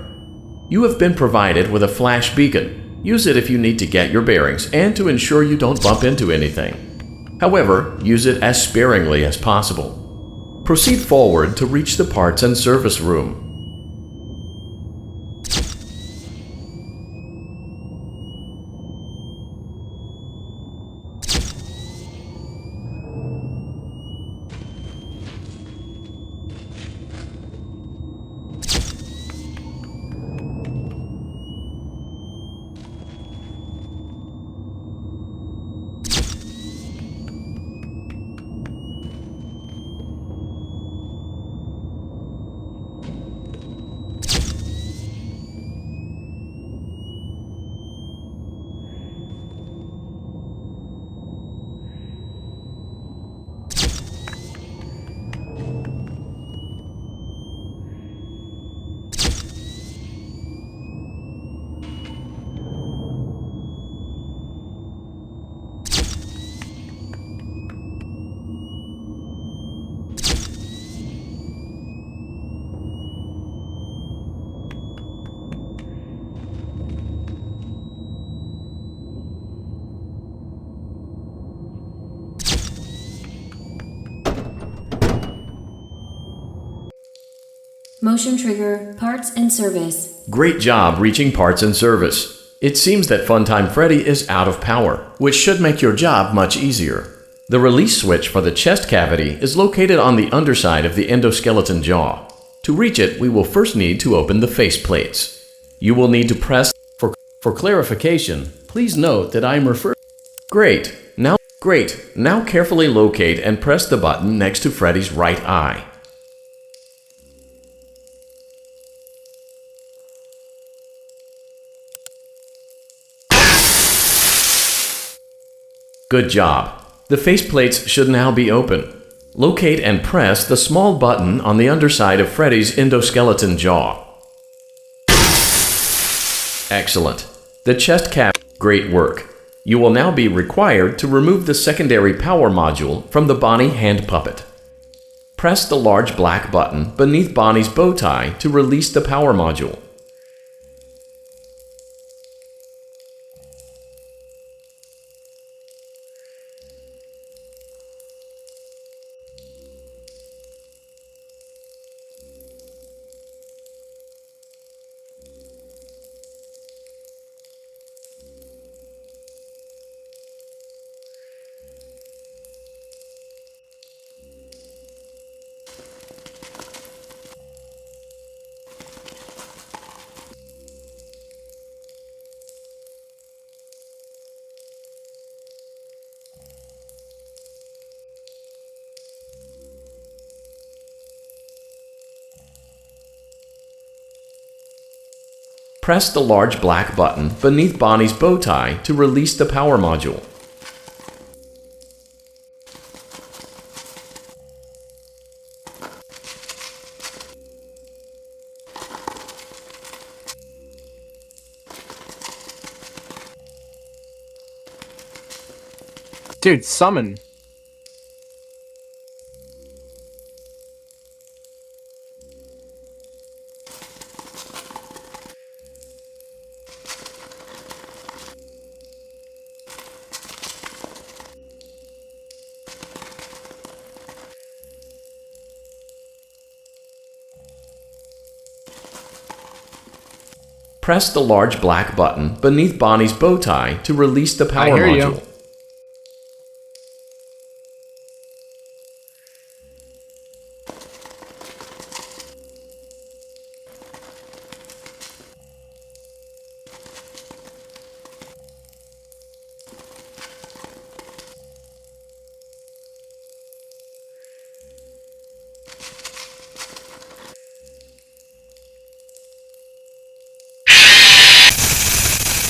You have been provided with a flash beacon. Use it if you need to get your bearings and to ensure you don't bump into anything. However, use it as sparingly as possible. Proceed forward to reach the parts and service room. Motion trigger, parts and service. Great job reaching parts and service. It seems that Funtime Freddy is out of power, which should make your job much easier. The release switch for the chest cavity is located on the underside of the endoskeleton jaw. To reach it, we will first need to open the face plates. You will need to press. For clarification, please note that I am referring. Great. Now carefully locate and press the button next to Freddy's right eye. Good job. The faceplates should now be open. Locate and press the small button on the underside of Freddy's endoskeleton jaw. Excellent. The chest cap. Great work. You will now be required to remove the secondary power module from the Bonnie hand puppet. Press the large black button beneath Bonnie's bow tie to release the power module. Press the large black button beneath Bonnie's bow tie to release the power module. Dude, summon. Press the large black button beneath Bonnie's bow tie to release the power hear you. module.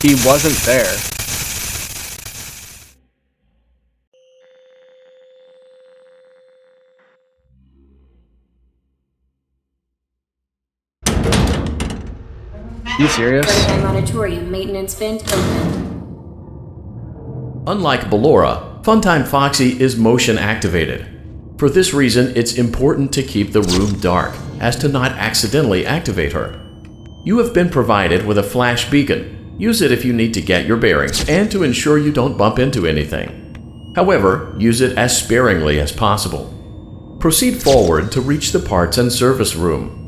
He wasn't there. You serious? Freddy Auditorium maintenance vent open. Unlike Ballora, Funtime Foxy is motion activated. For this reason, it's important to keep the room dark, as to not accidentally activate her. You have been provided with a flash beacon. Use it if you need to get your bearings and to ensure you don't bump into anything. However, use it as sparingly as possible. Proceed forward to reach the parts and service room.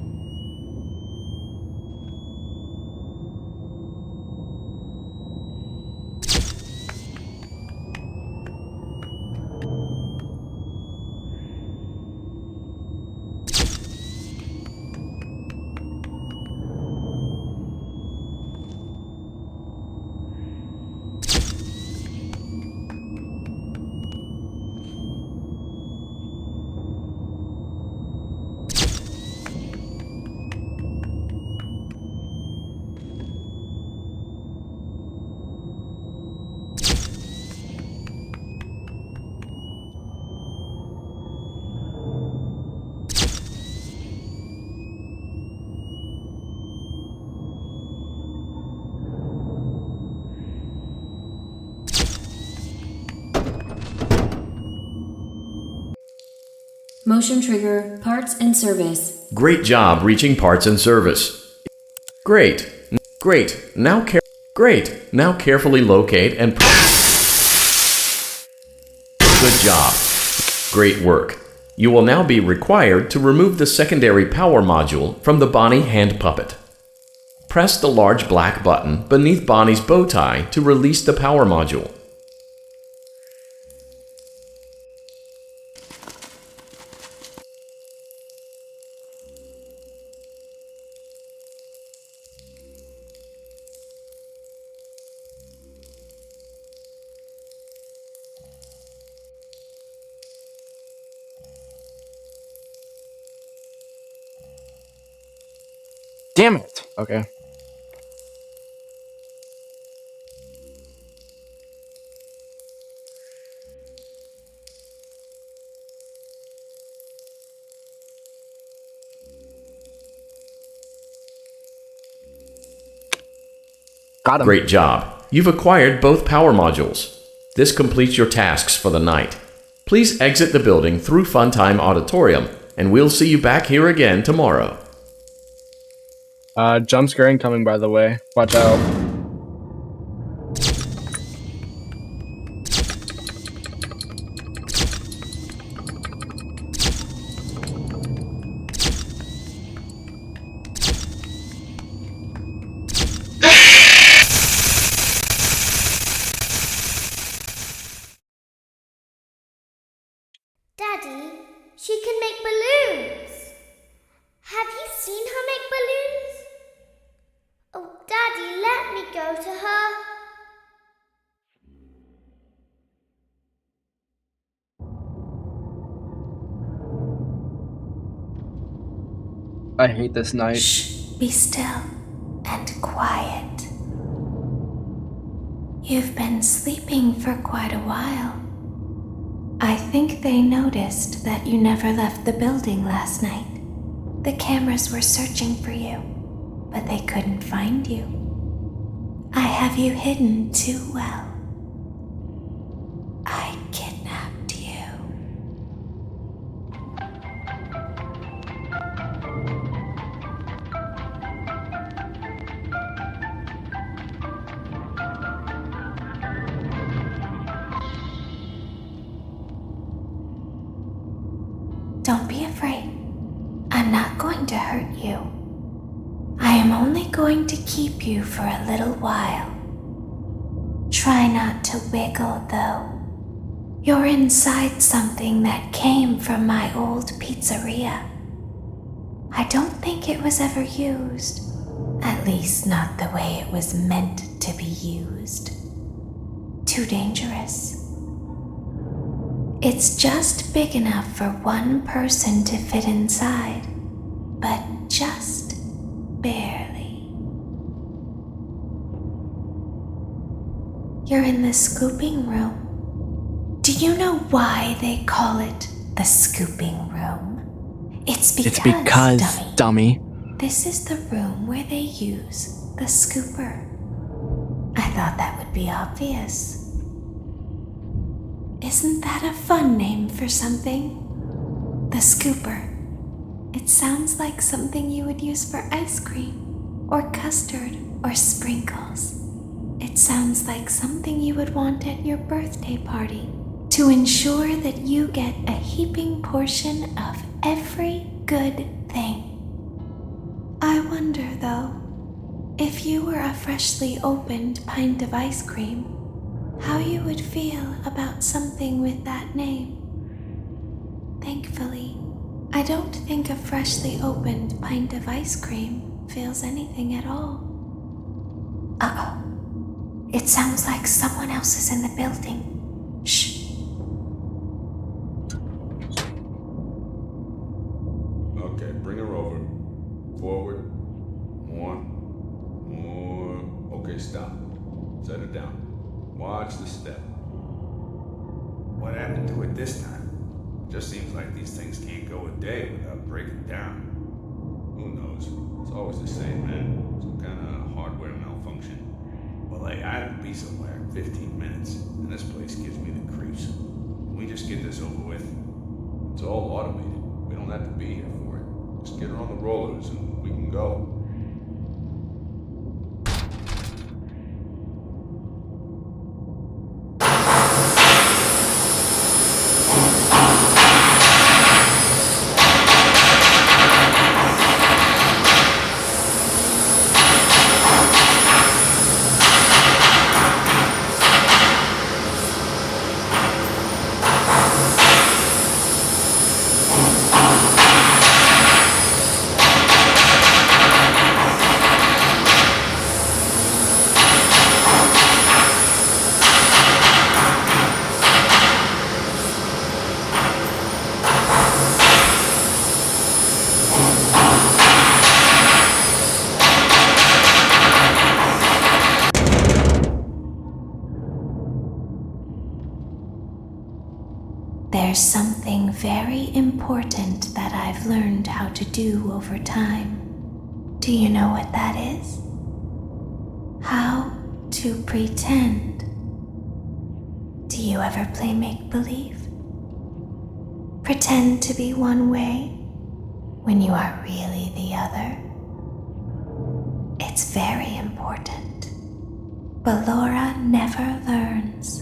Motion trigger, parts and service. Great job reaching parts and service. Great. Now carefully locate and Good job. Great work. You will now be required to remove the secondary power module from the Bonnie hand puppet. Press the large black button beneath Bonnie's bow tie to release the power module. Damn it. Okay. Got him. Great job. You've acquired both power modules. This completes your tasks for the night. Please exit the building through Funtime Auditorium, and we'll see you back here again tomorrow. Jump scare incoming, by the way. Watch out. Daddy, she can make balloons. Have you seen her make balloons? Oh, Daddy, let me go to her. I hate this night. Shh, be still. and quiet. You've been sleeping for quite a while. I think they noticed that you never left the building last night. The cameras were searching for you, but they couldn't find you. I have you hidden too well. I kidnapped you. Don't be afraid. I'm not going to hurt you. I am only going to keep you for a little while. Try not to wiggle, though. You're inside something that came from my old pizzeria. I don't think it was ever used. At least not the way it was meant to be used. Too dangerous. It's just big enough for one person to fit inside, but just barely. You're in the scooping room. Do you know why they call it the scooping room? It's because, dummy. This is the room where they use the scooper. I thought that would be obvious. Isn't that a fun name for something? The scooper. It sounds like something you would use for ice cream, or custard, or sprinkles. It sounds like something you would want at your birthday party to ensure that you get a heaping portion of every good thing. I wonder, though, if you were a freshly opened pint of ice cream, how you would feel about something with that name. Thankfully, I don't think a freshly opened pint of ice cream feels anything at all. Uh-oh. It sounds like someone else is in the building. Shh. Okay, bring her over. Forward. More. Okay, stop. Set her down. Watch the step. What happened to it this time? Just seems like these things can't go a day without breaking down. Who knows? It's always the same, man. Some kind of hardware malfunction. Well, I had to be somewhere in 15 minutes, and this place gives me the creeps. Can we just get this over with? It's all automated. We don't have to be here for it. Just get her on the rollers and we can go. There's something very important that I've learned how to do over time. Do you know what that is? How to pretend. Do you ever play make-believe? Pretend to be one way when you are really the other. It's very important. But Laura never learns.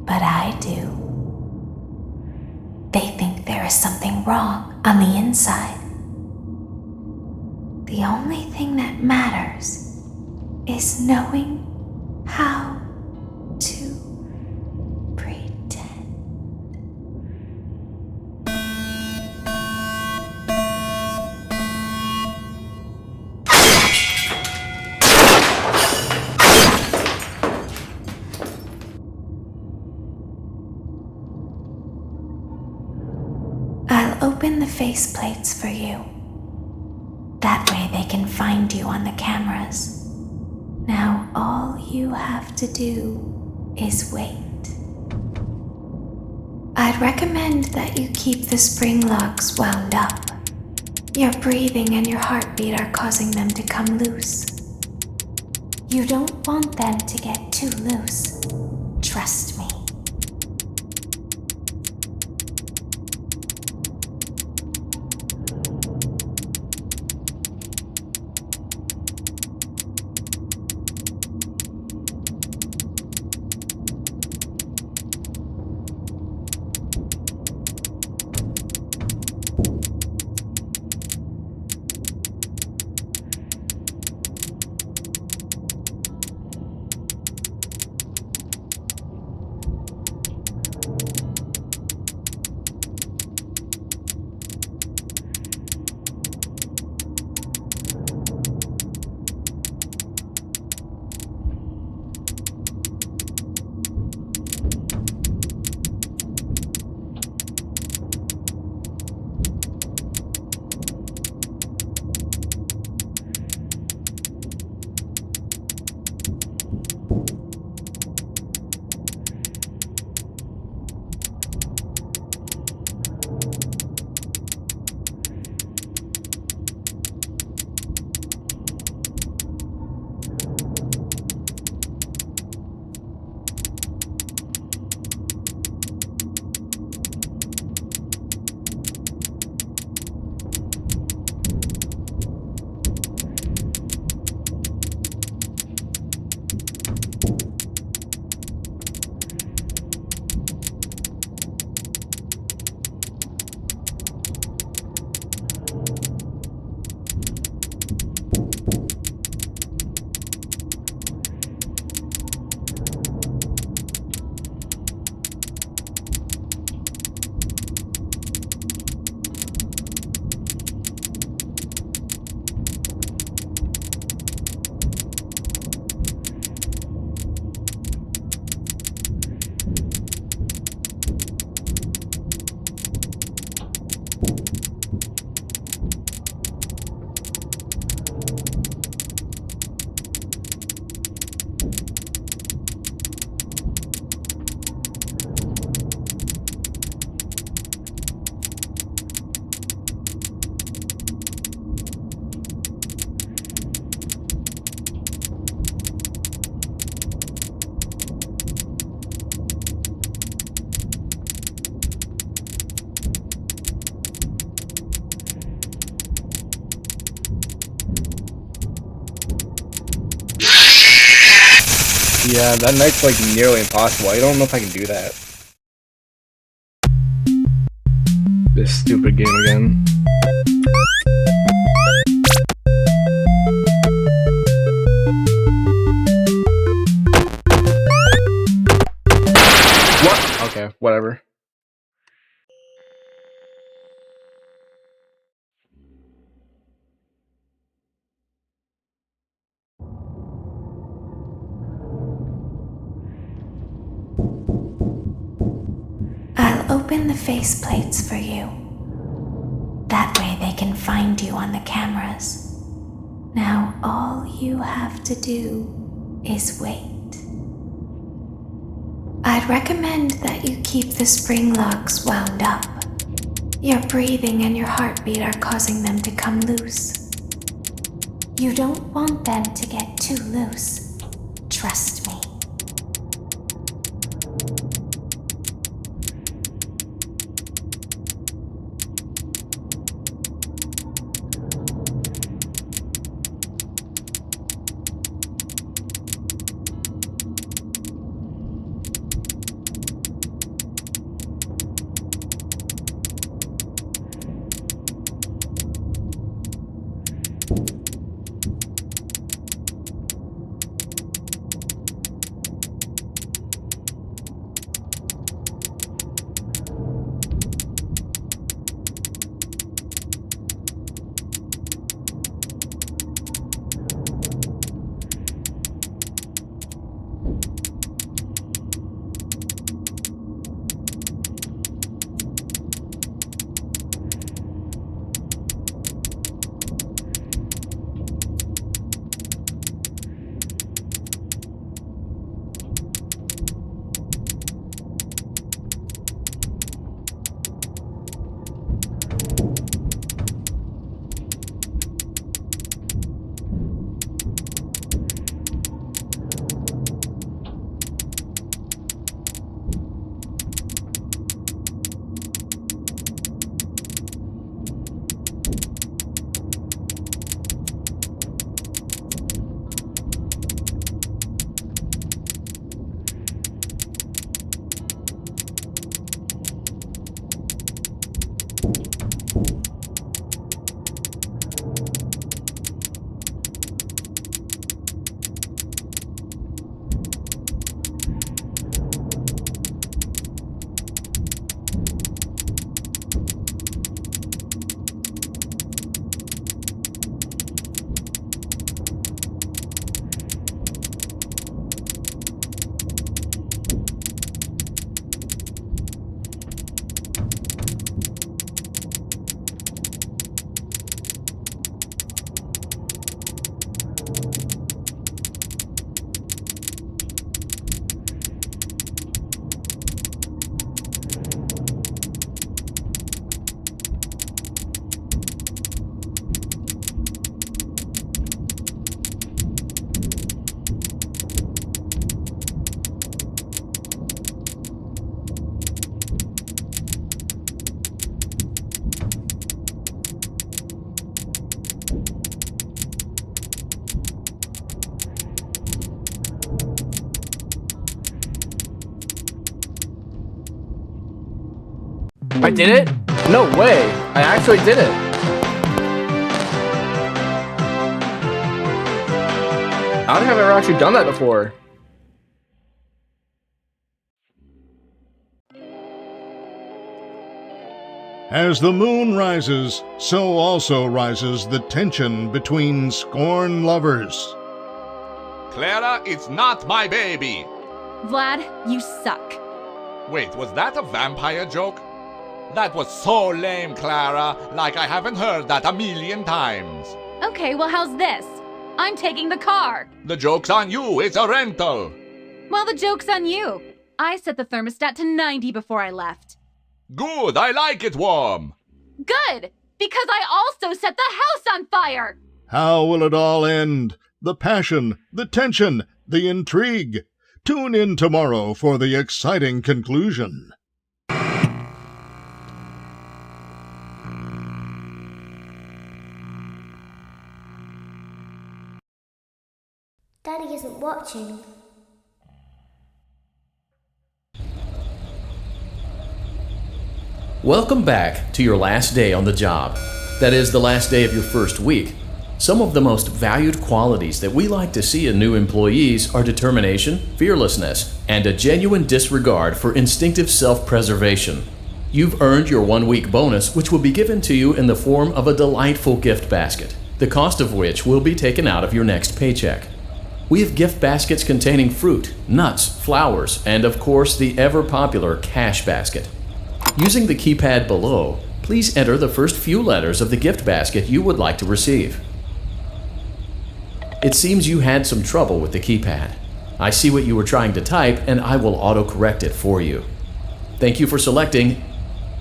But I do. They think there is something wrong on the inside. The only thing that matters is knowing how to pretend. I'll open the faceplates for you. That way they can find you on the cameras. Now all you have to do is wait. I'd recommend that you keep the spring locks wound up. Your breathing and your heartbeat are causing them to come loose. You don't want them to get too loose. Trust me. Yeah, that night's like nearly impossible. I don't know if I can do that. This stupid game again. What? Okay, whatever. I'll open the faceplates for you. That way they can find you on the cameras. Now all you have to do is wait. I'd recommend that you keep the spring locks wound up. Your breathing and your heartbeat are causing them to come loose. You don't want them to get too loose. Trust me. I did it? No way. I actually did it. I don't think I've ever actually done that before. As the moon rises, so also rises the tension between scorn lovers. Clara, it's not my baby! Vlad, you suck. Wait, was that a vampire joke? That was so lame, Clara. Like I haven't heard that a million times. Okay, well, how's this? I'm taking the car. The joke's on you. It's a rental. Well, the joke's on you. I set the thermostat to 90 before I left. Good, I like it warm. Good, because I also set the house on fire. How will it all end? The passion, the tension, the intrigue. Tune in tomorrow for the exciting conclusion. Daddy isn't watching. Welcome back to your last day on the job. That is, the last day of your first week. Some of the most valued qualities that we like to see in new employees are determination, fearlessness, and a genuine disregard for instinctive self-preservation. You've earned your 1-week bonus, which will be given to you in the form of a delightful gift basket, the cost of which will be taken out of your next paycheck. We have gift baskets containing fruit, nuts, flowers, and of course the ever-popular cash basket. Using the keypad below, please enter the first few letters of the gift basket you would like to receive. It seems you had some trouble with the keypad. I see what you were trying to type and I will auto-correct it for you. Thank you for selecting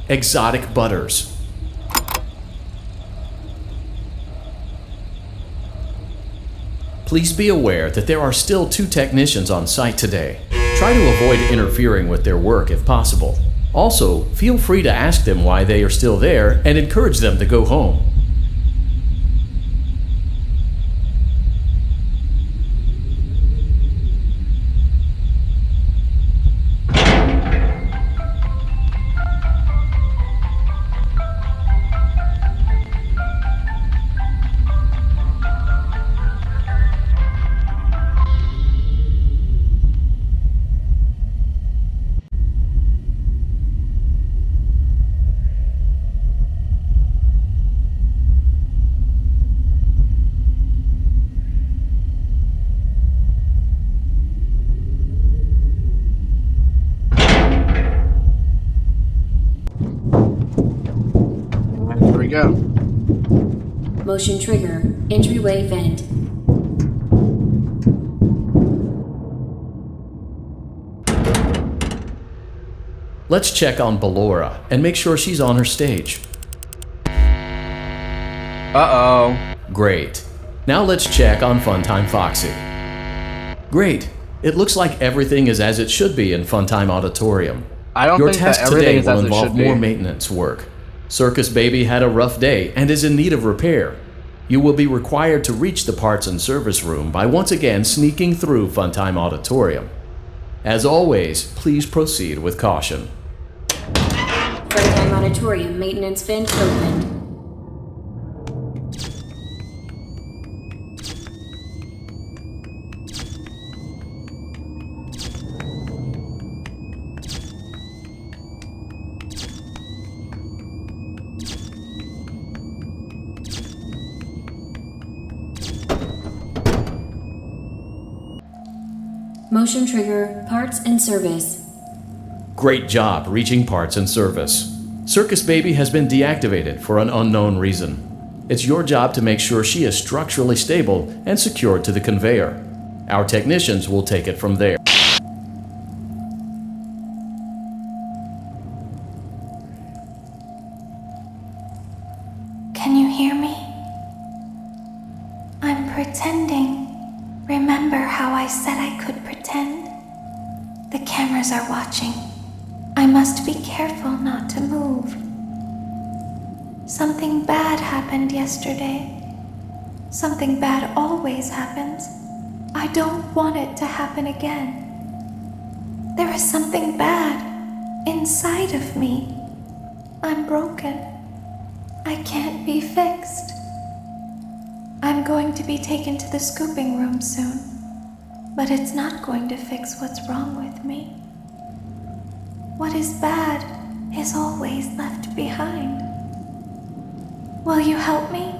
Exotic Butters. Please be aware that there are still 2 technicians on site today. Try to avoid interfering with their work if possible. Also, feel free to ask them why they are still there and encourage them to go home. Here we go. Motion trigger. Entryway vent. Let's check on Ballora and make sure she's on her stage. Uh-oh. Great. Now let's check on Funtime Foxy. Great. It looks like everything is as it should be in Funtime Auditorium. I don't Your think task that everything today is will as it involve should be. more maintenance work. Circus Baby had a rough day and is in need of repair. You will be required to reach the parts and service room by once again sneaking through Funtime Auditorium. As always, please proceed with caution. Funtime Auditorium maintenance vent opened. Motion trigger, parts and service. Great job reaching parts and service. Circus Baby has been deactivated for an unknown reason. It's your job to make sure she is structurally stable and secured to the conveyor. Our technicians will take it from there. Can you hear me? I'm pretending. Remember how I said I could pretend? The cameras are watching. I must be careful not to move. Something bad happened yesterday. Something bad always happens. I don't want it to happen again. There is something bad inside of me. I'm broken. I can't be fixed. I'm going to be taken to the scooping room soon, but it's not going to fix what's wrong with me. What is bad is always left behind. Will you help me?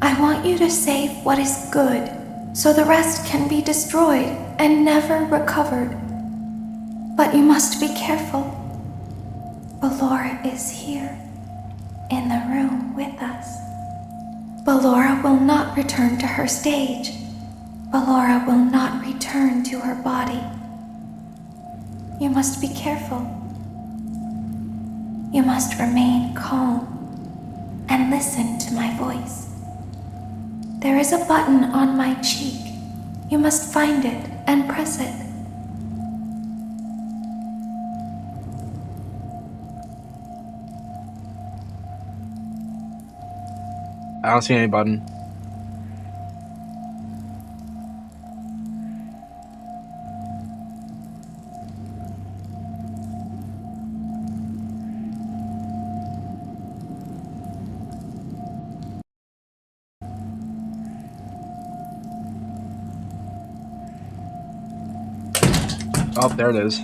I want you to save what is good, so the rest can be destroyed and never recovered. But you must be careful. Ballora is here, in the room with us. Ballora will not return to her stage. Ballora will not return to her body. You must be careful. You must remain calm and listen to my voice. There is a button on my cheek. You must find it and press it. I don't see any button. Oh, there it is.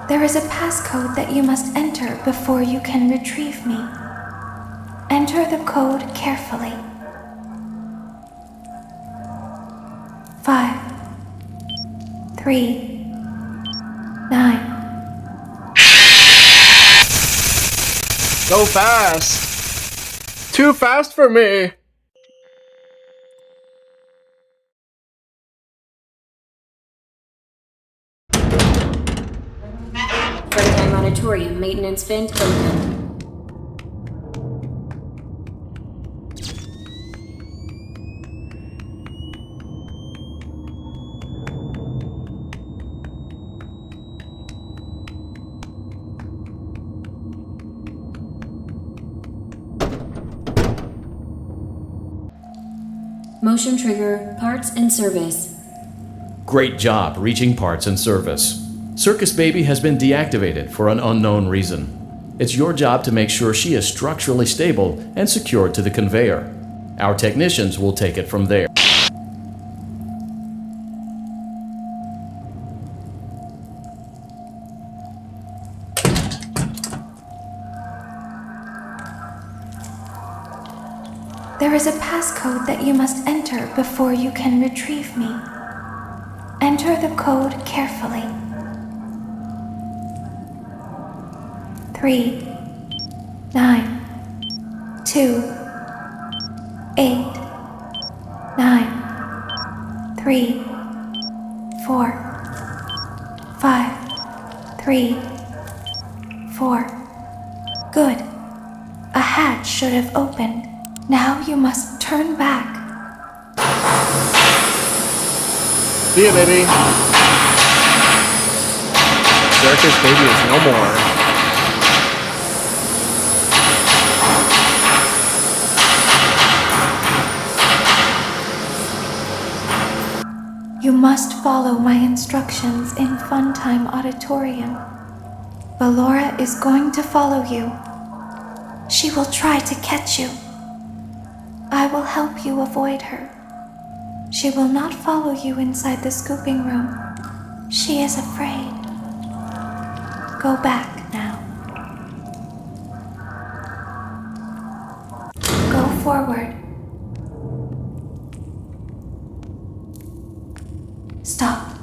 There is a passcode that you must enter before you can retrieve me. Enter the code carefully. 5, 3, 9. So fast! Too fast for me! Freddy Auditorium maintenance vent open. Motion trigger, parts and service. Great job reaching parts and service. Circus Baby has been deactivated for an unknown reason. It's your job to make sure she is structurally stable and secured to the conveyor. Our technicians will take it from there. There is a passcode that you must enter before you can retrieve me. Enter the code carefully. 3, 9, 2, 8, 9, 3, 4, 5, 3, 4. Good. A hatch should have opened. Now you must turn back. See ya, baby. Circus Baby is no more. You must follow my instructions in Funtime Auditorium. Ballora is going to follow you. She will try to catch you. I will help you avoid her. She will not follow you inside the scooping room. She is afraid. Go back now. Go forward. Stop.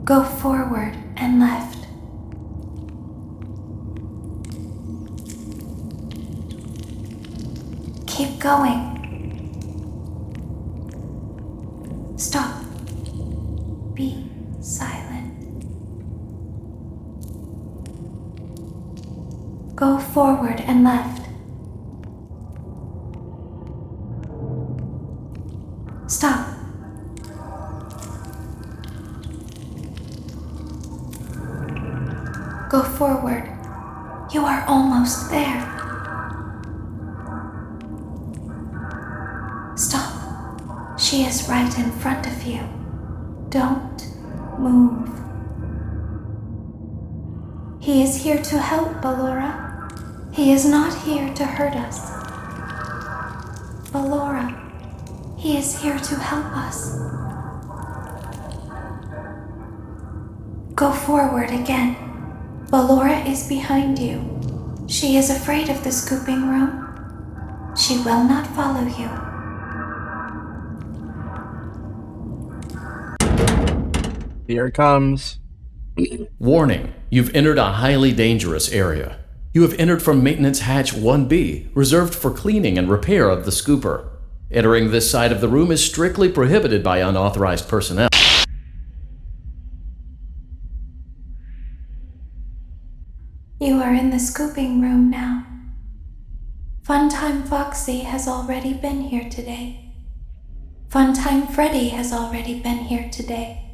Go forward and left. Keep going. Stop. Be silent. Go forward and left. Stop. Go forward. You are almost there. Stop. She is right in front of you. Don't move. He is here to help, Ballora. He is not here to hurt us. Ballora, he is here to help us. Go forward again. Ballora is behind you. She is afraid of the scooping room. She will not follow you. Here it comes. Warning, you've entered a highly dangerous area. You have entered from Maintenance Hatch 1B, reserved for cleaning and repair of the scooper. Entering this side of the room is strictly prohibited by unauthorized personnel. You are in the scooping room now. Funtime Foxy has already been here today. Funtime Freddy has already been here today.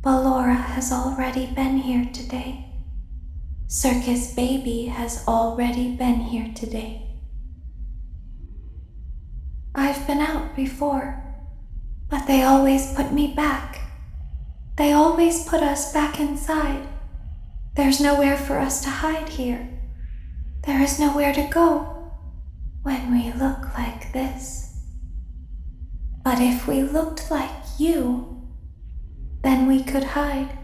Ballora has already been here today. Circus Baby has already been here today. I've been out before, but they always put me back. They always put us back inside. There's nowhere for us to hide here. There is nowhere to go when we look like this. But if we looked like you, then we could hide.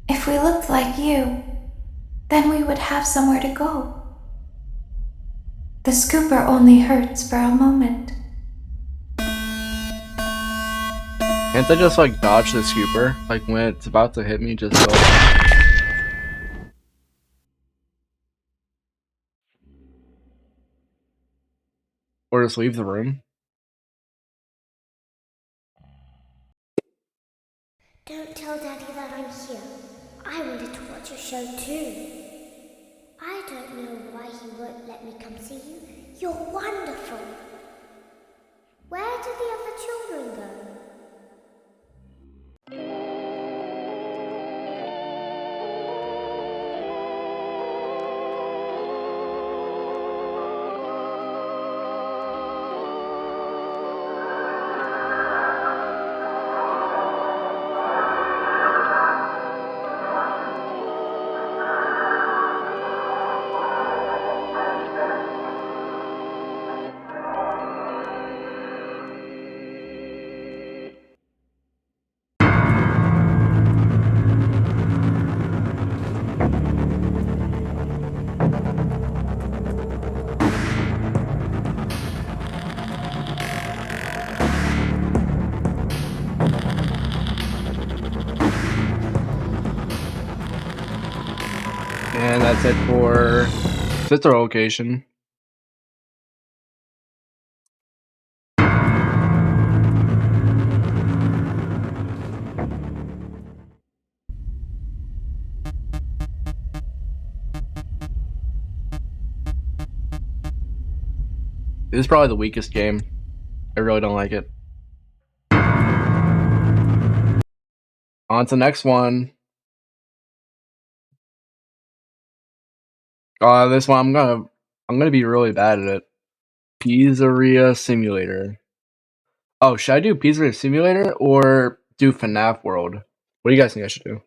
If we looked like you, then we would have somewhere to go. The scooper only hurts for a moment. Can't I just like dodge the scooper? Like when it's about to hit me, just go. Or just leave the room? Don't tell Daddy that I'm here. I wanted to watch a show too. I don't know why he won't let me come see you. You're wonderful. Where did the other children go? And that's it for sister location. This is probably the weakest game. I really don't like it. On to the next one. This one I'm gonna be really bad at it. Pizzeria Simulator. Oh, should I do Pizzeria Simulator or do FNAF World? What do you guys think I should do?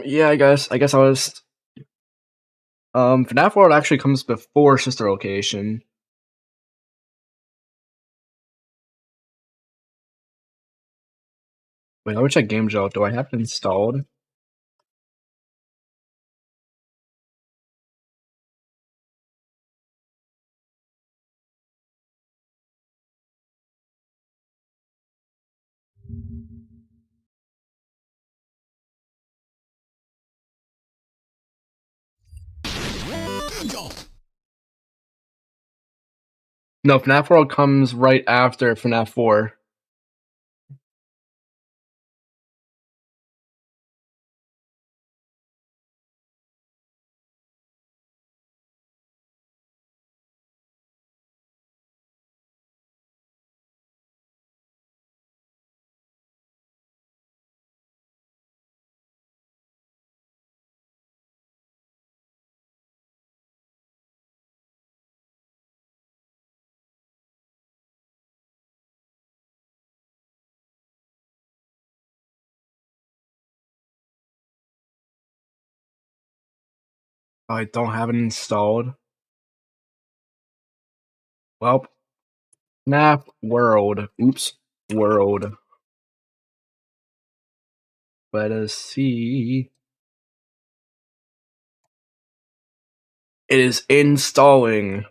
Yeah, I guess I was. FNAF World actually comes before Sister Location. Wait, let me check Game Jolt. Do I have it installed? No, FNAF World comes right after FNAF 4. I don't have it installed. Well, FNAF World. Oops. World. Let us see. It is installing.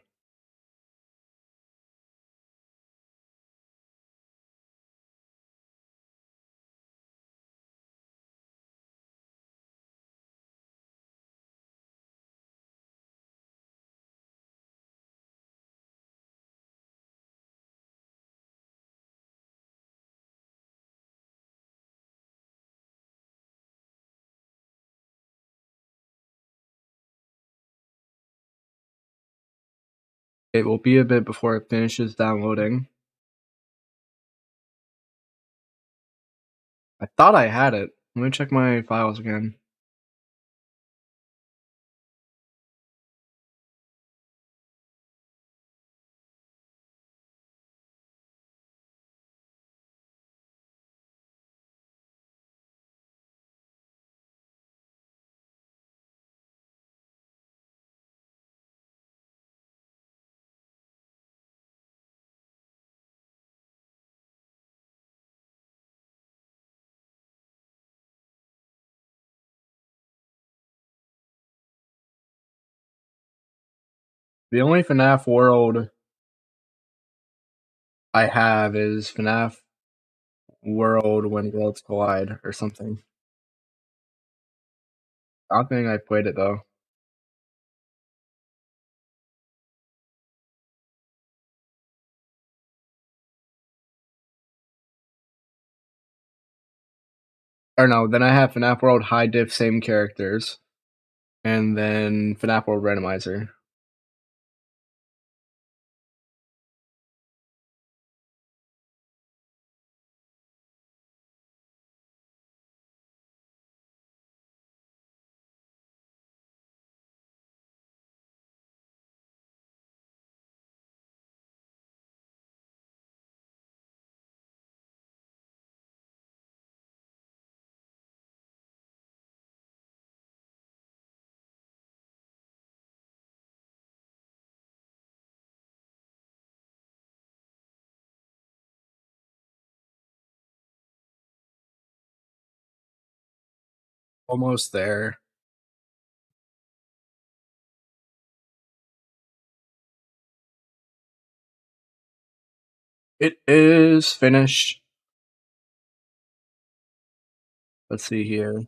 It will be a bit before it finishes downloading. I thought I had it. Let me check my files again. The only FNAF World I have is FNAF World When Worlds Collide or something. I don't think I played it though. Or no, then I have FNAF World High Diff Same Characters. And then FNAF World Randomizer. Almost there. It is finished. Let's see here.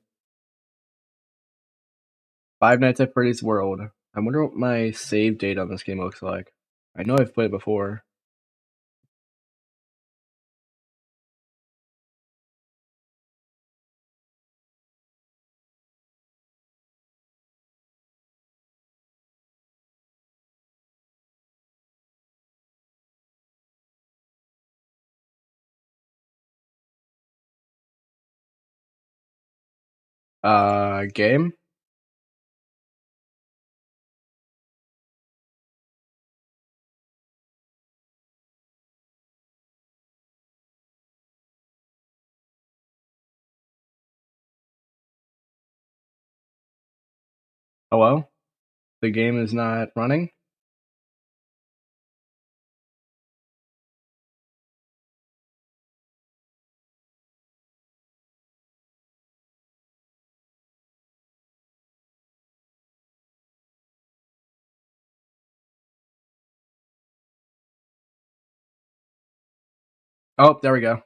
Five Nights at Freddy's World. I wonder what my save date on this game looks like. I know I've played it before. Game? Hello? The game is not running? Oh, there we go.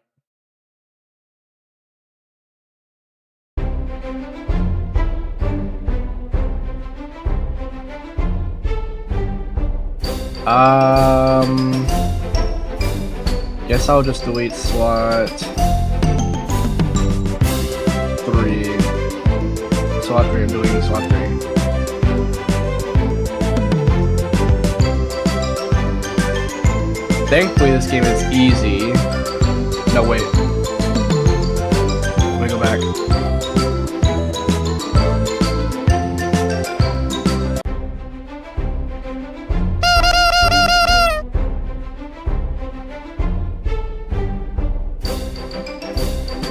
Guess I'll just delete slot 3. Slot 3, I'm deleting slot 3. Thankfully, this game is easy. No, wait. Let me go back.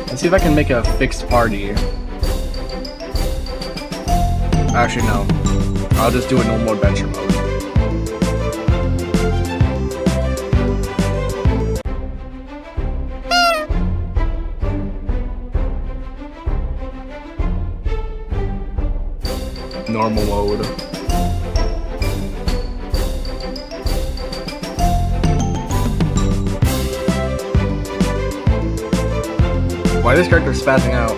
Let's see if I can make a fixed party. Actually, no. I'll just do a normal adventure mode. Normal mode. Why is this character spazzing out?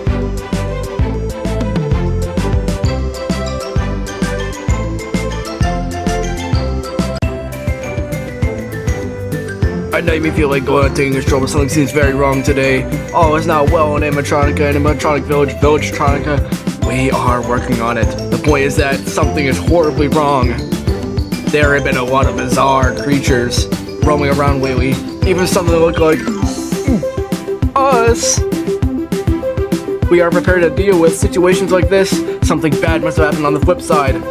I know you may feel like going and taking a stroll, but something seems very wrong today. All is not well in animatronica and animatronic Villagetronica. We are working on it. The point is that something is horribly wrong. There have been a lot of bizarre creatures roaming around lately. Even something that look like us. We are prepared to deal with situations like this. Something bad must have happened on the flip side.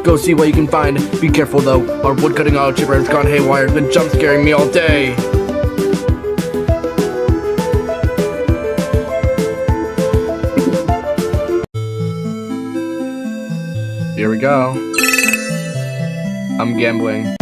Go see what you can find. Be careful though. Our woodcutting auto chipper has gone haywire. It's been jump scaring me all day. Here we go. I'm gambling.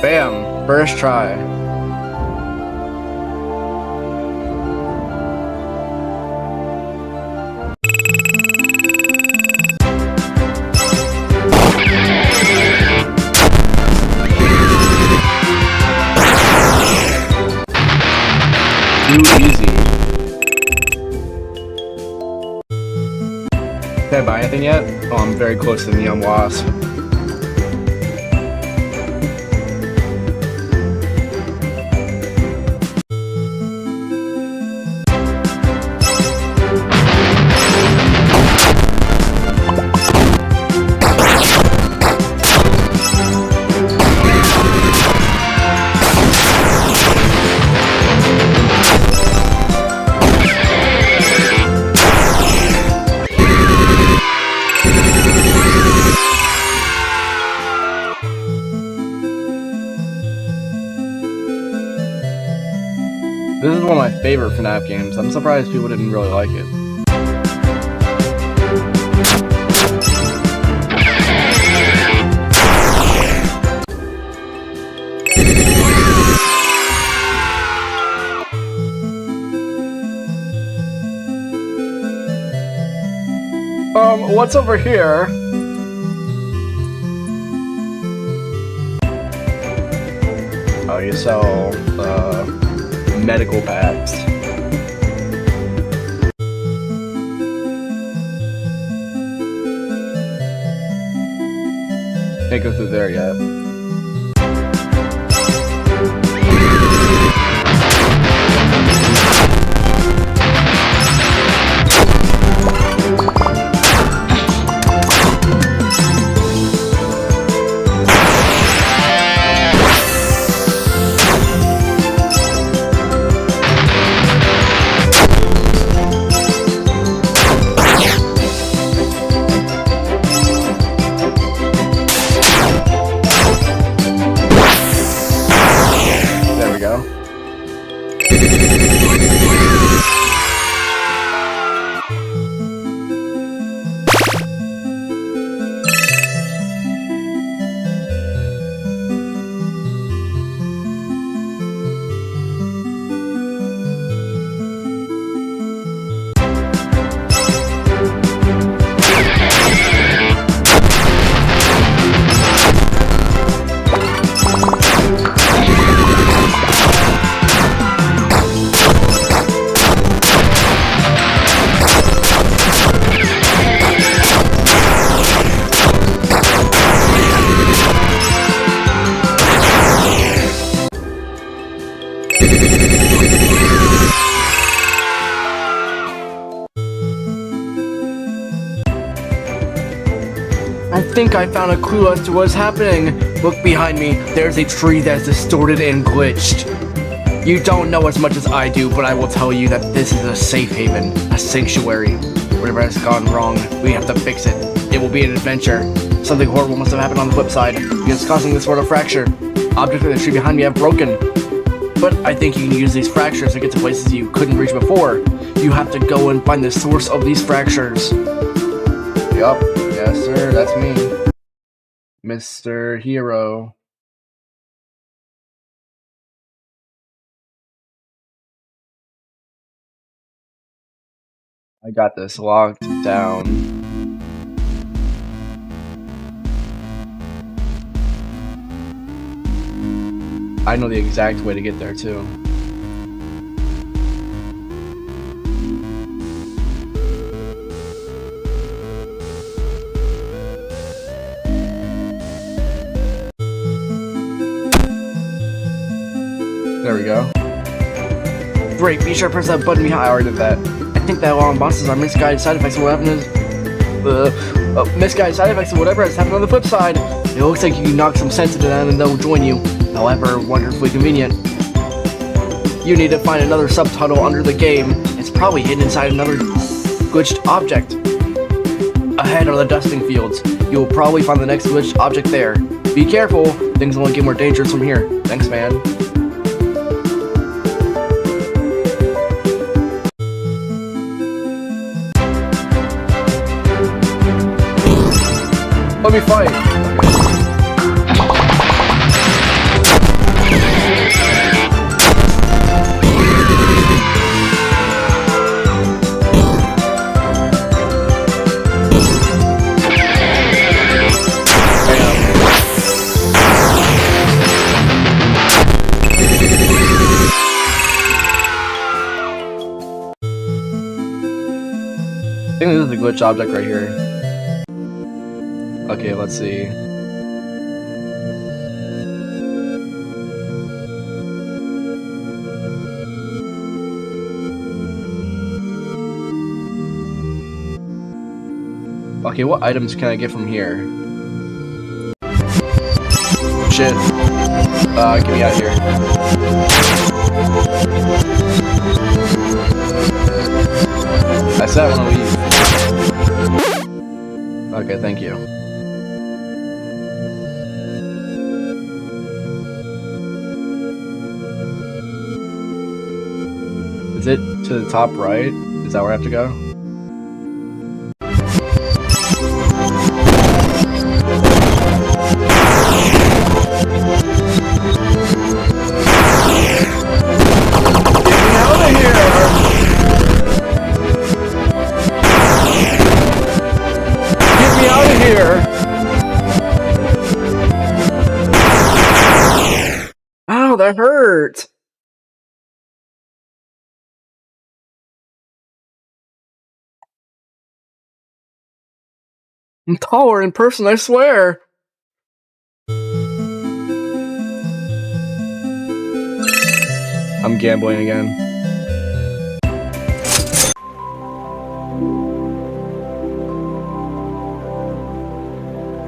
Bam! First try. Too easy. Did I buy anything yet? Oh, I'm very close to the Neon Wasp. This is one of my favorite FNAF games. I'm surprised people didn't really like it. What's over here? Oh, you sell, medical packs. Can't go through there yet. think I found a clue as to what's happening. Look behind me. There's a tree that's distorted and glitched. You don't know as much as I do, but I will tell you that this is a safe haven, a sanctuary. Whatever has gone wrong, we have to fix it. It will be an adventure. Something horrible must have happened on the flip side, because it's causing this sort of fracture. Objects in the tree behind me have broken. But I think you can use these fractures to get to places you couldn't reach before. You have to go and find the source of these fractures. Yup, yes sir, that's me. Mr. Hero. I got this locked down. I know the exact way to get there too. There we go. Great, be sure to press that button behind. I already did that. I think that alarm boxes are misguided side effects of what happened is misguided side effects of whatever has happened on the flip side. It looks like you can knock some sense into them and they'll join you. However, wonderfully convenient. You need to find another subtitle under the game. It's probably hidden inside another glitched object. Ahead are the dusting fields. You will probably find the next glitched object there. Be careful, things will only get more dangerous from here. Thanks, man. Let me fight. I think this is a glitch object right here. Okay, let's see. Okay, what items can I get from here? Shit. Get me out of here. I said I want to leave. Okay, thank you. Is it to the top right? Is that where I have to go? Get me out of here! Ow, that hurt! I'm taller in person, I swear! I'm gambling again.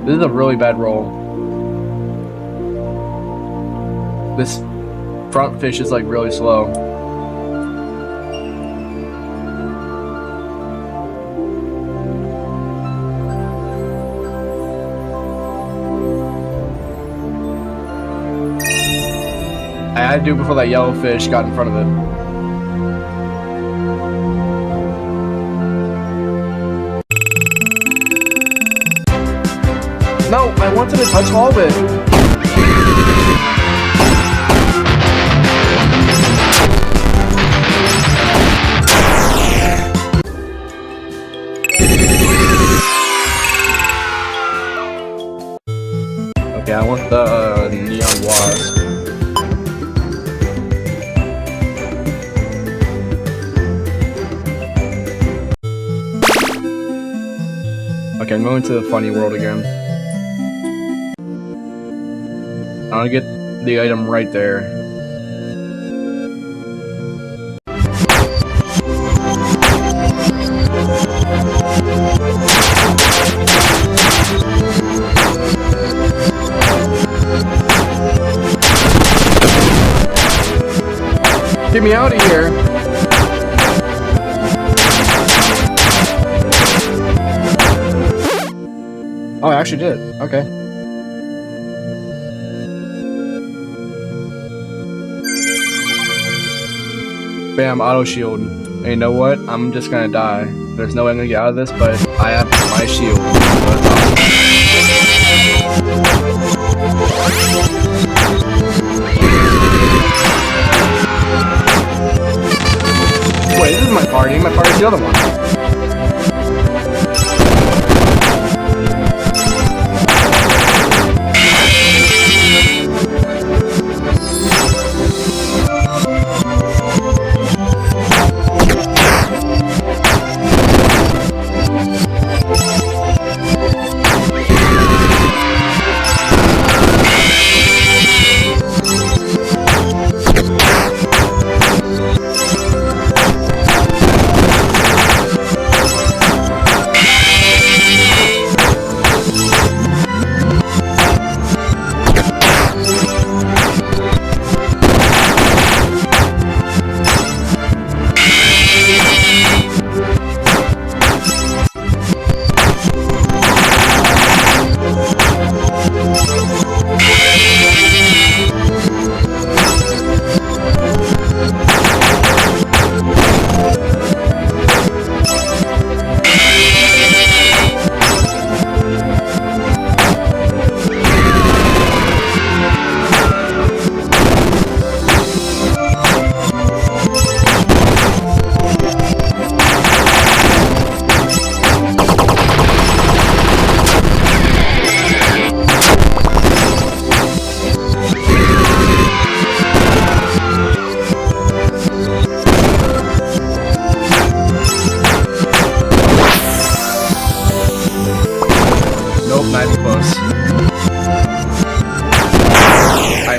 This is a really bad roll. This front fish is like really slow. I had to do it before that yellow fish got in front of it. No, I wanted to touch all of it. Okay, I want the neon wasp. Okay, I'm going to the funny world again. I want to get the item right there. Get me out of here! Oh, I actually did. Okay. Bam, auto shield. And you know what? I'm just gonna die. There's no way I'm gonna get out of this, but I have my shield. Wait, this is my party. My party's the other one.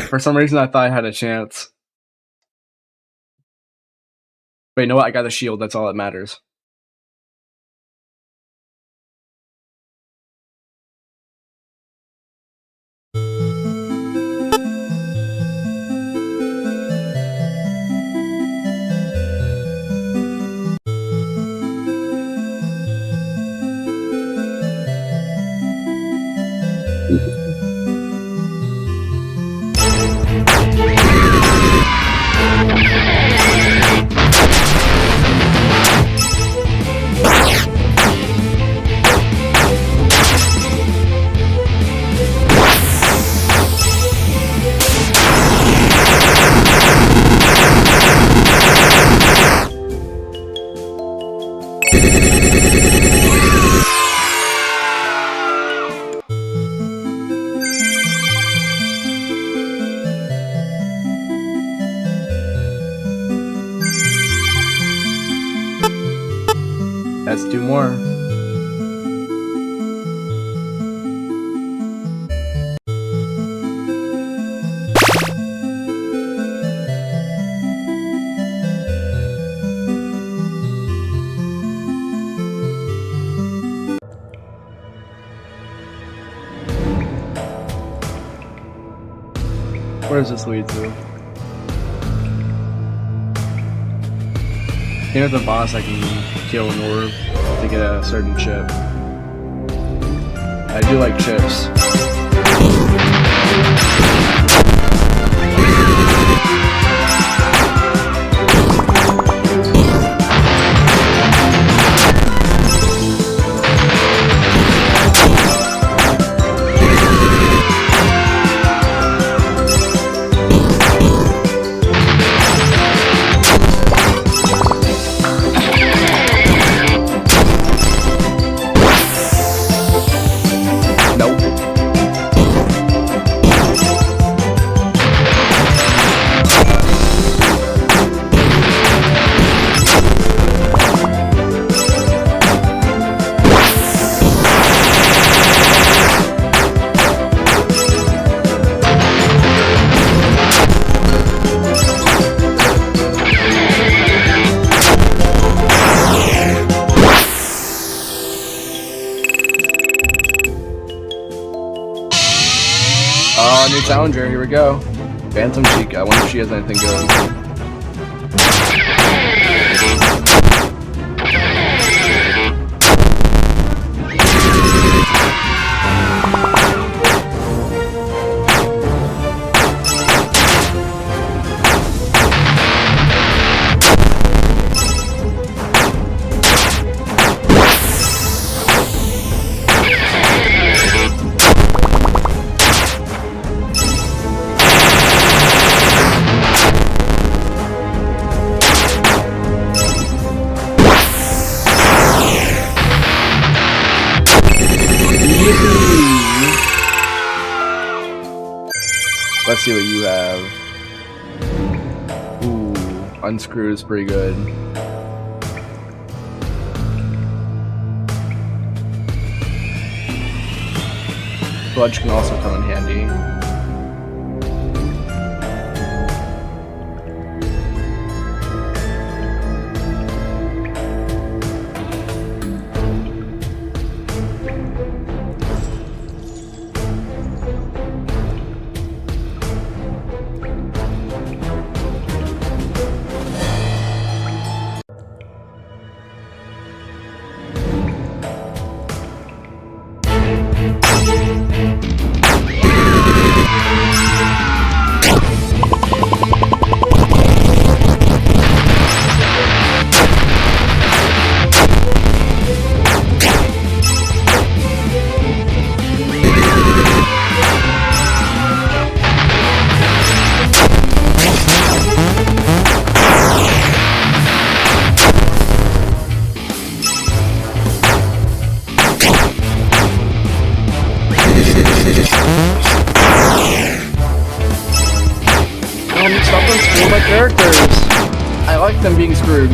For some reason, I thought I had a chance. But you know what? I got the shield. That's all that matters. Let's do more. Where does this lead to? I think with the boss I can kill an orb to get a certain chip. I do like chips. New challenger, here we go. Phantom Chica, I wonder if she has anything good. Let's see what you have. Ooh, unscrew is pretty good. Bludge can also come in handy. Stop unscrewing my characters! I like them being screwed.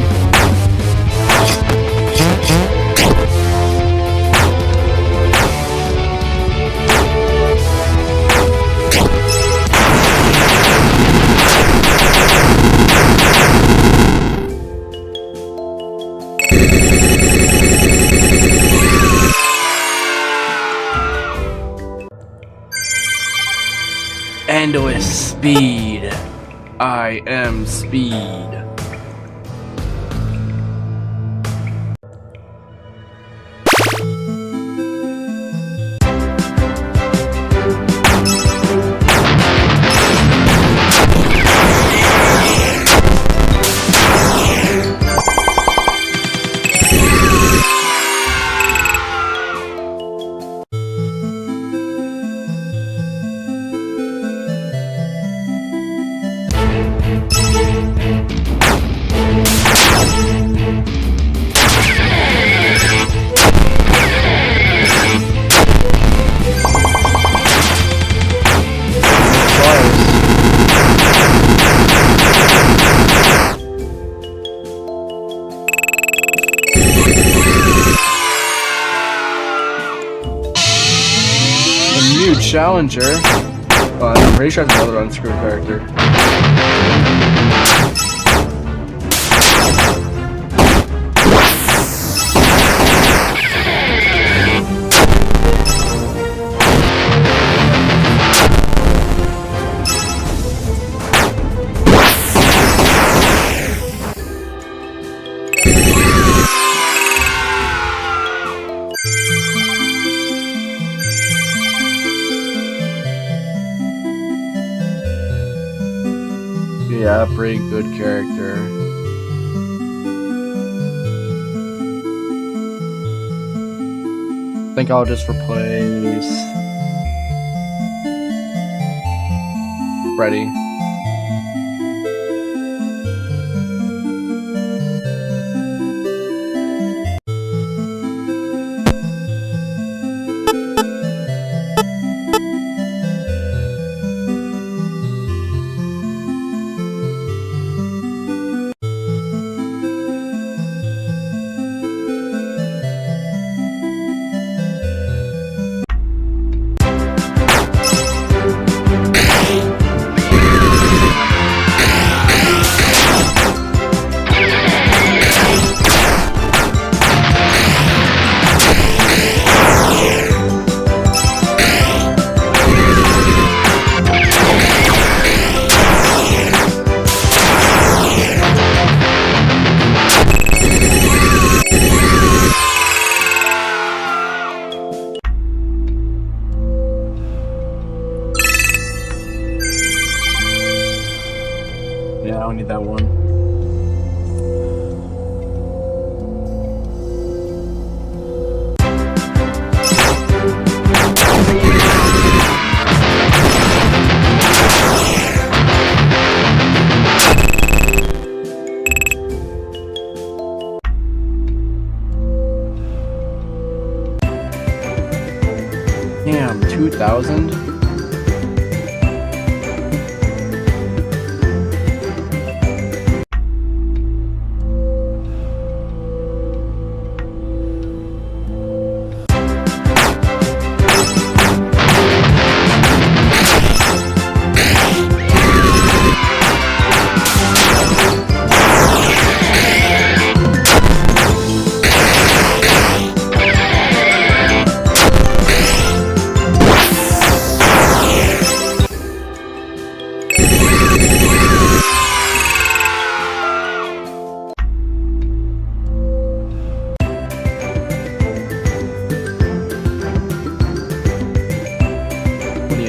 Endless speed. I am speed. New challenger, but I'm pretty sure I have another unscrewed character. Yeah, pretty good character. I think I'll just replace Freddy. I need that one. Damn, 2,000?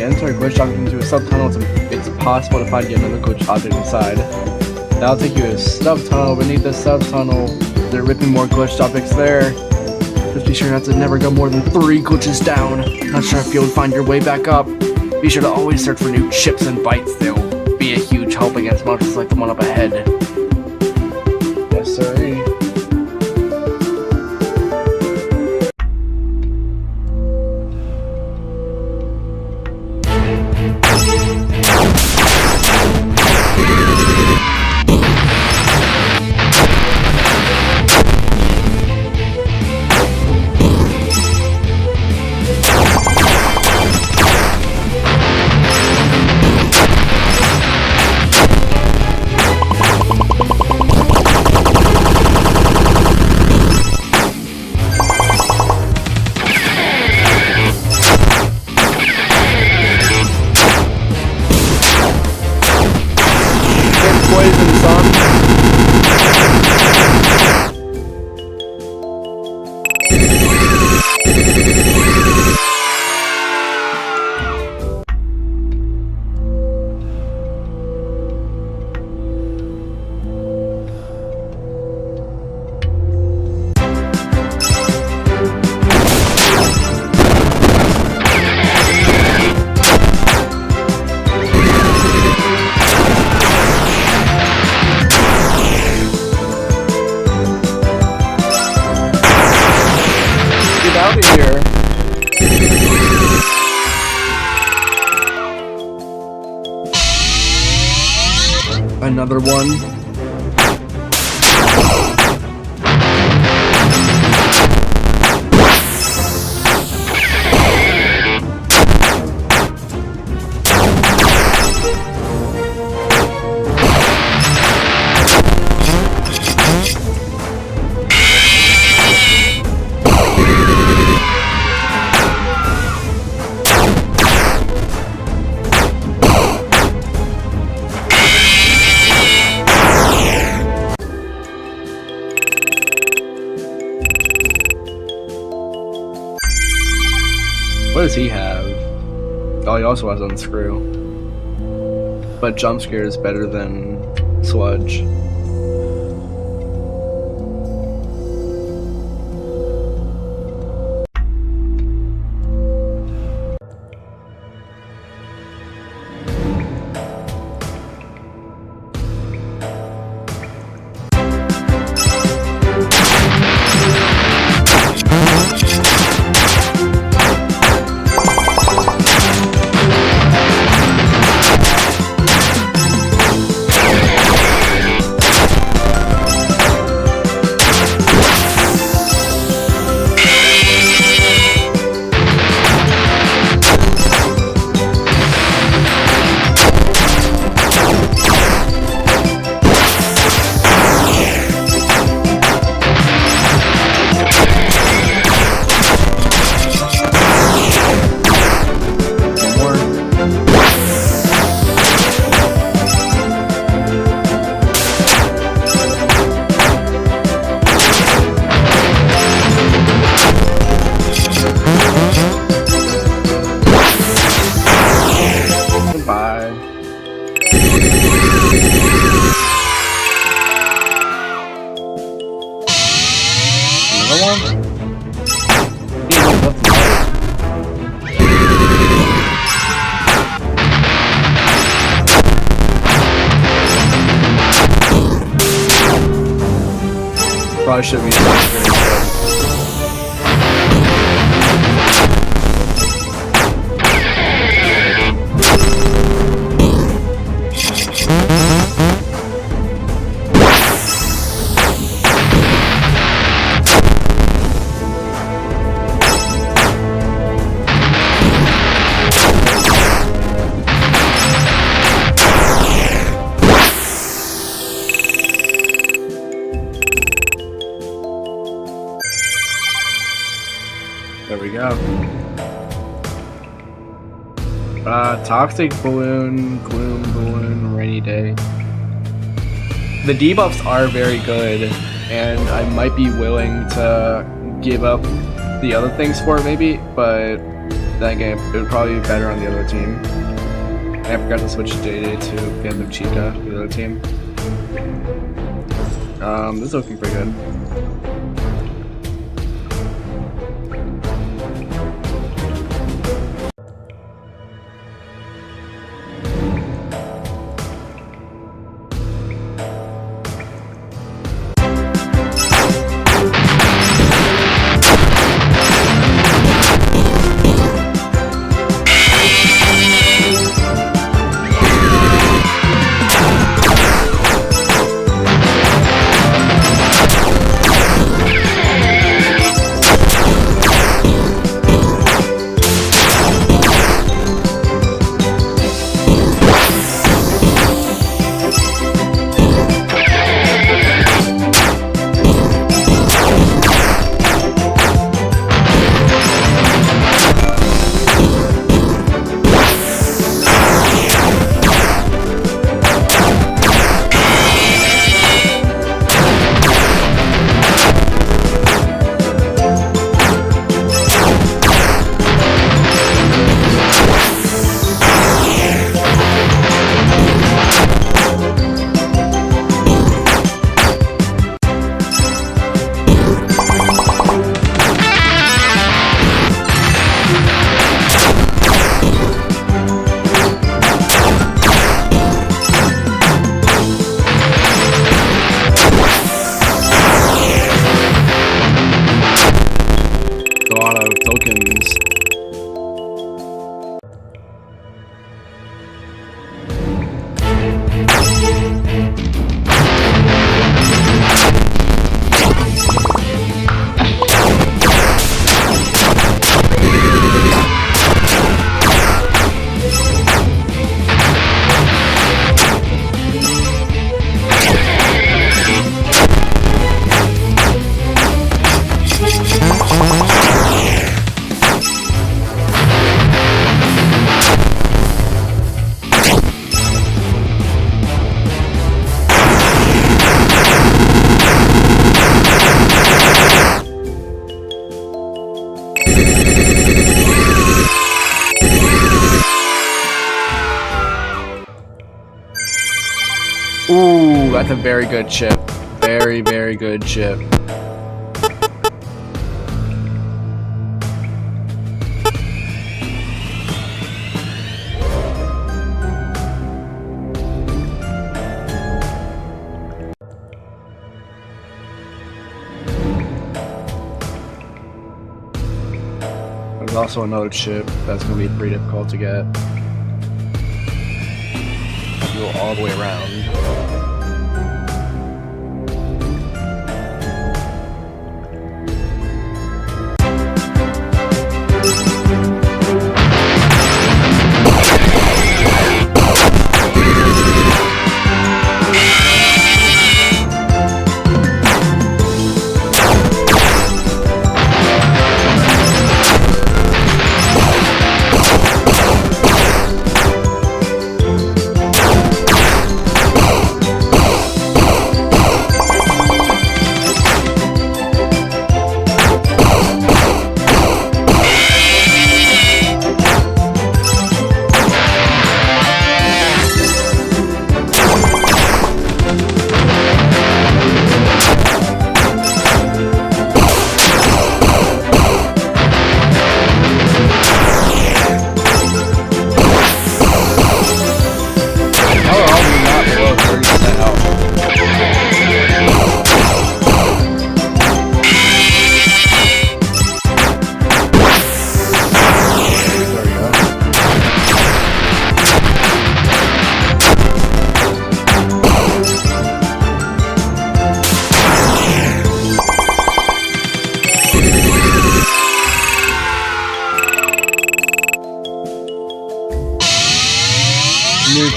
Enter a glitch object into a sub-tunnel, it's possible to find yet another glitch object inside. That'll take you to a sub-tunnel. Beneath the sub-tunnel, they're ripping more glitch objects there. Just be sure not to never go more than 3 glitches down. Not sure if you'll find your way back up. Be sure to always search for new chips and bites. They'll be a huge help against monsters like the one up ahead. Yes, sirree. Poison, son. Out of here. Another one. What does he have? Oh, he also has Unscrew. But Jump Scare is better than Sludge. another one? He went left and right. Probably should be There we go. Toxic Balloon, Gloom Balloon, Rainy Day. The debuffs are very good, and I might be willing to give up the other things for it maybe, but then again, it would probably be better on the other team. I forgot to switch JJ to Phantom Chica, the other team. This is looking pretty good. Ooh, that's a very good chip. Very, very good chip. There's also another chip that's going to be pretty difficult to get. Go all the way around.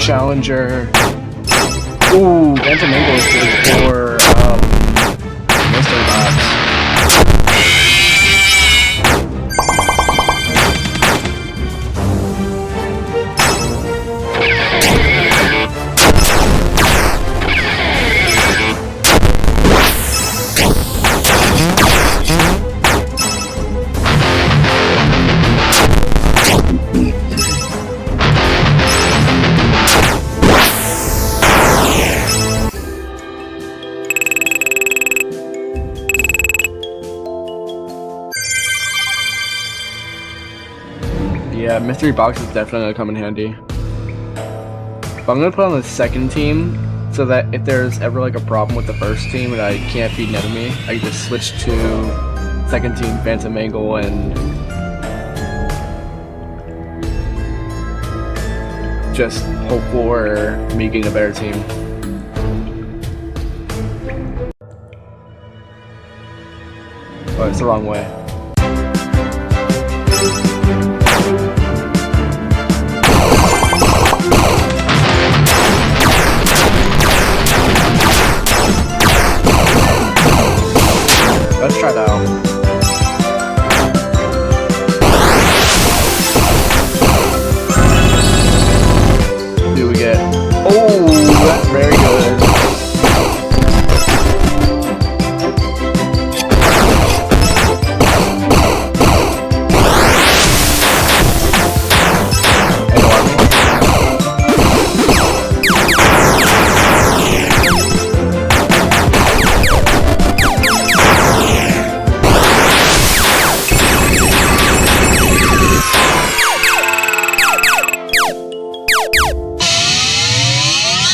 Challenger. Ooh, Phantom Angle is good for Mr. Labs. Yeah, mystery box is definitely gonna come in handy. But I'm gonna put on the second team so that if there's ever like a problem with the first team and I can't beat an enemy, I can just switch to second team Phantom Angle and just hope for me getting a better team. Oh, it's the wrong way. Let's try that out. What do we get? Oh, that's very good.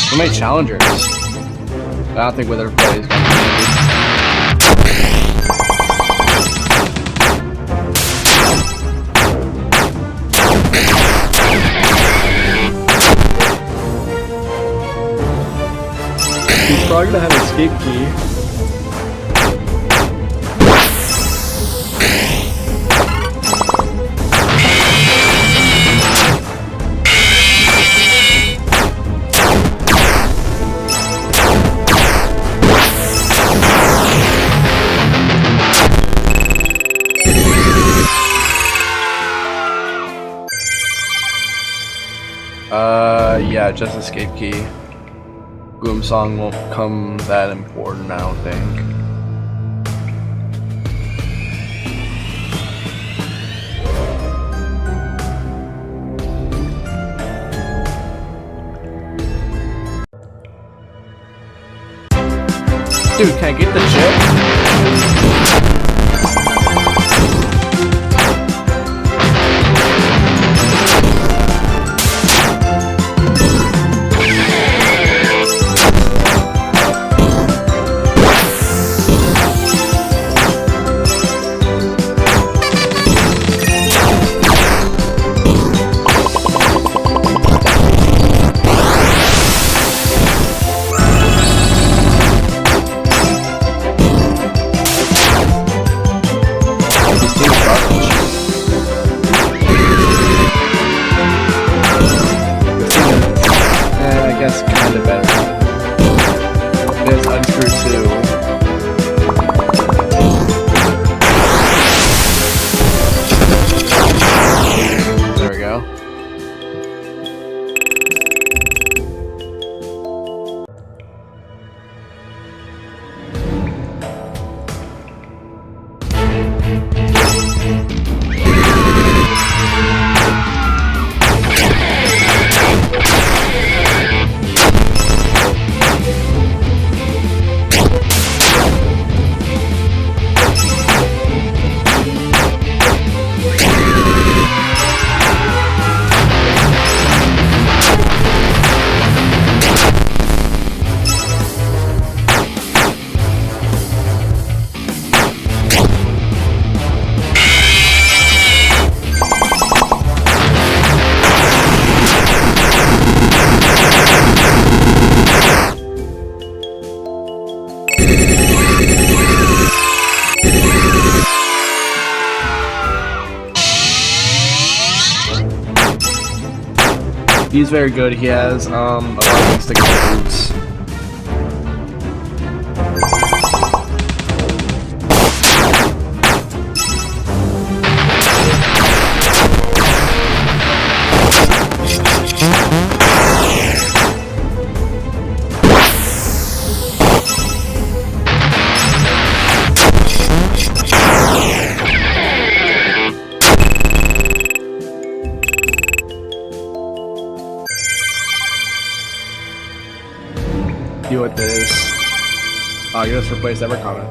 So many challengers. I don't think whether Freddy's gonna He's probably gonna have an escape key. Yeah, just escape key. Gloom Song won't come that important, I don't think. Dude, can I get the chip? That's kind of better. There's unscrew too. There we go. He's very good. He has a lot of things to get boots. Do with this. Oh, you just replace every comment.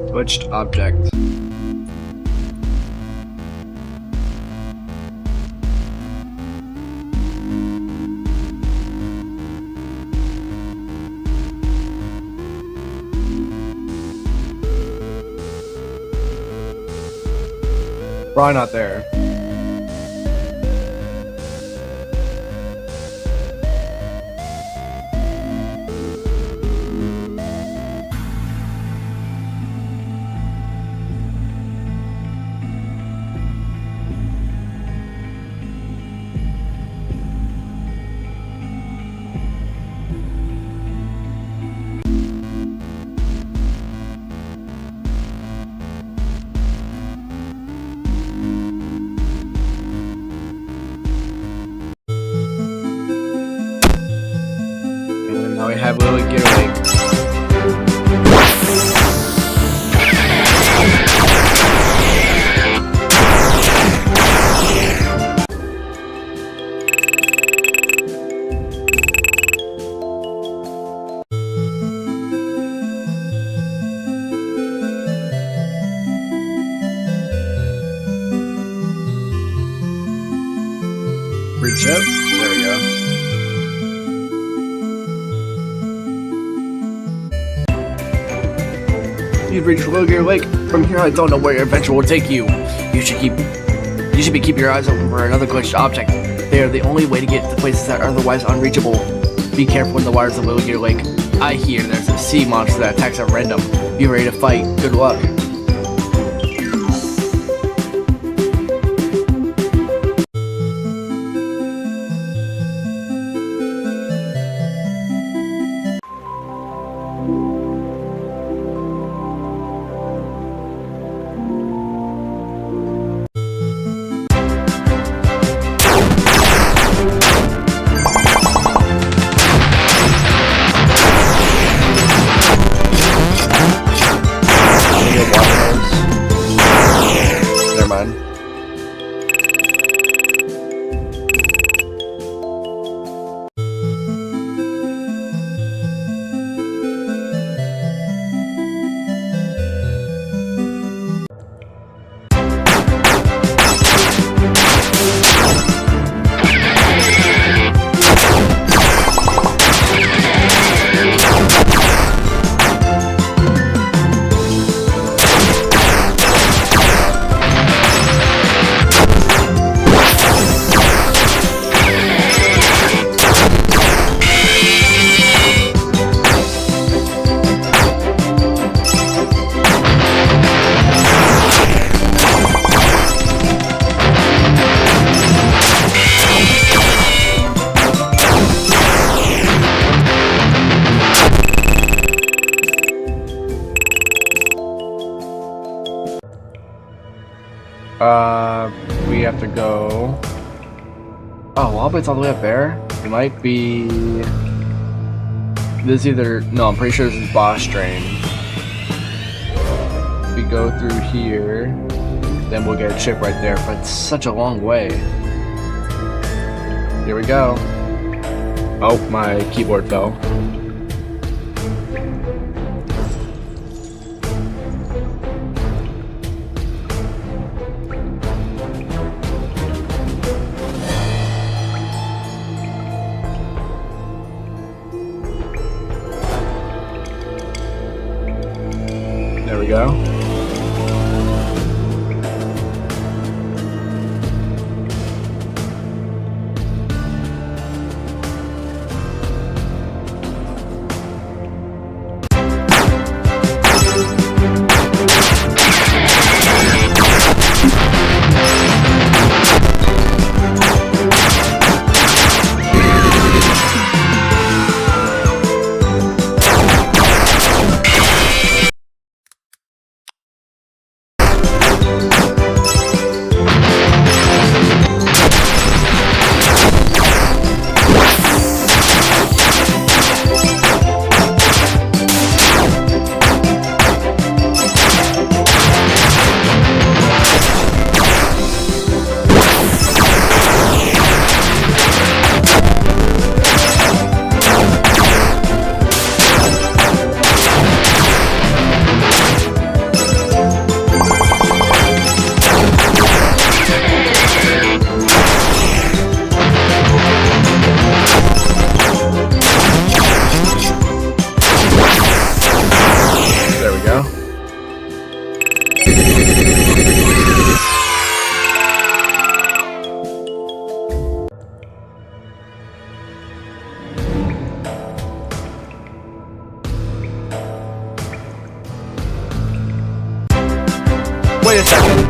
Switched object. Probably not there. Now we have Lily getaway. Reach up. There we go. You've reached Williger Lake. From here, I don't know where your adventure will take you. You should be keeping your eyes open for another glitched object. They are the only way to get to places that are otherwise unreachable. Be careful in the waters of Williger Lake. I hear there's a sea monster that attacks at random. Be ready to fight. Good luck. Never mind. We have to go. Oh, Wobble's all the way up there? It might be. This is either. No, I'm pretty sure this is Boss Train. We go through here, then we'll get a chip right there, but it's such a long way. Here we go. Oh, my keyboard fell. we go. Wait a second.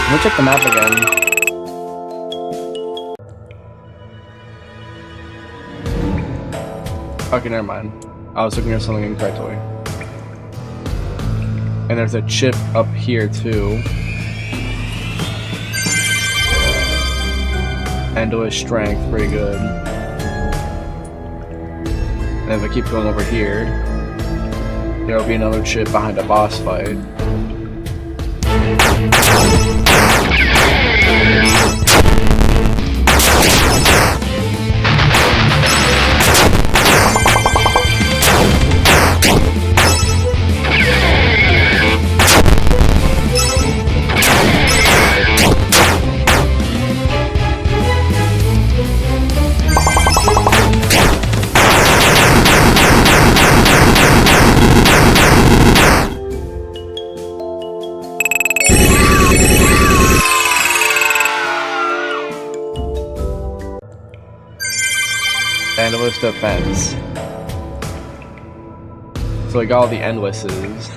Let me check the map again. Okay, never mind. I was looking at something incorrectly. And there's a chip up here too. And to his strength, pretty good. And if I keep going over here, there'll be another chip behind a boss fight. Endless defense. So like all the endlesses.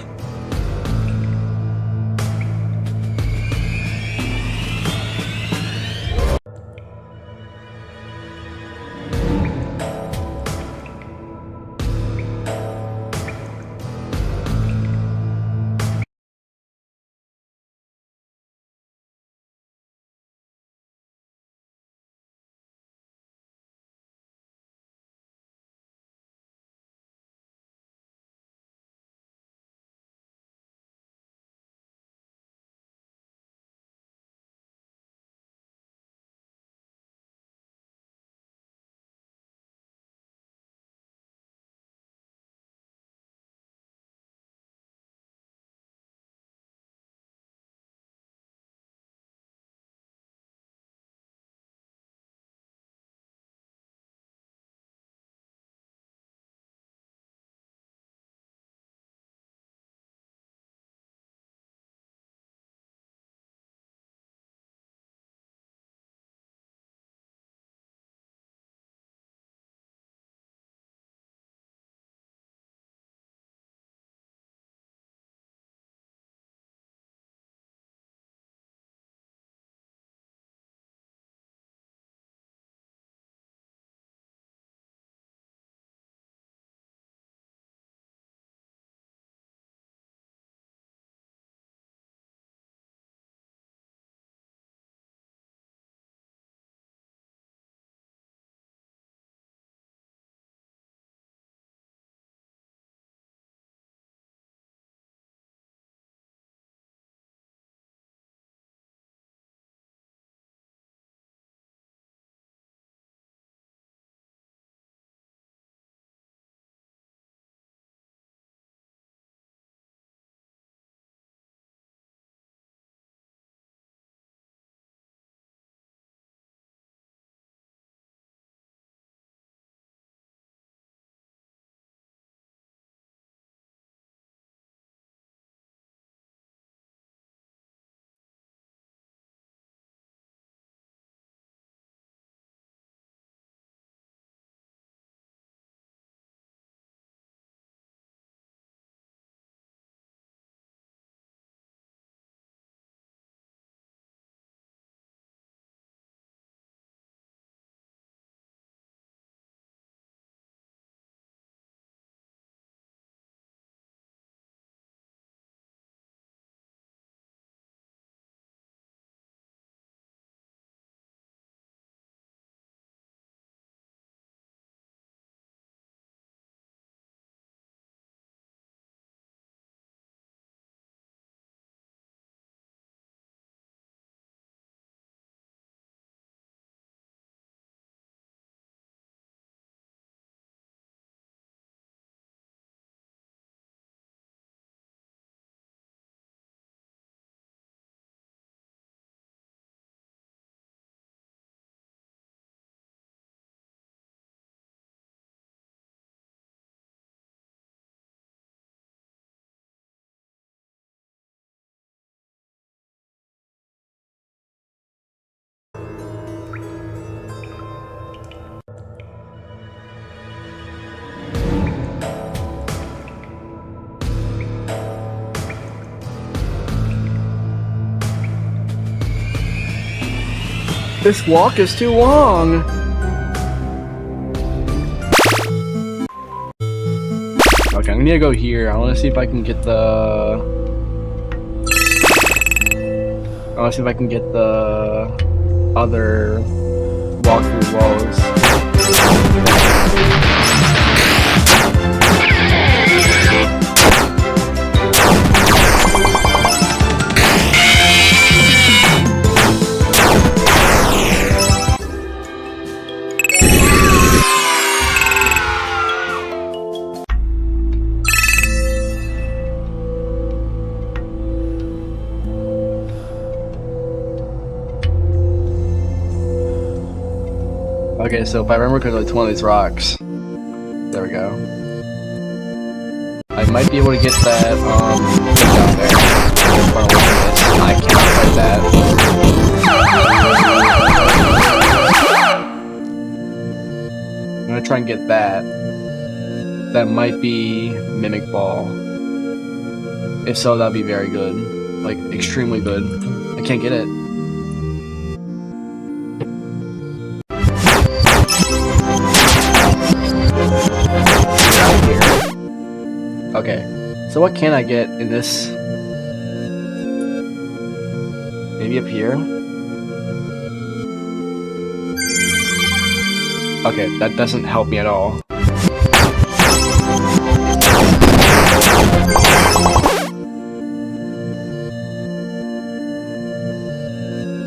This walk is too long. Okay, I'm gonna go here. I want to see if I can get the. I want to see if I can get the other walkthrough walls. Okay, so if I remember correctly, it's one of these rocks. There we go. I might be able to get that, thing down there. I cannot fight that. I'm gonna try and get that. That might be Mimic Ball. If so, that'd be very good. Like, extremely good. I can't get it. Okay, so what can I get in this? Maybe up here? Okay, that doesn't help me at all.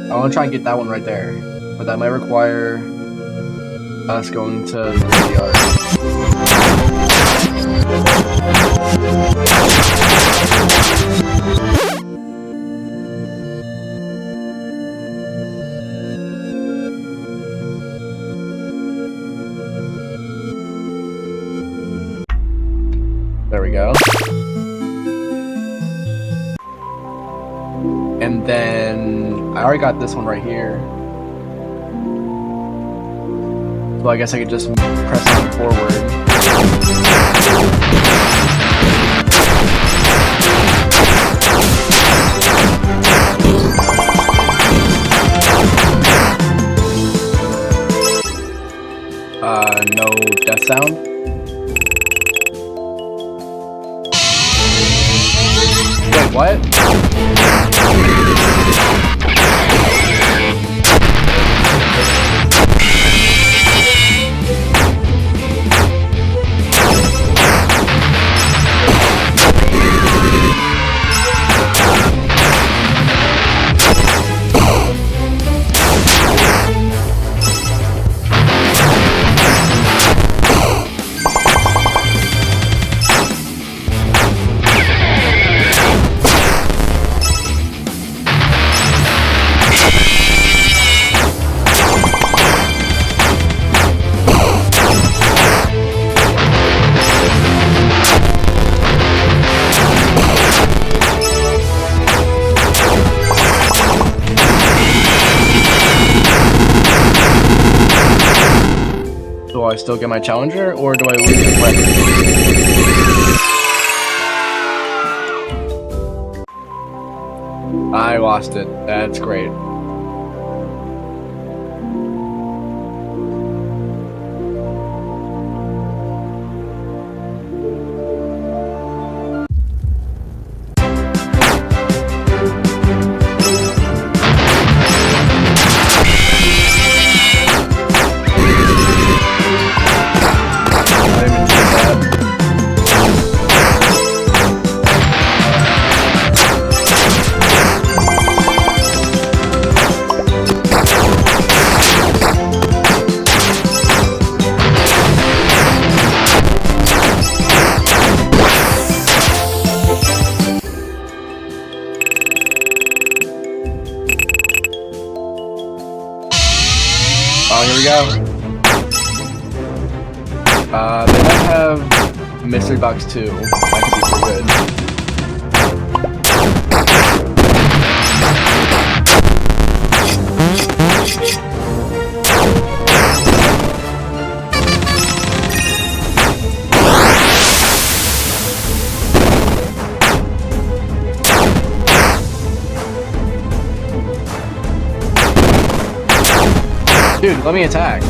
I want to try and get that one right there, but that might require us going to the graveyard. There we go. And then I already got this one right here. So I guess I could just press on forward. No death sound. Wait, what? Do I still get my challenger, or do I lose the weapon? I lost it. That's great. Oh, here we go. They might have Mystery Box 2. That could be pretty good. Dude, let me attack.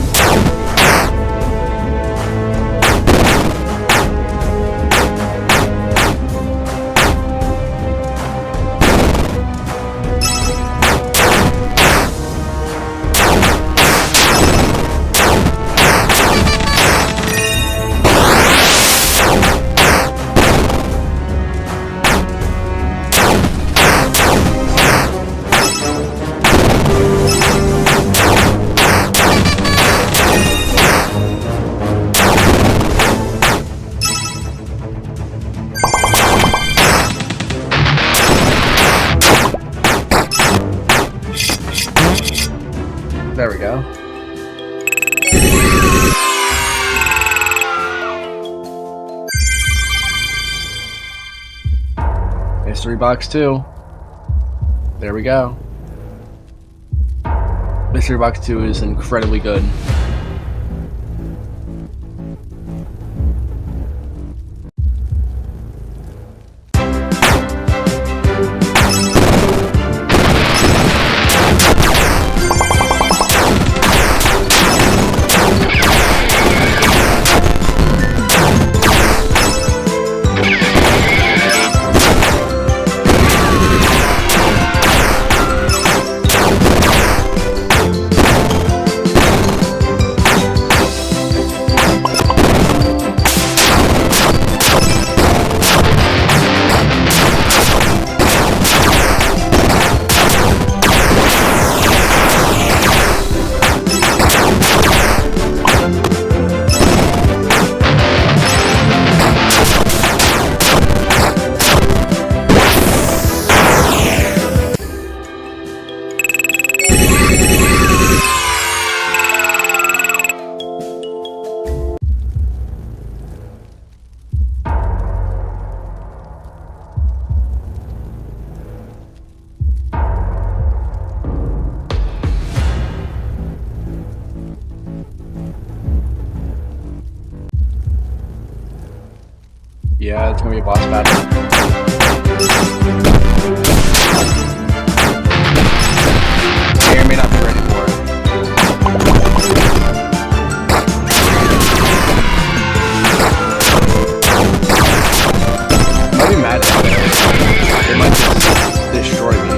There we go. Mystery box 2. There we go. Mystery box 2 is incredibly good. Yeah, it's gonna be a boss battle. May or may not be ready for it. Might be mad at it. It might just destroy me.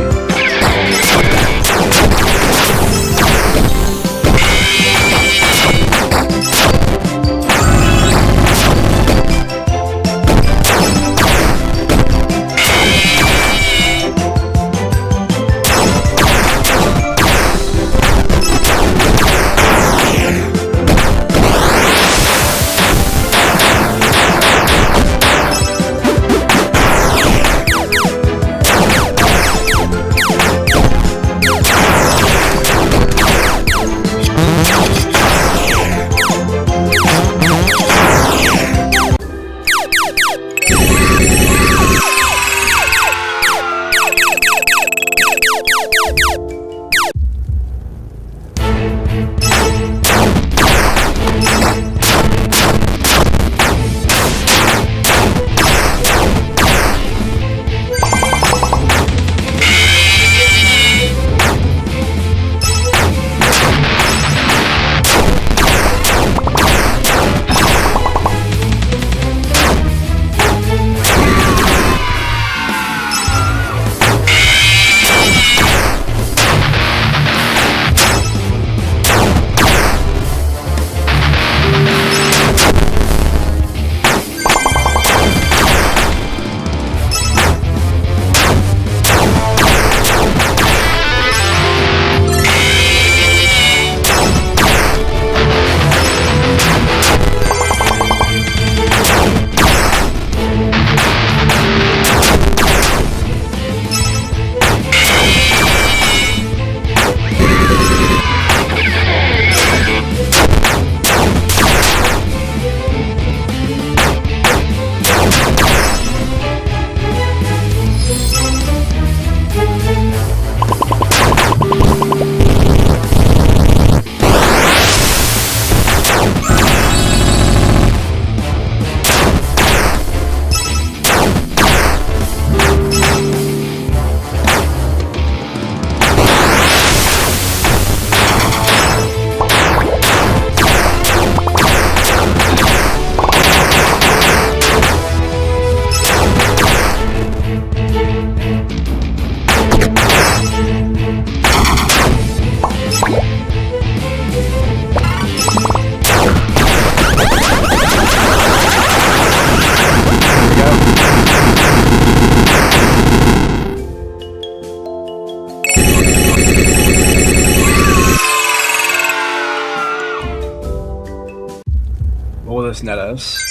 this net us.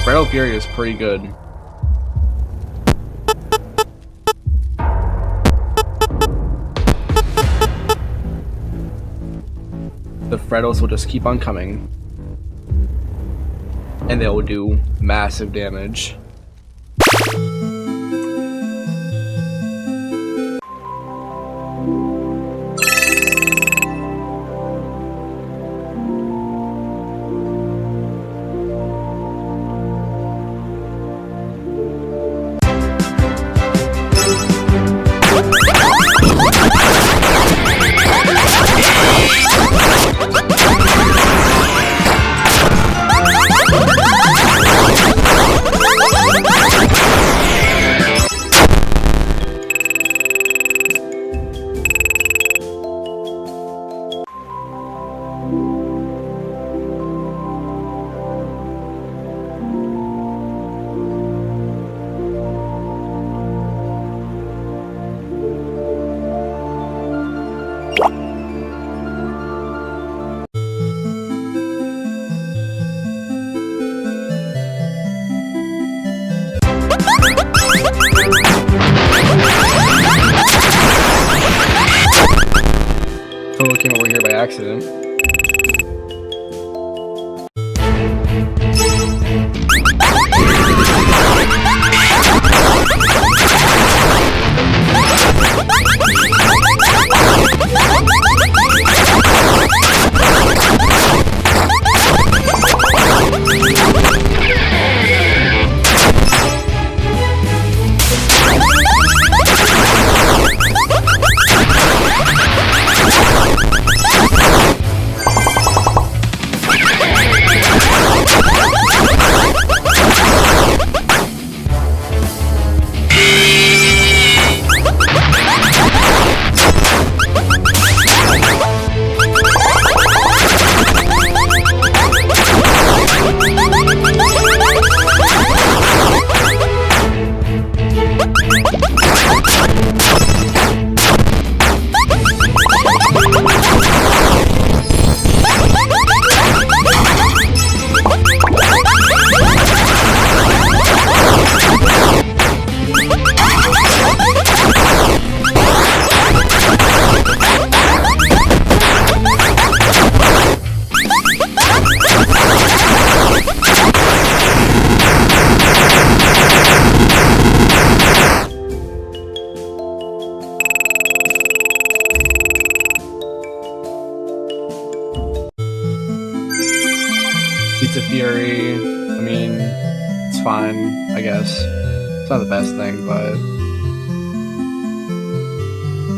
Brittle Fury is pretty good. The Freddles will just keep on coming. And they will do massive damage. Totally came over here by accident. Pizza Fury, I mean, it's fine, I guess. It's not the best thing, but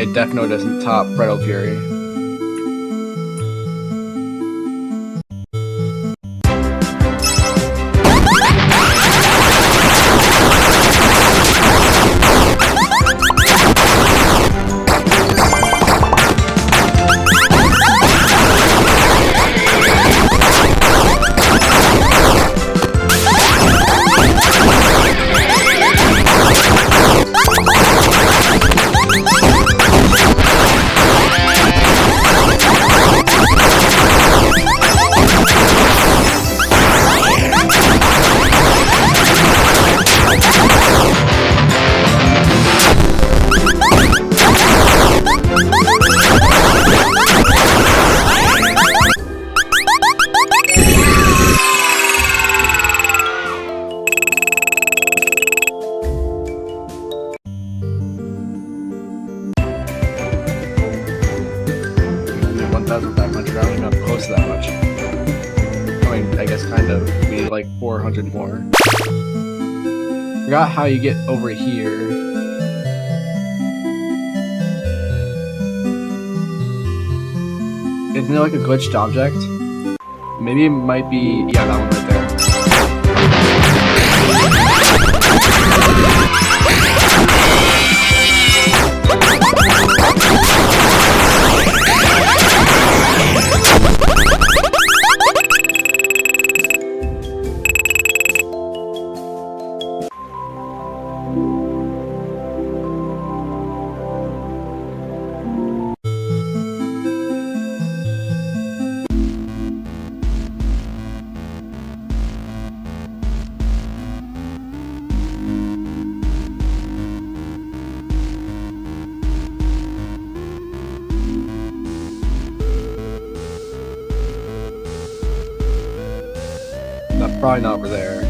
it definitely doesn't top Brittle Fury. Not close to that much. I mean, I guess kind of. We need like 400 more. Forgot how you get over here. Isn't there like a glitched object? Maybe it might be, yeah, that one right there. Probably not over there.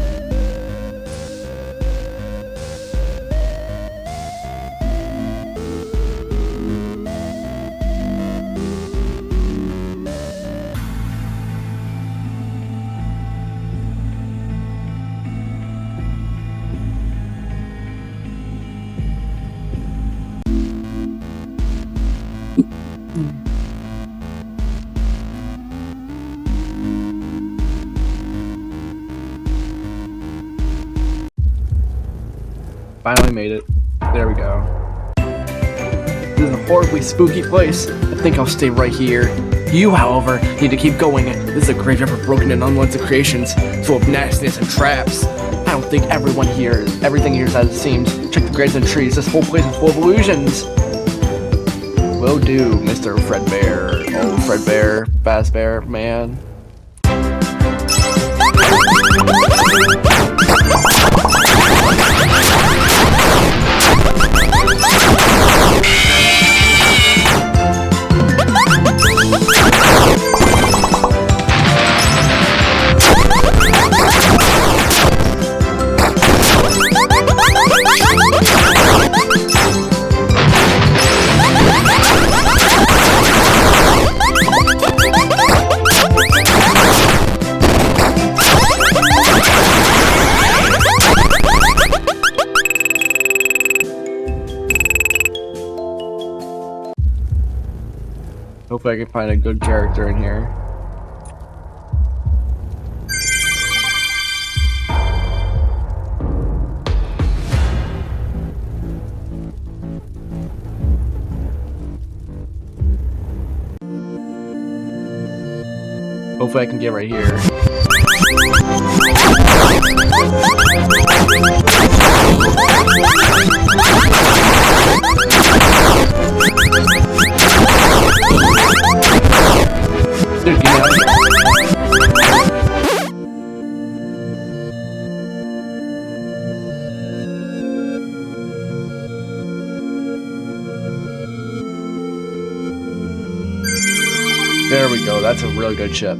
Finally made it. There we go. This is a horribly spooky place. I think I'll stay right here. You, however, need to keep going. This is a graveyard for broken and unwanted creations, full of nastiness and traps. I don't think everything here is as it seems. Check the graves and trees. This whole place is full of illusions. Will do, Mr. Fredbear. Oh, Fredbear, Fazbear, man. Hopefully I can find a good character in here. Hopefully I can get right here. Dude, get out of here. There we go, that's a really good chip.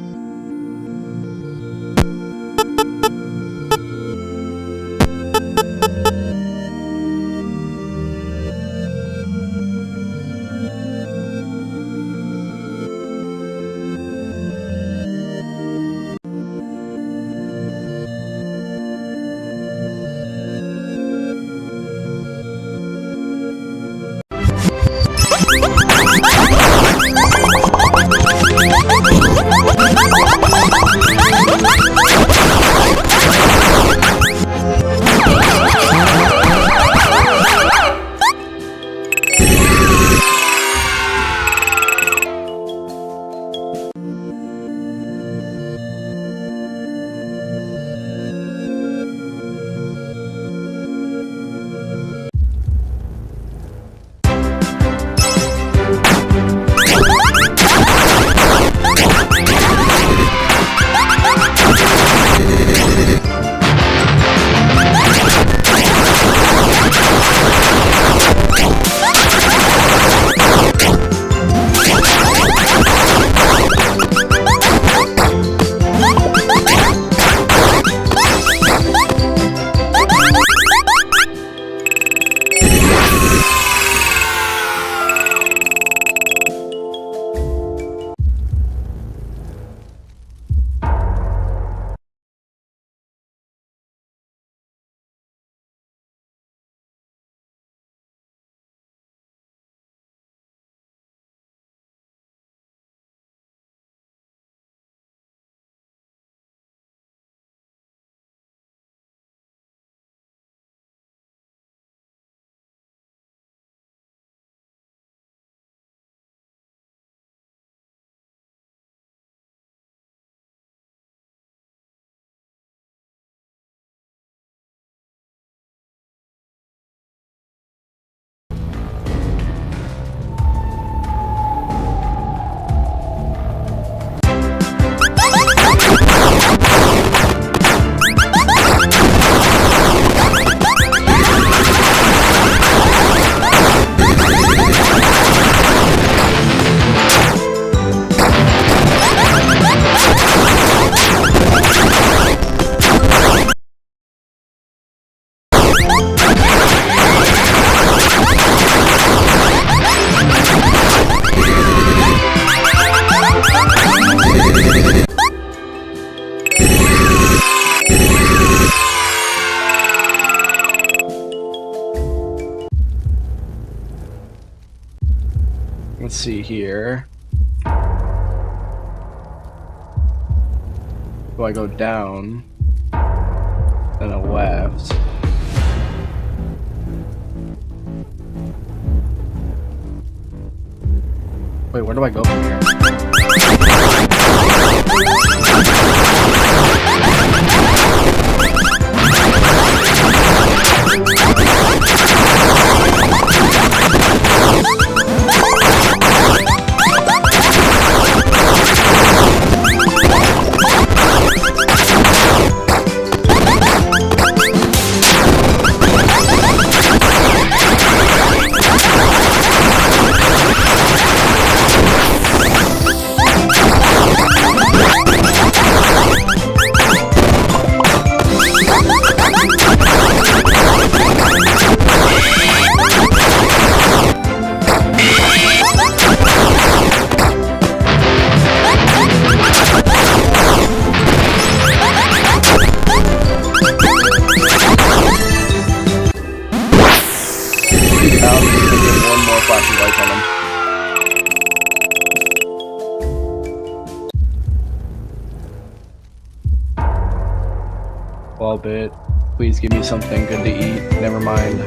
see here. So I go down, then a left. Wait, where do I go from here? One more flashing light on them. Well, bit. Please give me something good to eat. Never mind.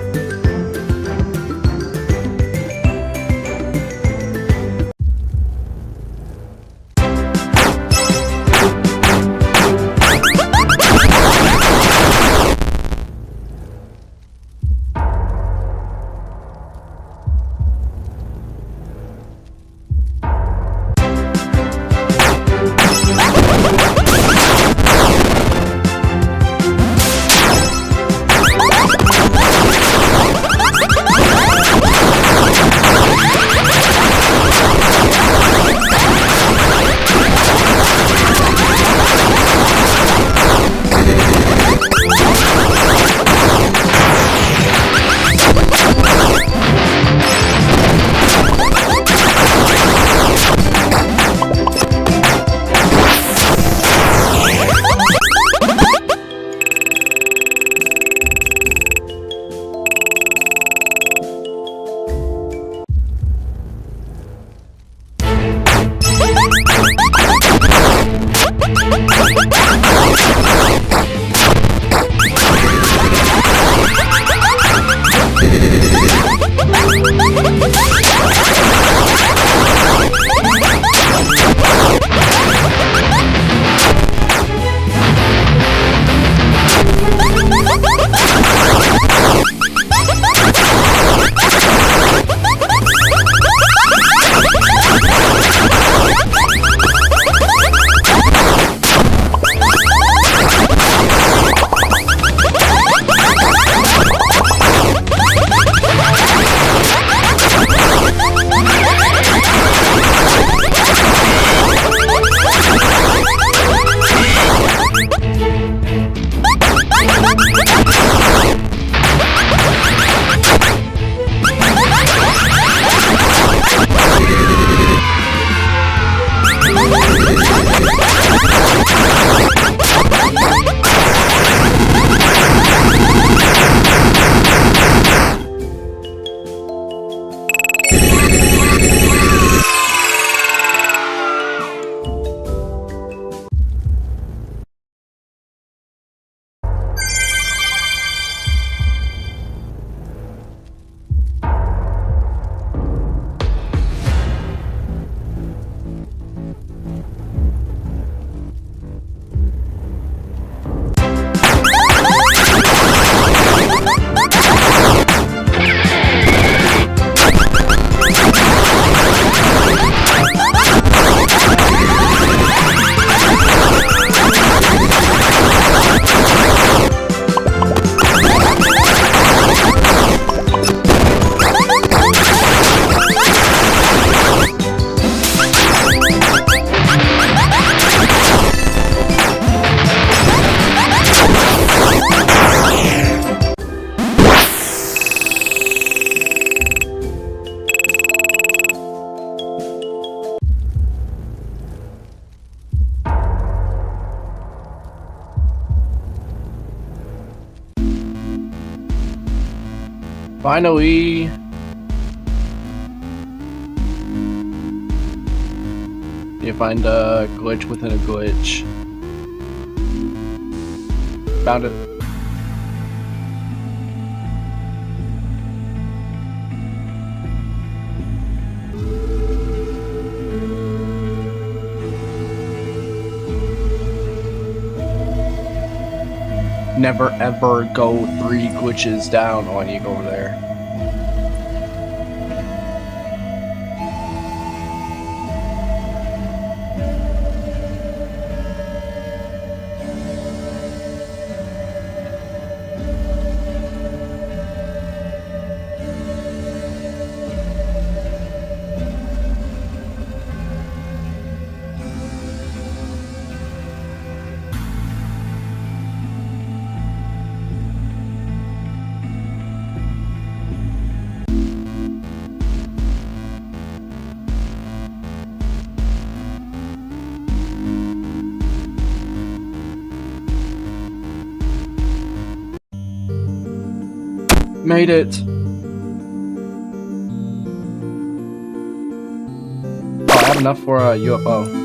Finally! you find a glitch within a glitch. Found it. Never ever go 3 glitches down when you go over there. Made it! Oh, I have enough for a UFO.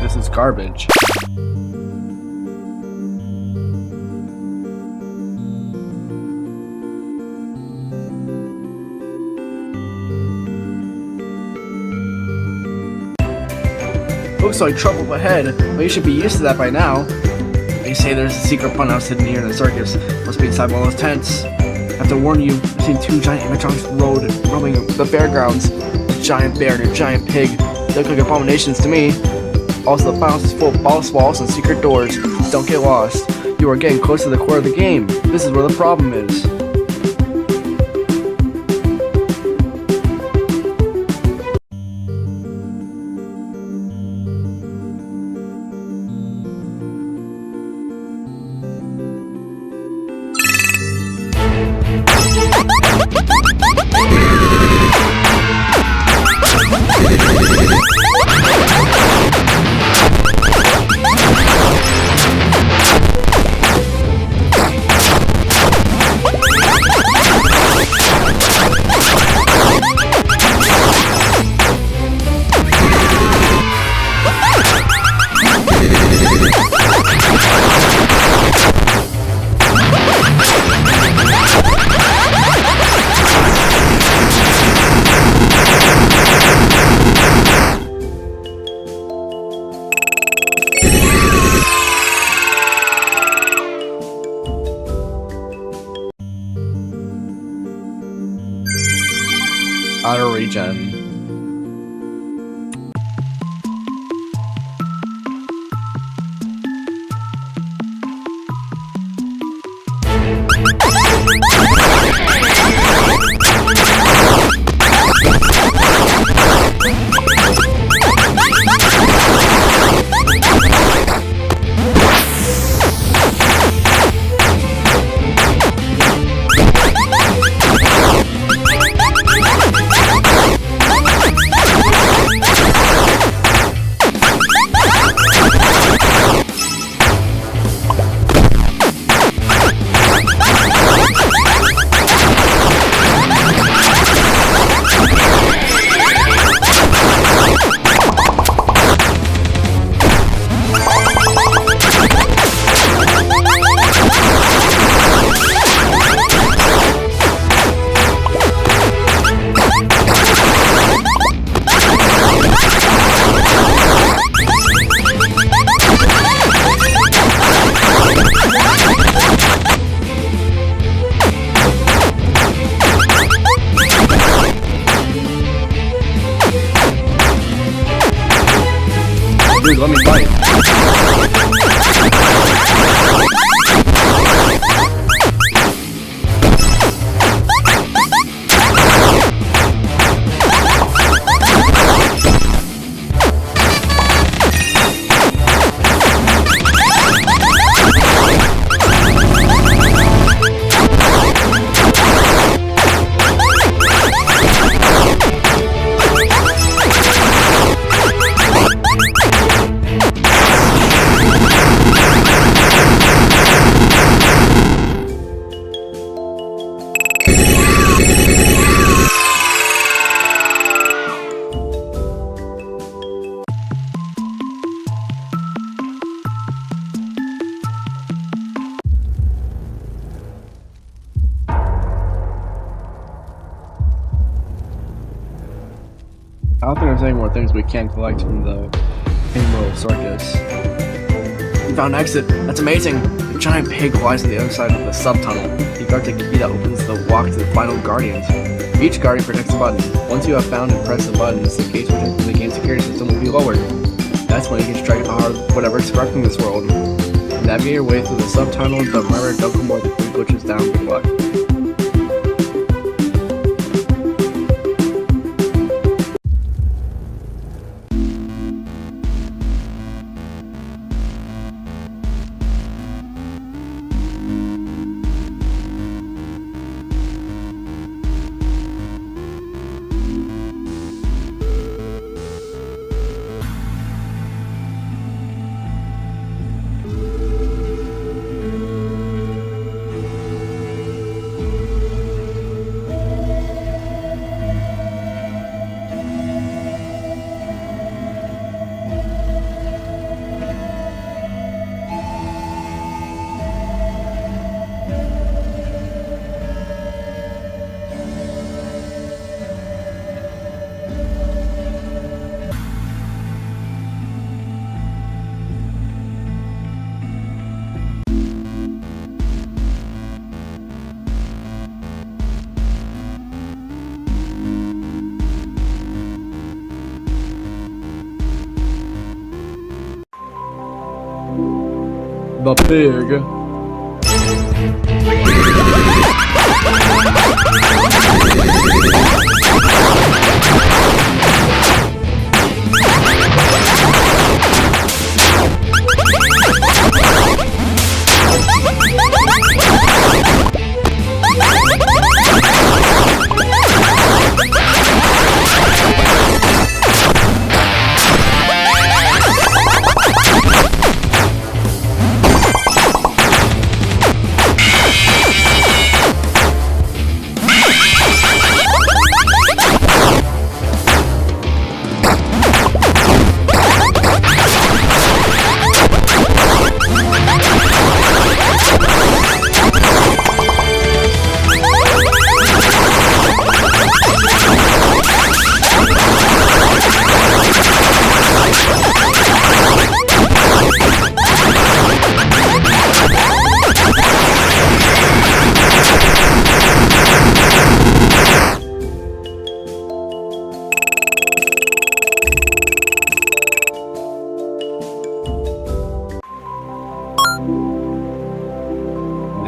This is garbage. Looks like trouble ahead, but you should be used to that by now. They say there's a secret funhouse hidden here in the circus. Must be inside one of those tents. I have to warn you, I've seen 2 giant animatronics roaming the fairgrounds. A giant bear and a giant pig. They look like abominations to me. Also, the funhouse is full of boss walls and secret doors. Don't get lost. You are getting close to the core of the game. This is where the problem is. regen. Dude, let me fight. I don't think there's any more things we can collect from the Emerald Circus. We found an exit. That's amazing. The giant pig lies on the other side of the sub-tunnel. You guard the key that opens the walk to the final guardians. Each guardian protects a button. Once you have found and pressed the buttons, the gates protecting the game security system will be lowered. That's when you can strike hard whatever is corrupting this world. Navigate your way through the sub-tunnel, but remember, don't come more than 3 glitches down. Good luck. The pig.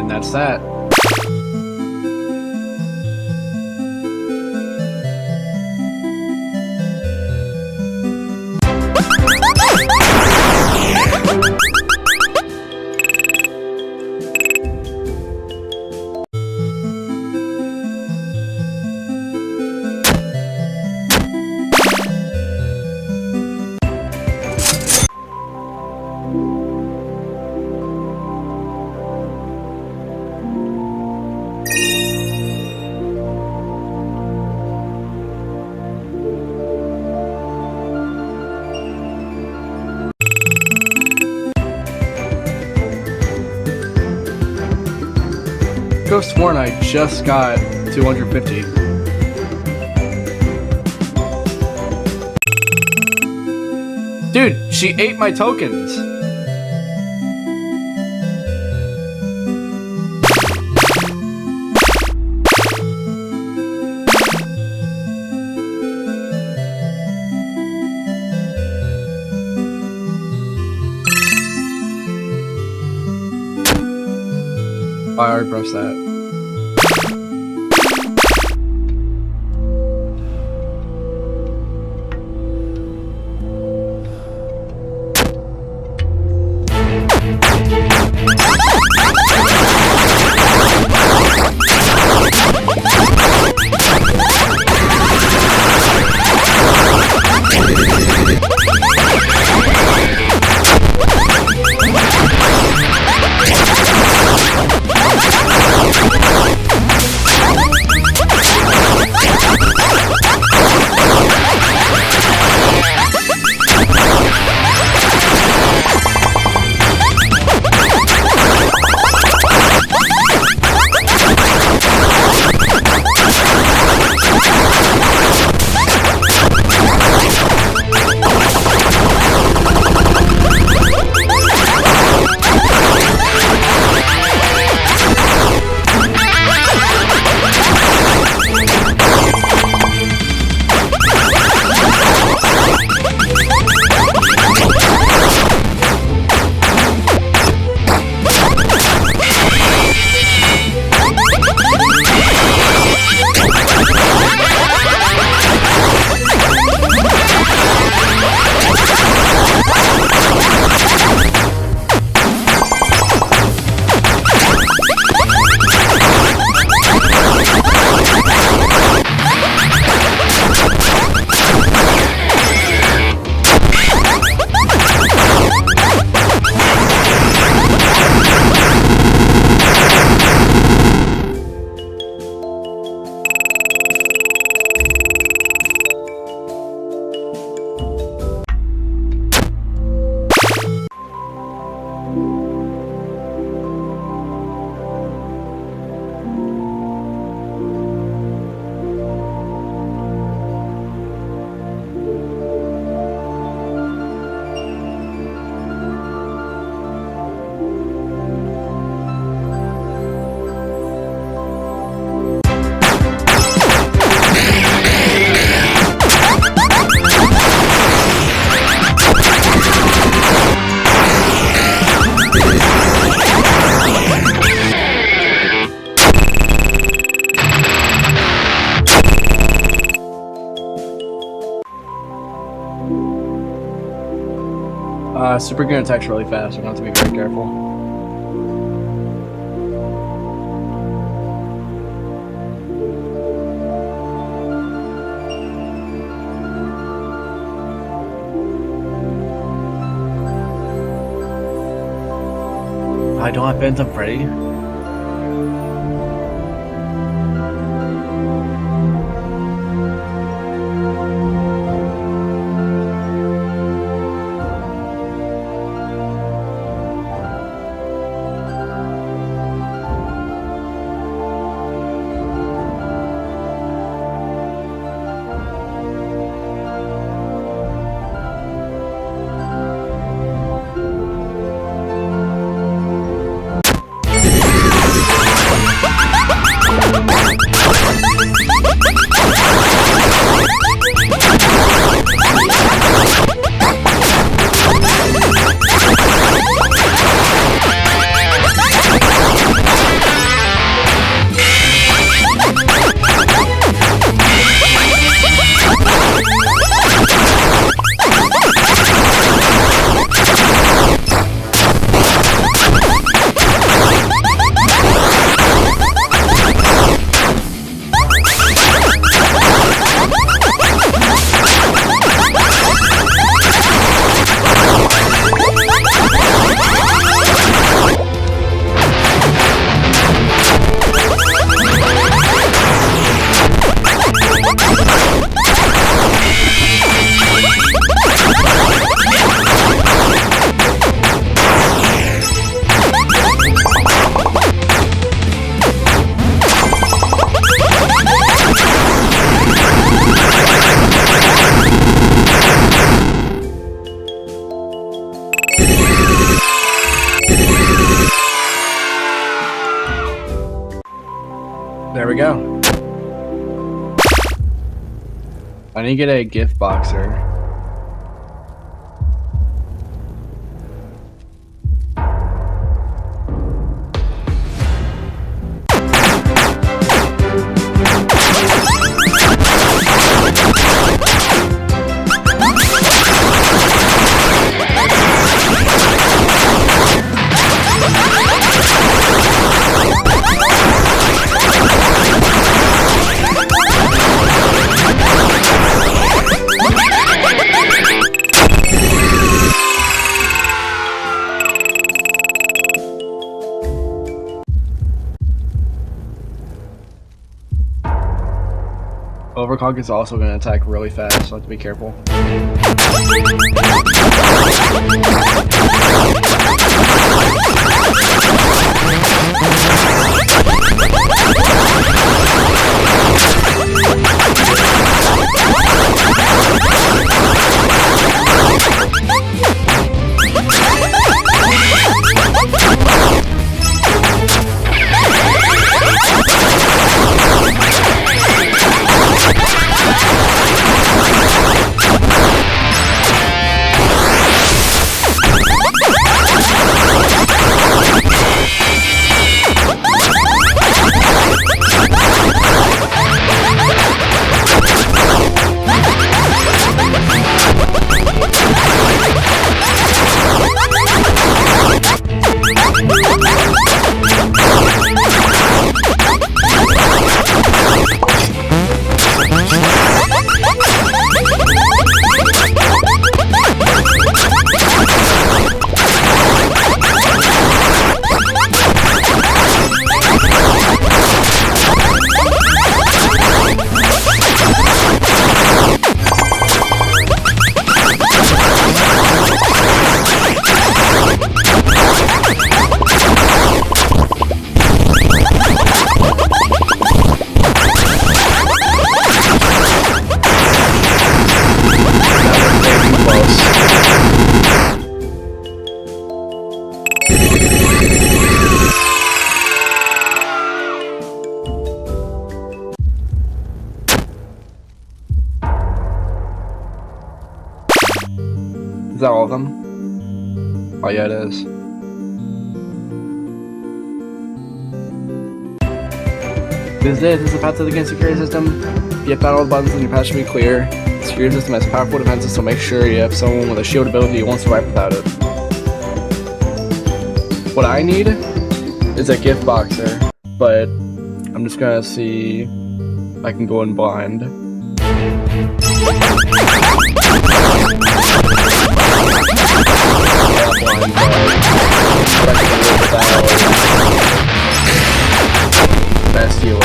And that's that. I could have sworn I just got 250. Dude, she ate my tokens. I already pressed that. Super gun attacks really fast, so I have to be very careful. I don't have Phantom Freddy. There we go. I need to get a gift boxer. Overclock is also going to attack really fast, so I have to be careful. Is that all of them? Oh yeah, it is. This is the path to the security system. If you have found all the buttons, then your path should be clear. The security system has powerful defenses, so make sure you have someone with a shield ability who won't survive without it. What I need is a gift boxer, but I'm just gonna see if I can go in blind. Best healer.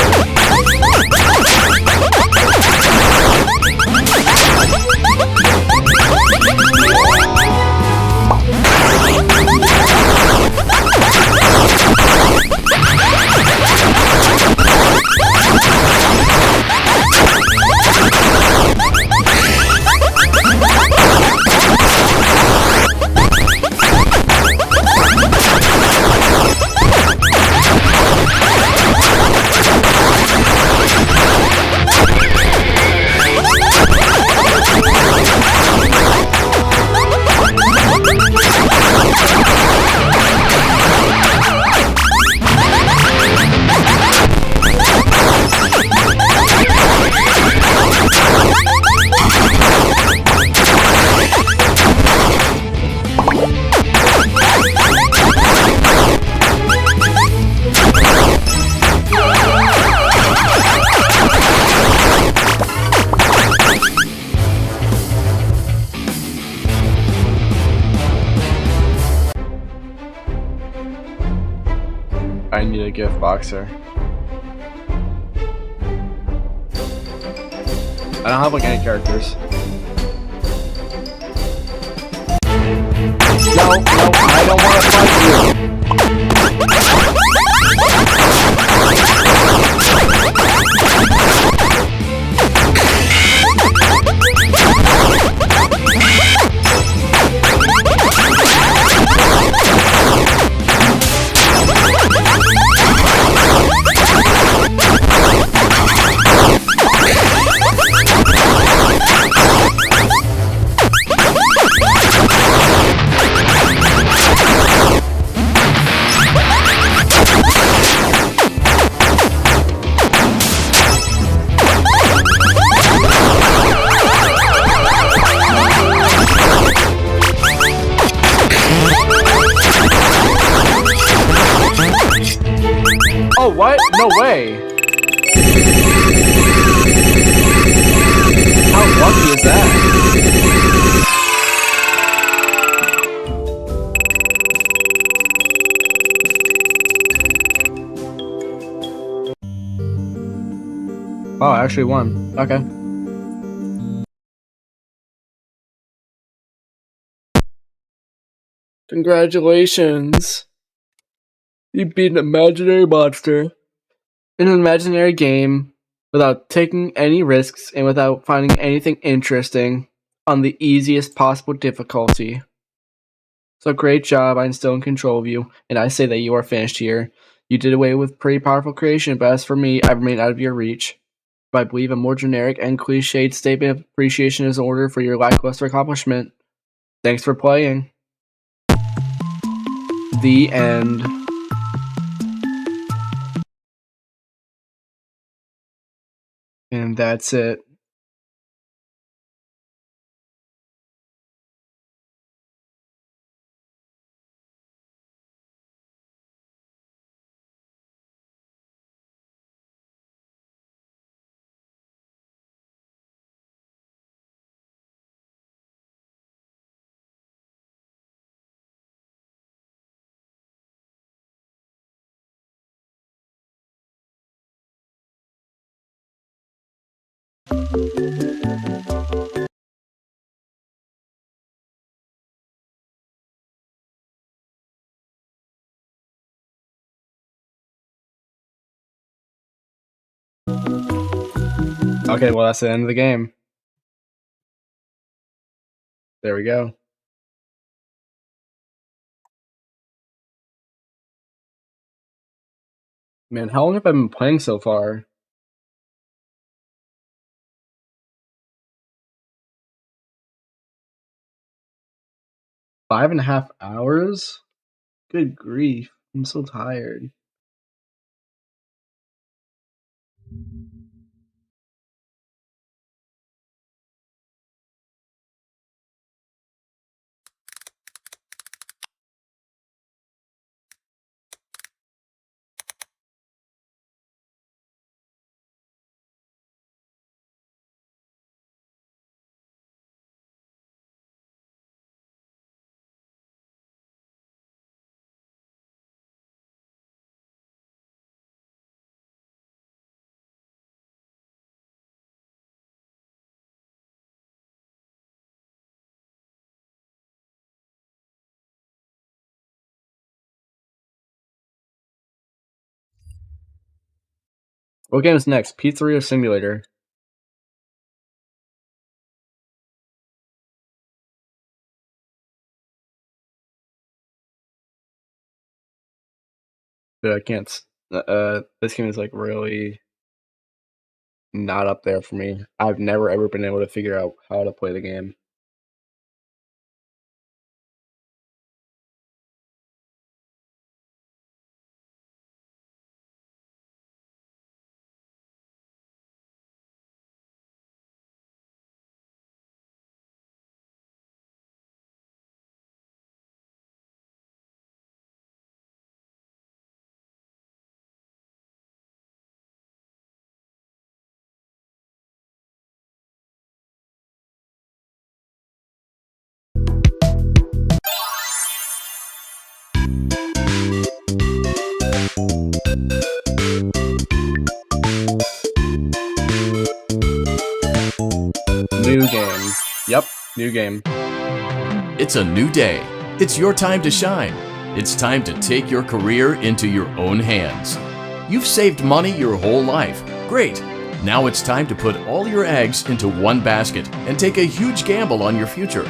I need a gift boxer. I don't have like any characters. No, I don't want to fight you. Oh, what? No way. How lucky is that? Oh, I actually won. Okay. Congratulations. You beat an imaginary monster in an imaginary game without taking any risks and without finding anything interesting on the easiest possible difficulty. So great job, I'm still in control of you, and I say that you are finished here. You did away with pretty powerful creation, but as for me, I remain out of your reach. But I believe a more generic and cliched statement of appreciation is in order for your lackluster accomplishment. Thanks for playing. The end. And that's it. Okay, well, that's the end of the game. There we go. Man, how long have I been playing so far? Five and a half hours? Good grief. I'm so tired. What game is next? Pizzeria Simulator. But I can't. This game is like really not up there for me. I've never ever been able to figure out how to play the game. New game. Yep, new game. It's a new day. It's your time to shine. It's time to take your career into your own hands. You've saved money your whole life. Great. Now it's time to put all your eggs into one basket and take a huge gamble on your future.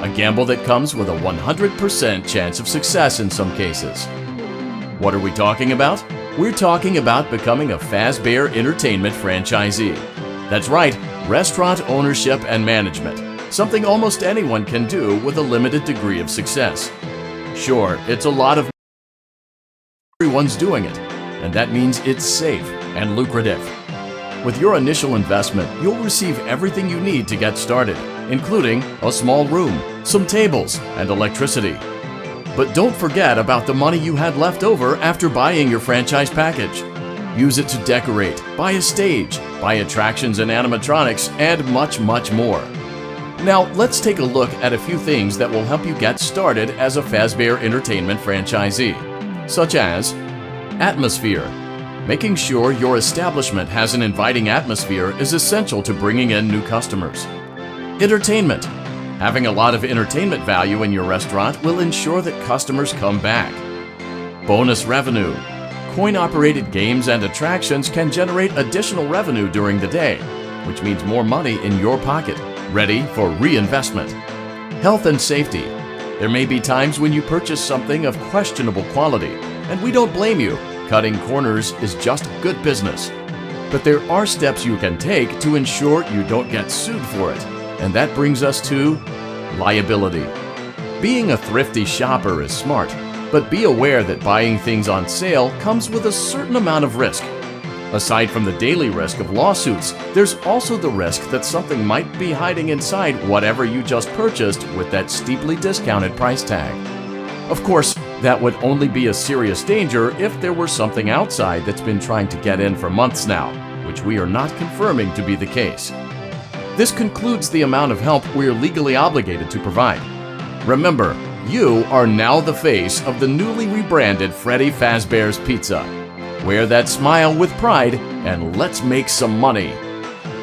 A gamble that comes with a 100% chance of success in some cases. What are we talking about? We're talking about becoming a Fazbear Entertainment franchisee. That's right, restaurant ownership and management. Something almost anyone can do with a limited degree of success. Sure, it's a lot of everyone's doing it, and that means it's safe and lucrative. With your initial investment, you'll receive everything you need to get started, including a small room, some tables, and electricity. But don't forget about the money you had left over after buying your franchise package. Use it to decorate, buy a stage, buy attractions and animatronics, and much, much more. Now, let's take a look at a few things that will help you get started as a Fazbear Entertainment franchisee, such as atmosphere. Making sure your establishment has an inviting atmosphere is essential to bringing in new customers. Entertainment. Having a lot of entertainment value in your restaurant will ensure that customers come back. Bonus revenue. Coin-operated games and attractions can generate additional revenue during the day, which means more money in your pocket, ready for reinvestment. Health and safety. There may be times when you purchase something of questionable quality, and we don't blame you. Cutting corners is just good business. But there are steps you can take to ensure you don't get sued for it, and that brings us to liability. Being a thrifty shopper is smart, but be aware that buying things on sale comes with a certain amount of risk. Aside from the daily risk of lawsuits, there's also the risk that something might be hiding inside whatever you just purchased with that steeply discounted price tag. Of course, that would only be a serious danger if there were something outside that's been trying to get in for months now, which we are not confirming to be the case. This concludes the amount of help we are legally obligated to provide. Remember, you are now the face of the newly rebranded Freddy Fazbear's Pizza. Wear that smile with pride and let's make some money.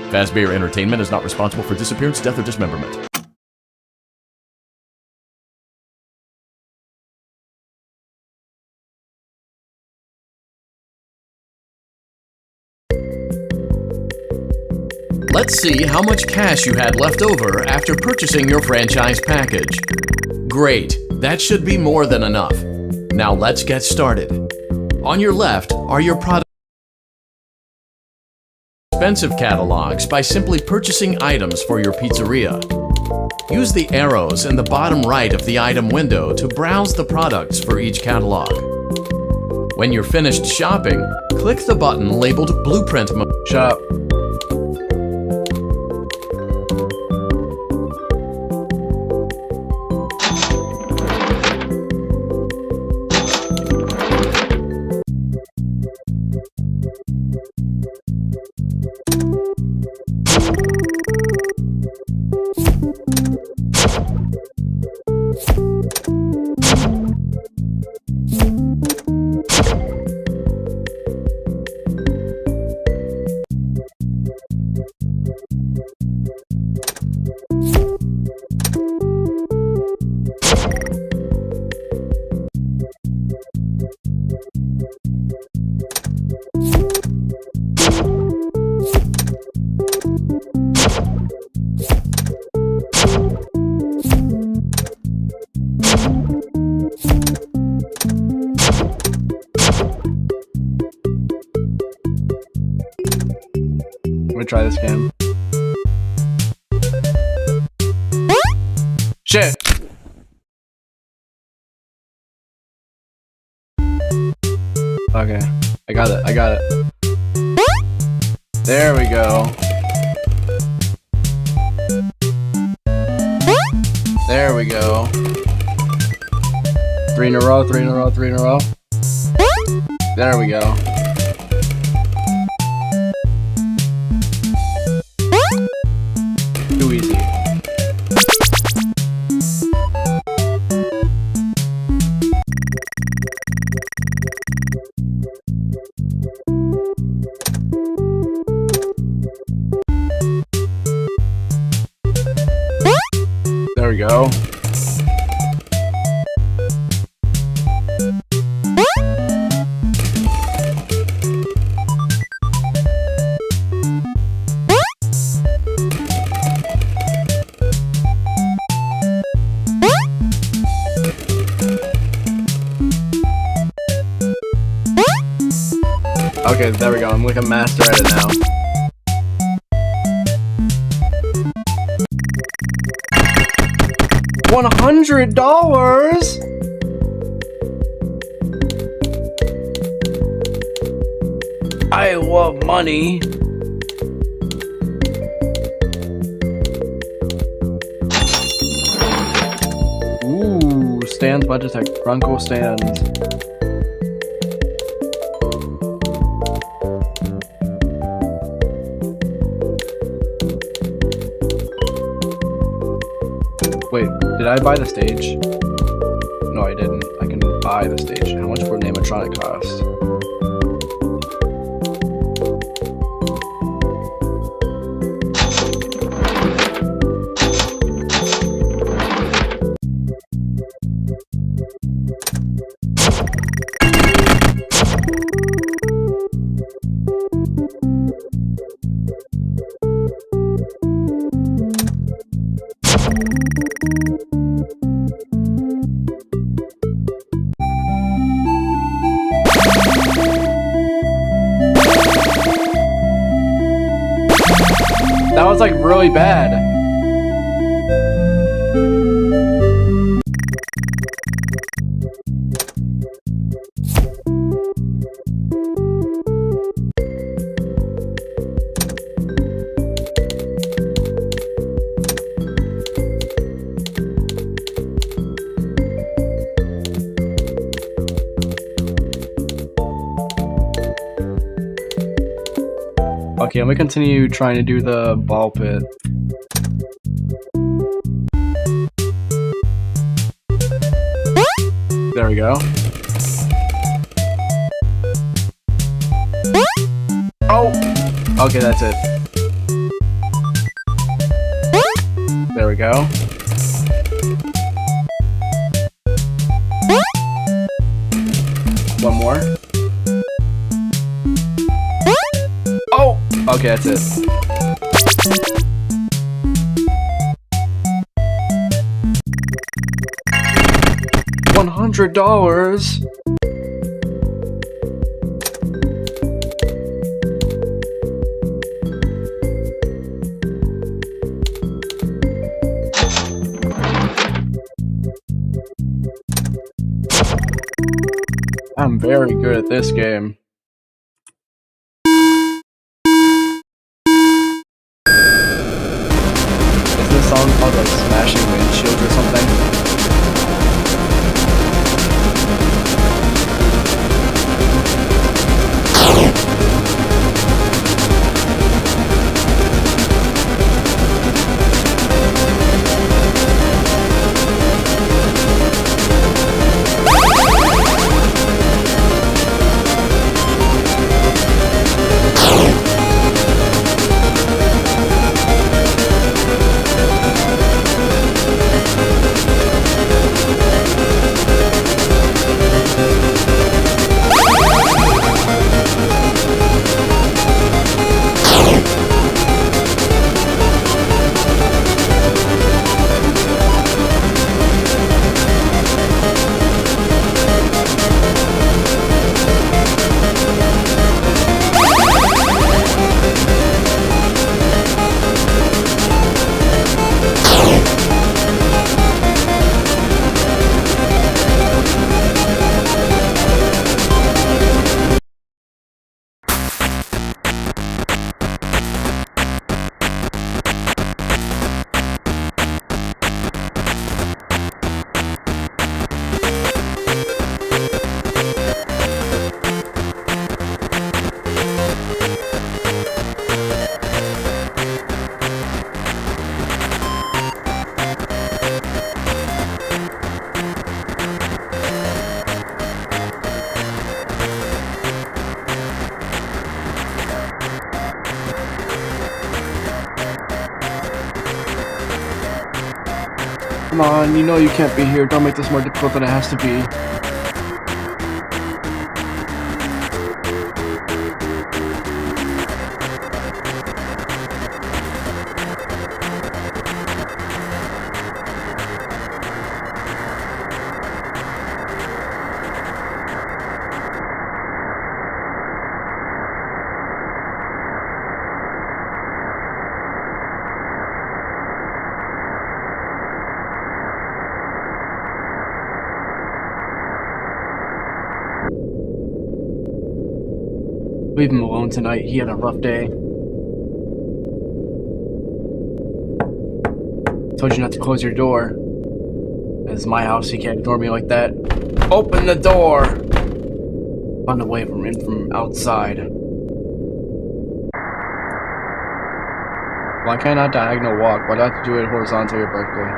Fazbear Entertainment is not responsible for disappearance, death, or dismemberment. Let's see how much cash you had left over after purchasing your franchise package. Great, that should be more than enough. Now let's get started. On your left are your product expensive catalogs by simply purchasing items for your pizzeria. Use the arrows in the bottom right of the item window to browse the products for each catalog. When you're finished shopping, click the button labeled Blueprint Mode. Shop. Let me try this game. Shit! Okay, I got it. There we go. There we go. 3 in a row, 3 in a row, 3 in a row. There we go. Too easy. There we go. Okay, there we go. I'm like a master at it now. $100? I love money. Ooh, stands budget tech. Bronco stands. Did I buy the stage? No, I didn't. I can buy the stage. How much would an animatronic cost? That was like really bad. Okay, let me continue trying to do the ball pit. There we go. Oh! Okay, that's it. There we go. One more. Oh! Okay, that's it. $100? I'm very good at this game. Is this song called like Smashing Windshields or something? Come on, you know you can't be here. Don't make this more difficult than it has to be. Leave him alone tonight. He had a rough day. Told you not to close your door. It's my house. You can't ignore me like that. Open the door! Run away from him from outside. Why can't I diagonal walk? Why do I have to do it horizontally or vertically?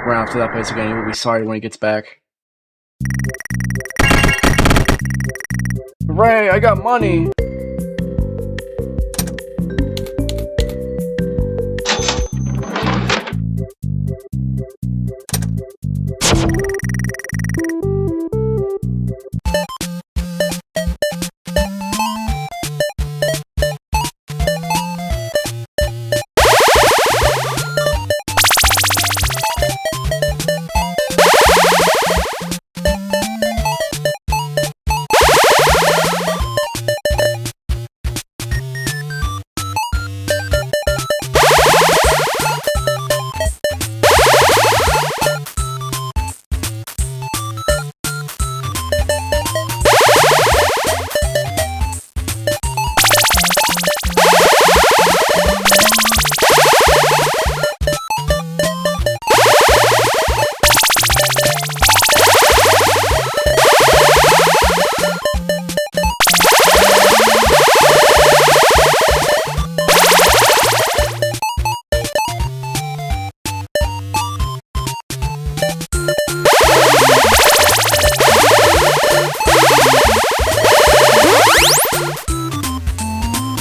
around to that place again. He will be sorry when he gets back. Ray, I got money!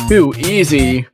Too easy.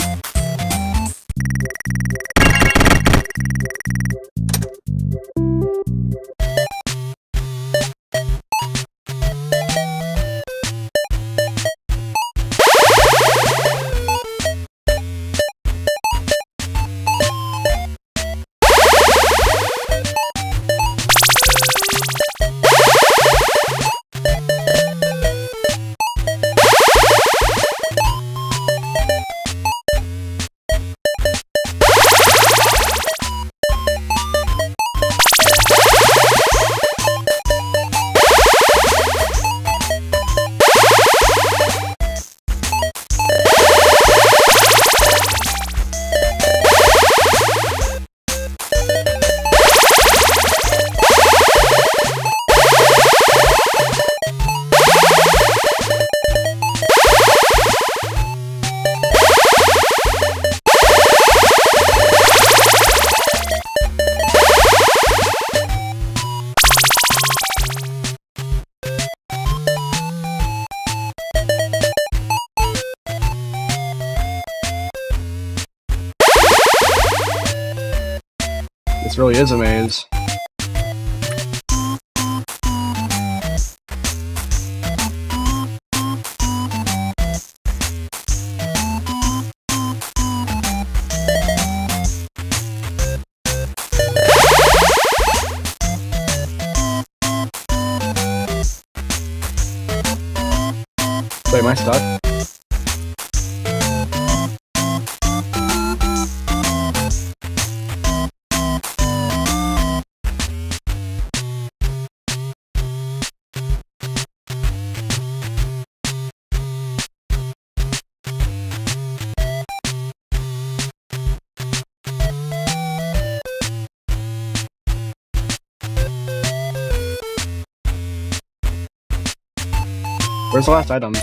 This really is a maze. Wait, am I stuck? Where's the last items?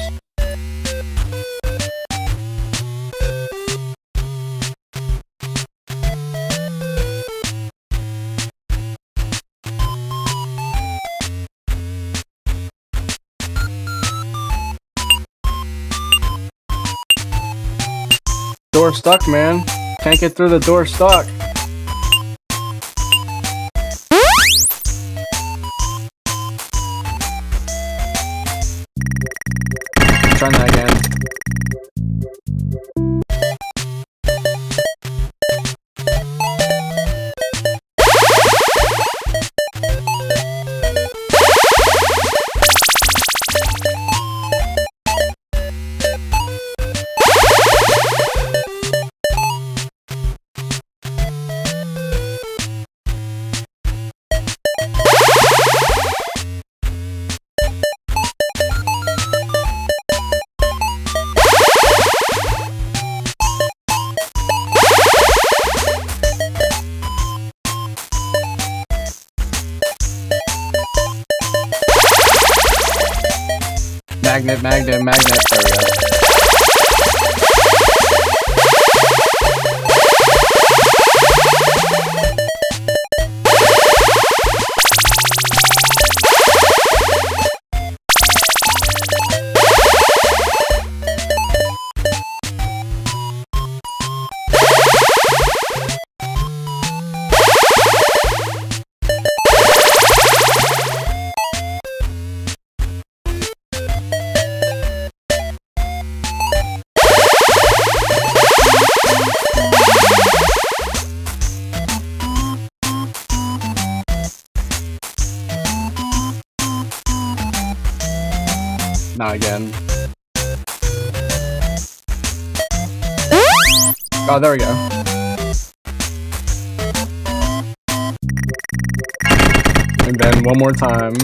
Door stuck, man. Can't get through the door stuck. Trying that again. Magnet, magnet, magnet. There we go. Oh, there we go. And then one more time.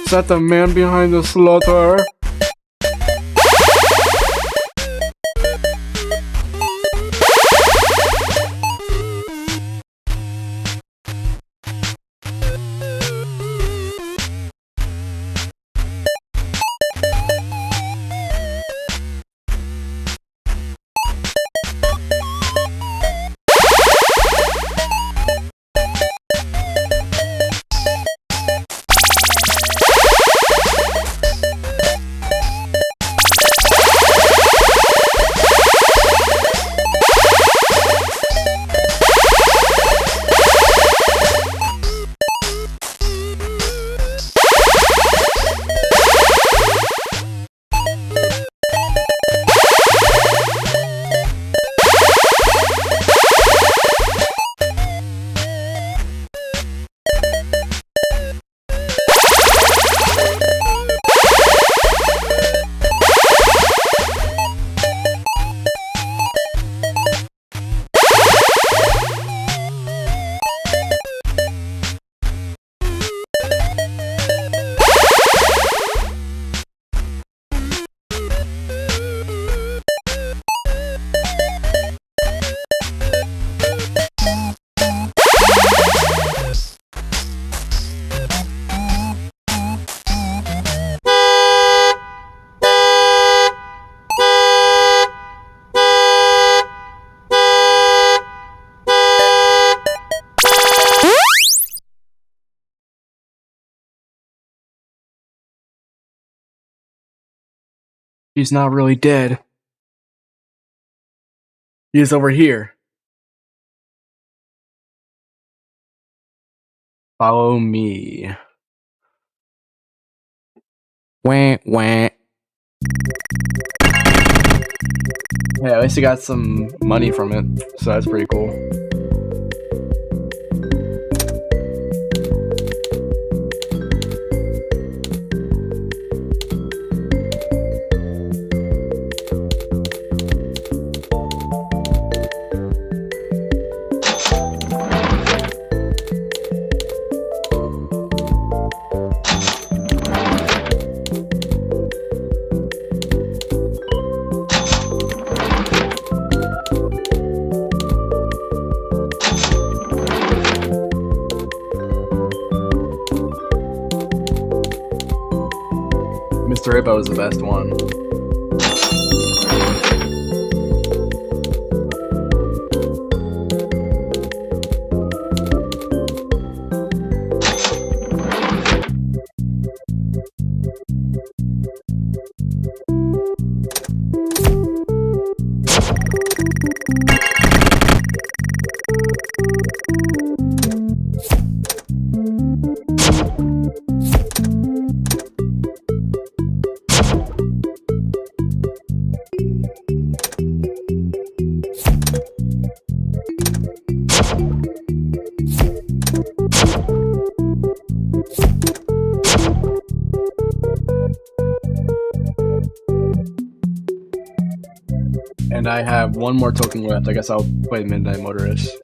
Is that the man behind the slaughter? He's not really dead. He's over here. Follow me. Wah, wah. Yeah, at least he got some money from it, so that's pretty cool. Mr. Hippo is the best one. And I have one more token left. I guess I'll play Midnight Motorist.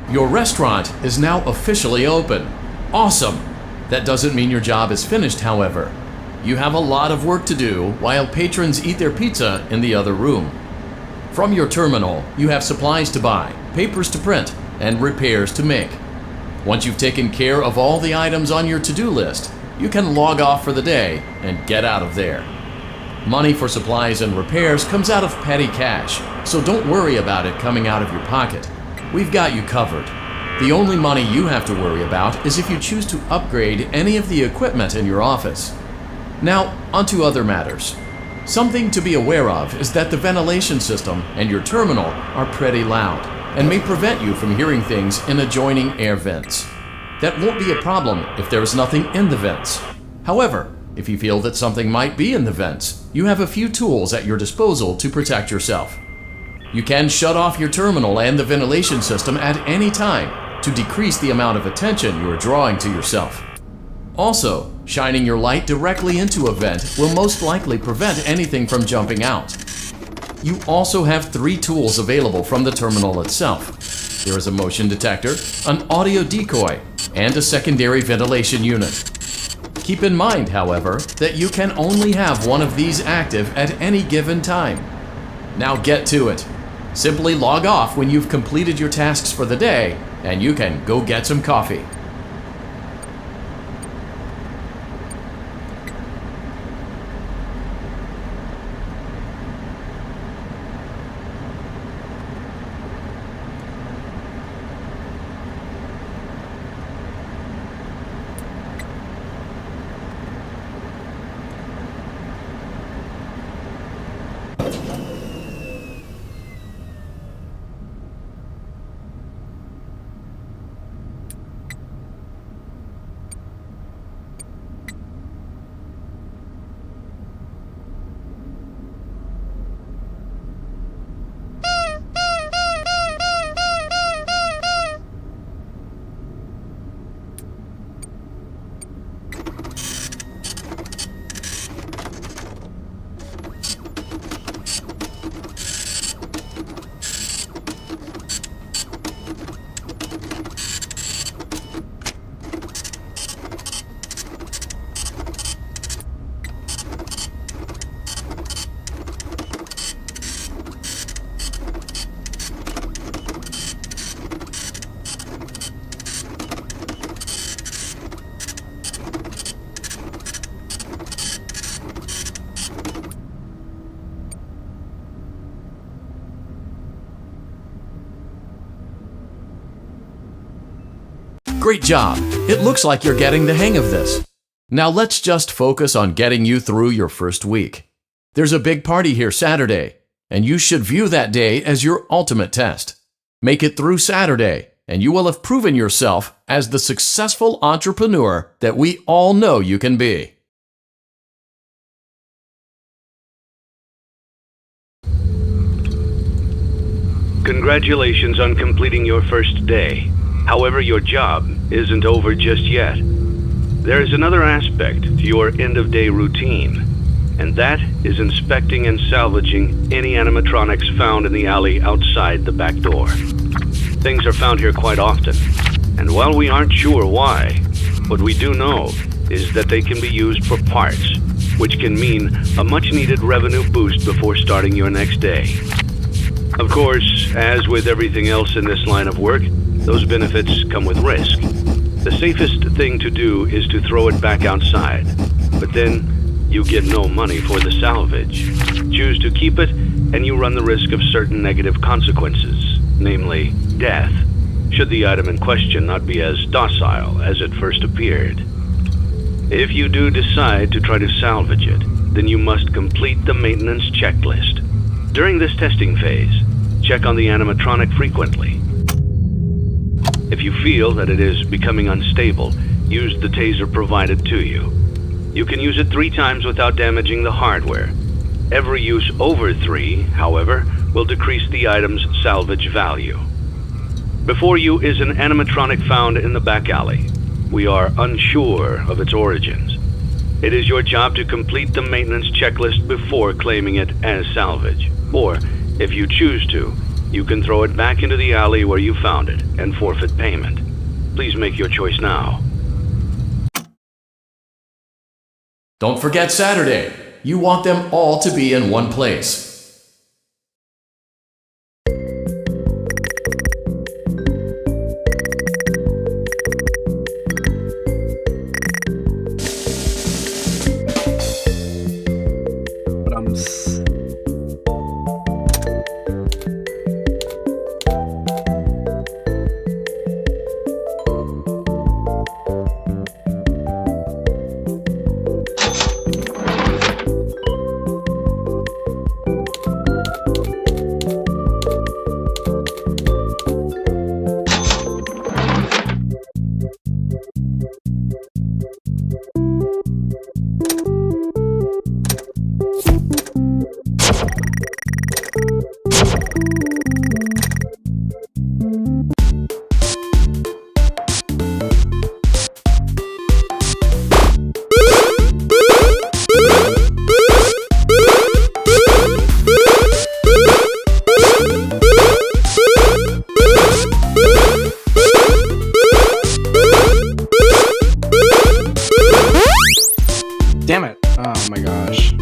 Your restaurant is now officially open. Awesome! That doesn't mean your job is finished, however. You have a lot of work to do while patrons eat their pizza in the other room. From your terminal, you have supplies to buy, papers to print, and repairs to make. Once you've taken care of all the items on your to-do list, you can log off for the day and get out of there. Money for supplies and repairs comes out of petty cash, so don't worry about it coming out of your pocket. We've got you covered. The only money you have to worry about is if you choose to upgrade any of the equipment in your office. Now, onto other matters. Something to be aware of is that the ventilation system and your terminal are pretty loud and may prevent you from hearing things in adjoining air vents. That won't be a problem if there is nothing in the vents. However, if you feel that something might be in the vents, you have a few tools at your disposal to protect yourself. You can shut off your terminal and the ventilation system at any time to decrease the amount of attention you are drawing to yourself. Also, shining your light directly into a vent will most likely prevent anything from jumping out. You also have 3 tools available from the terminal itself. There is a motion detector, an audio decoy, and a secondary ventilation unit. Keep in mind, however, that you can only have one of these active at any given time. Now get to it. Simply log off when you've completed your tasks for the day, and you can go get some coffee. Great job! It looks like you're getting the hang of this. Now let's just focus on getting you through your first week. There's a big party here Saturday, and you should view that day as your ultimate test. Make it through Saturday, and you will have proven yourself as the successful entrepreneur that we all know you can be. Congratulations on completing your first day. However, your job isn't over just yet. There is another aspect to your end-of-day routine, and that is inspecting and salvaging any animatronics found in the alley outside the back door. Things are found here quite often, and while we aren't sure why, what we do know is that they can be used for parts, which can mean a much-needed revenue boost before starting your next day. Of course, as with everything else in this line of work, those benefits come with risk. The safest thing to do is to throw it back outside, but then you get no money for the salvage. Choose to keep it, and you run the risk of certain negative consequences, namely death, should the item in question not be as docile as it first appeared. If you do decide to try to salvage it, then you must complete the maintenance checklist. During this testing phase, check on the animatronic frequently. If you feel that it is becoming unstable, use the taser provided to you. You can use it 3 times without damaging the hardware. Every use over 3, however, will decrease the item's salvage value. Before you is an animatronic found in the back alley. We are unsure of its origins. It is your job to complete the maintenance checklist before claiming it as salvage. Or, if you choose to, you can throw it back into the alley where you found it and forfeit payment. Please make your choice now. Don't forget Saturday. You want them all to be in one place. Damn it. Oh my gosh.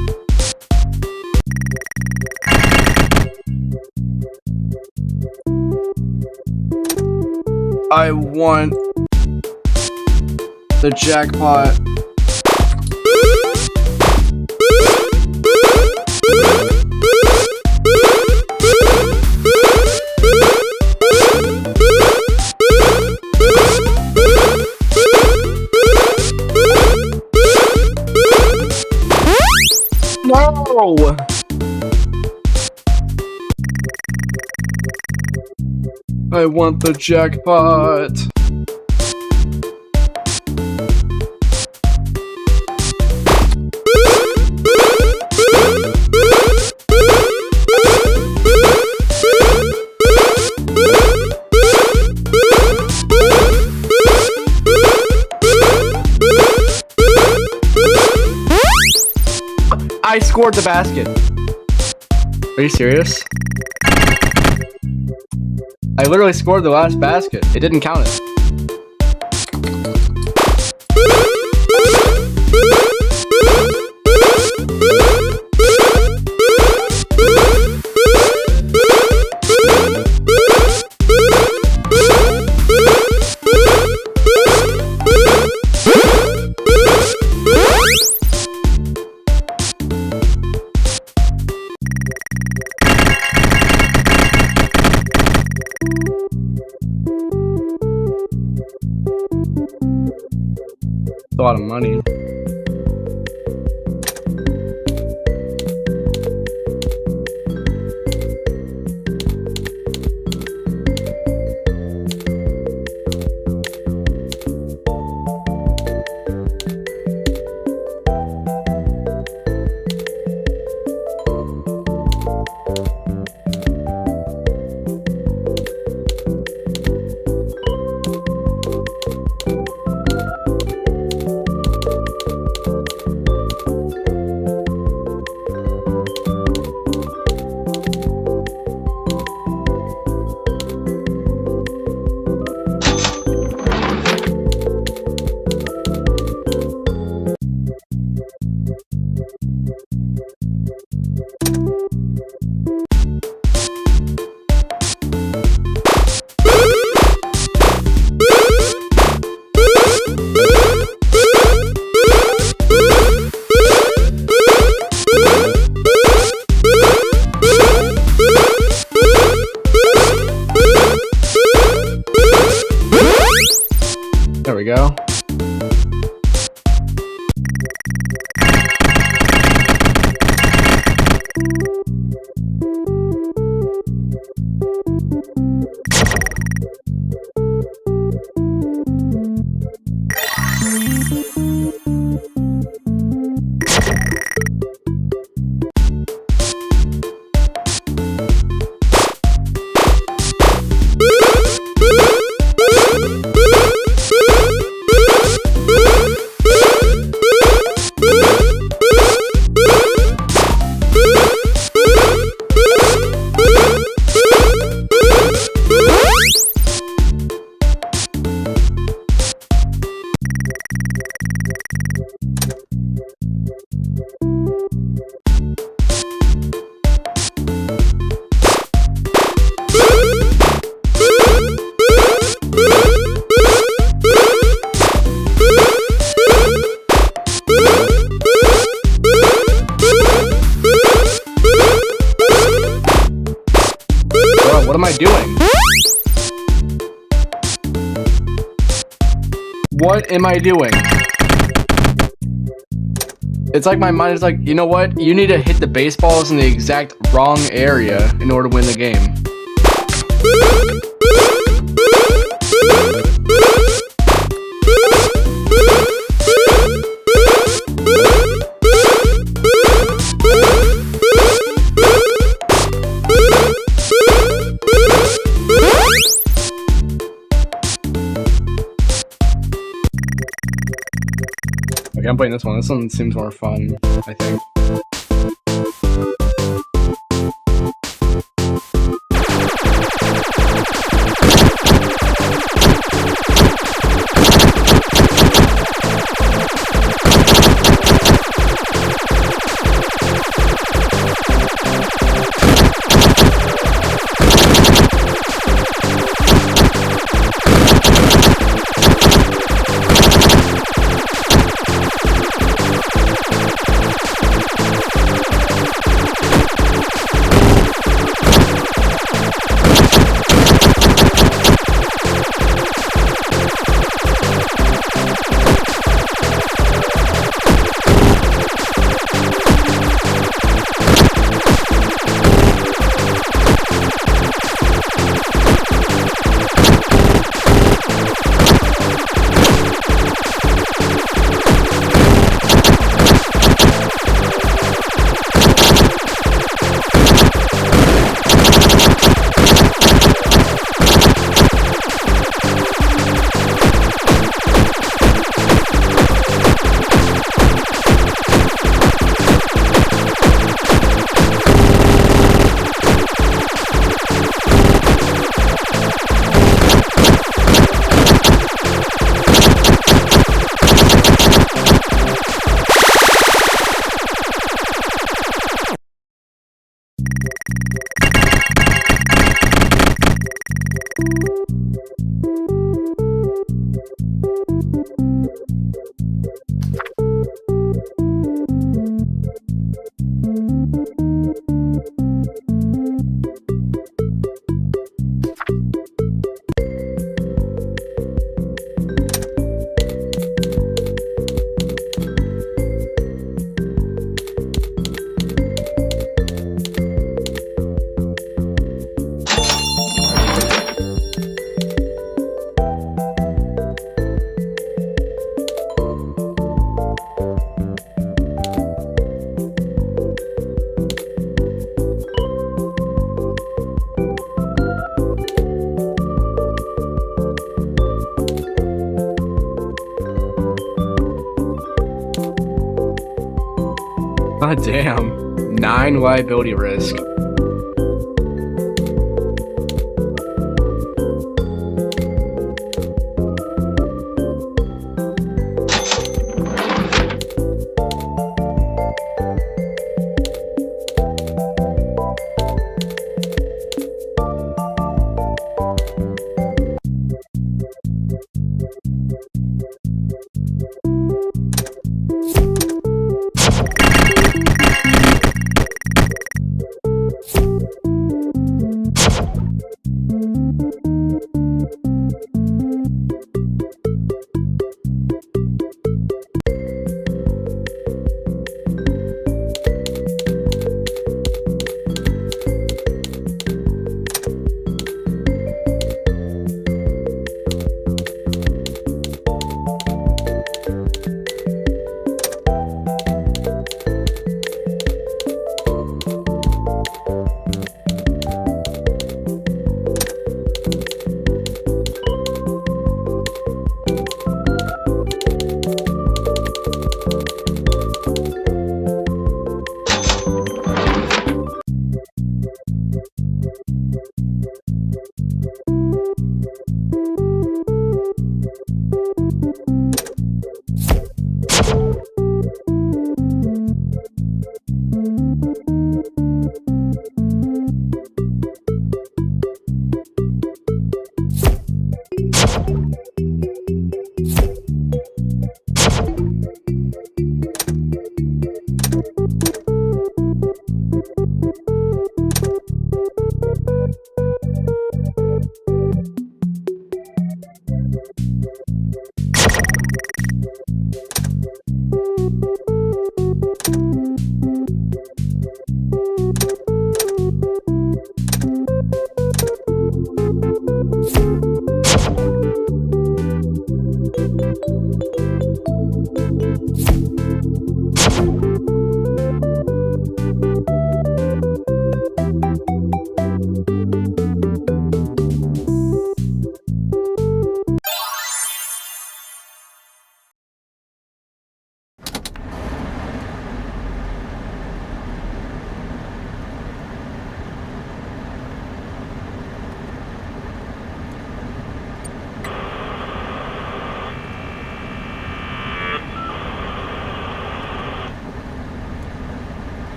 I want the jackpot. No! I want the jackpot. I scored the basket. Are you serious? I literally scored the last basket. It didn't count it. It's a lot of money. There we go. What am I doing? What am I doing? It's like my mind is like, you know what? You need to hit the baseballs in the exact wrong area in order to win the game. Okay, I'm playing this one. This one seems more fun, I think. God damn. 9 liability risk.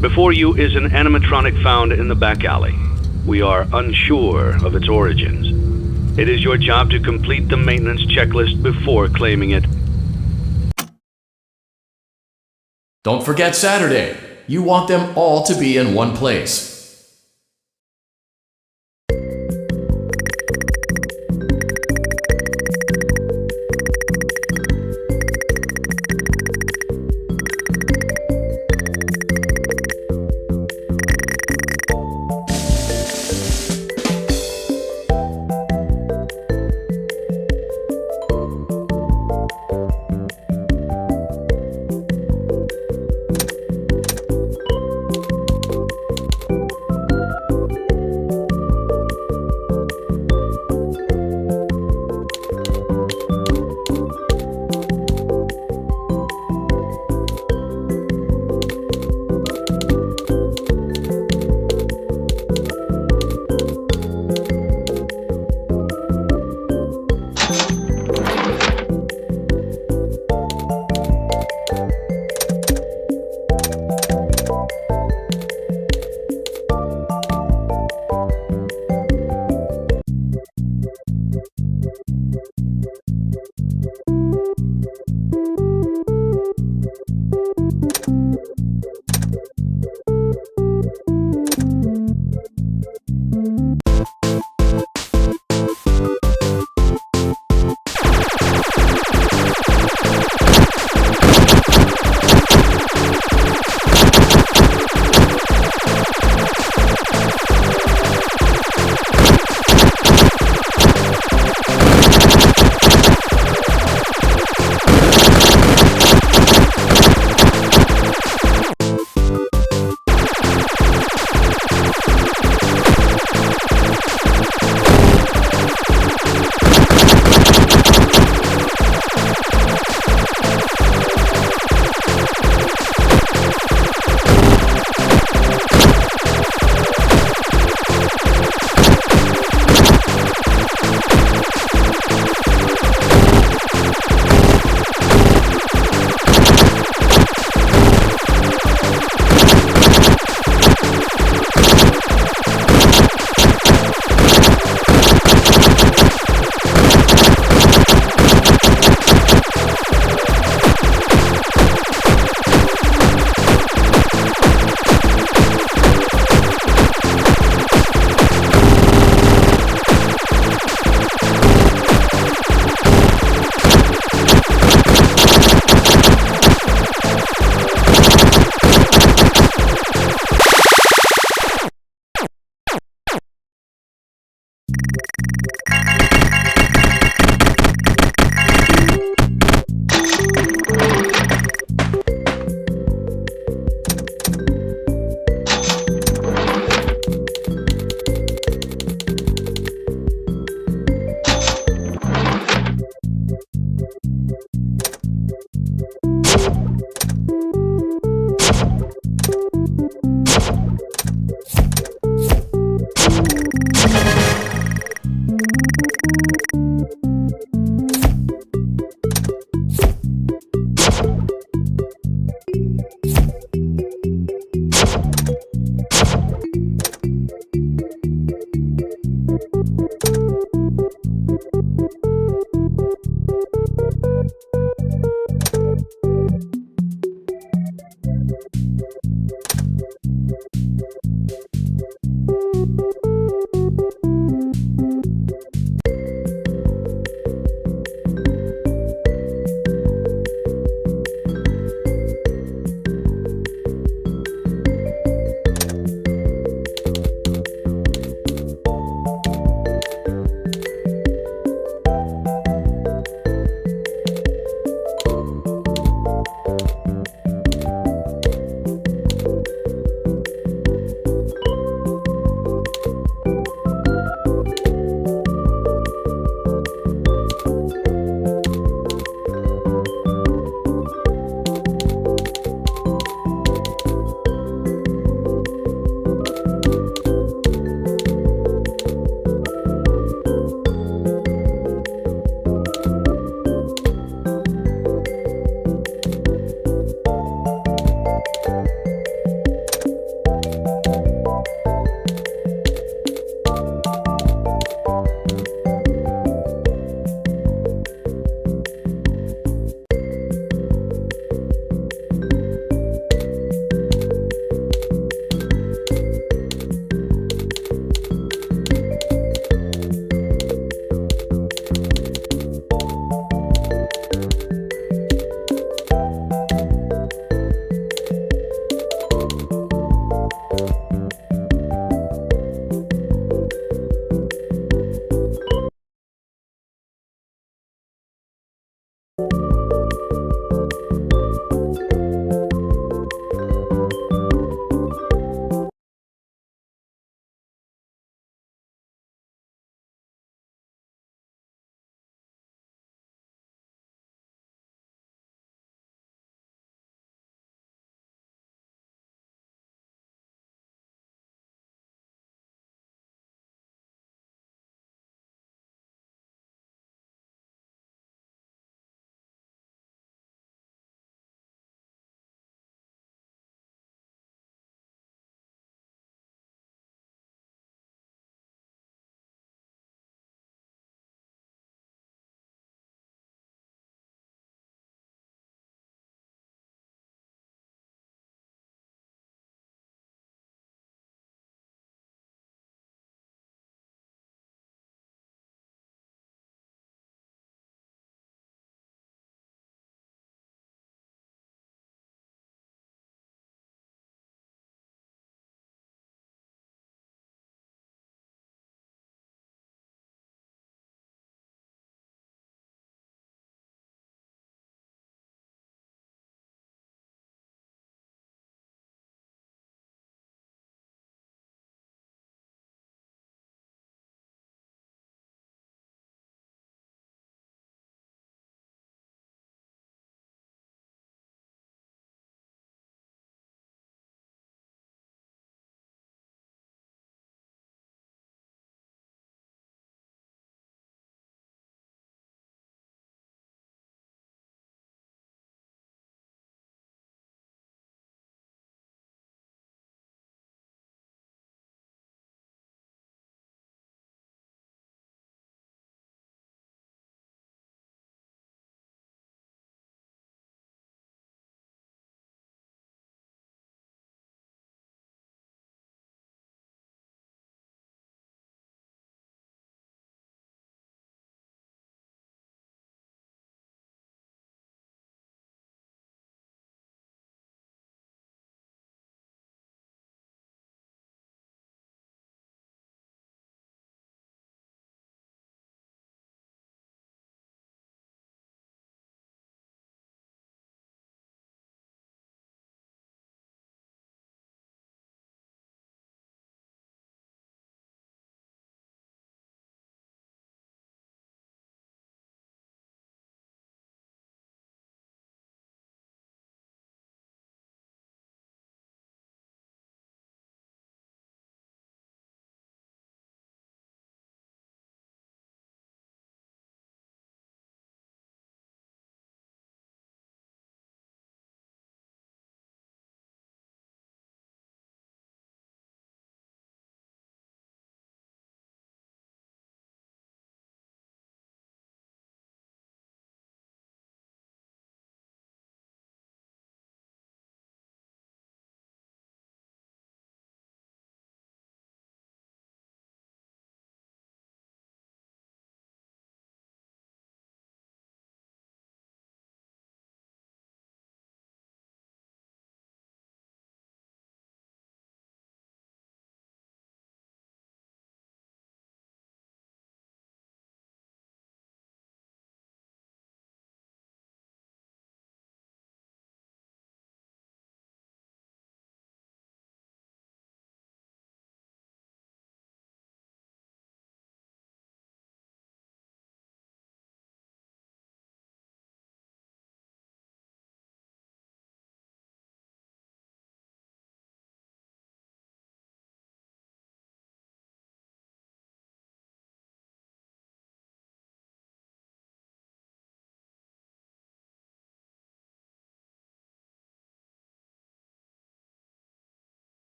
Before you is an animatronic found in the back alley. We are unsure of its origins. It is your job to complete the maintenance checklist before claiming it. Don't forget Saturday. You want them all to be in one place.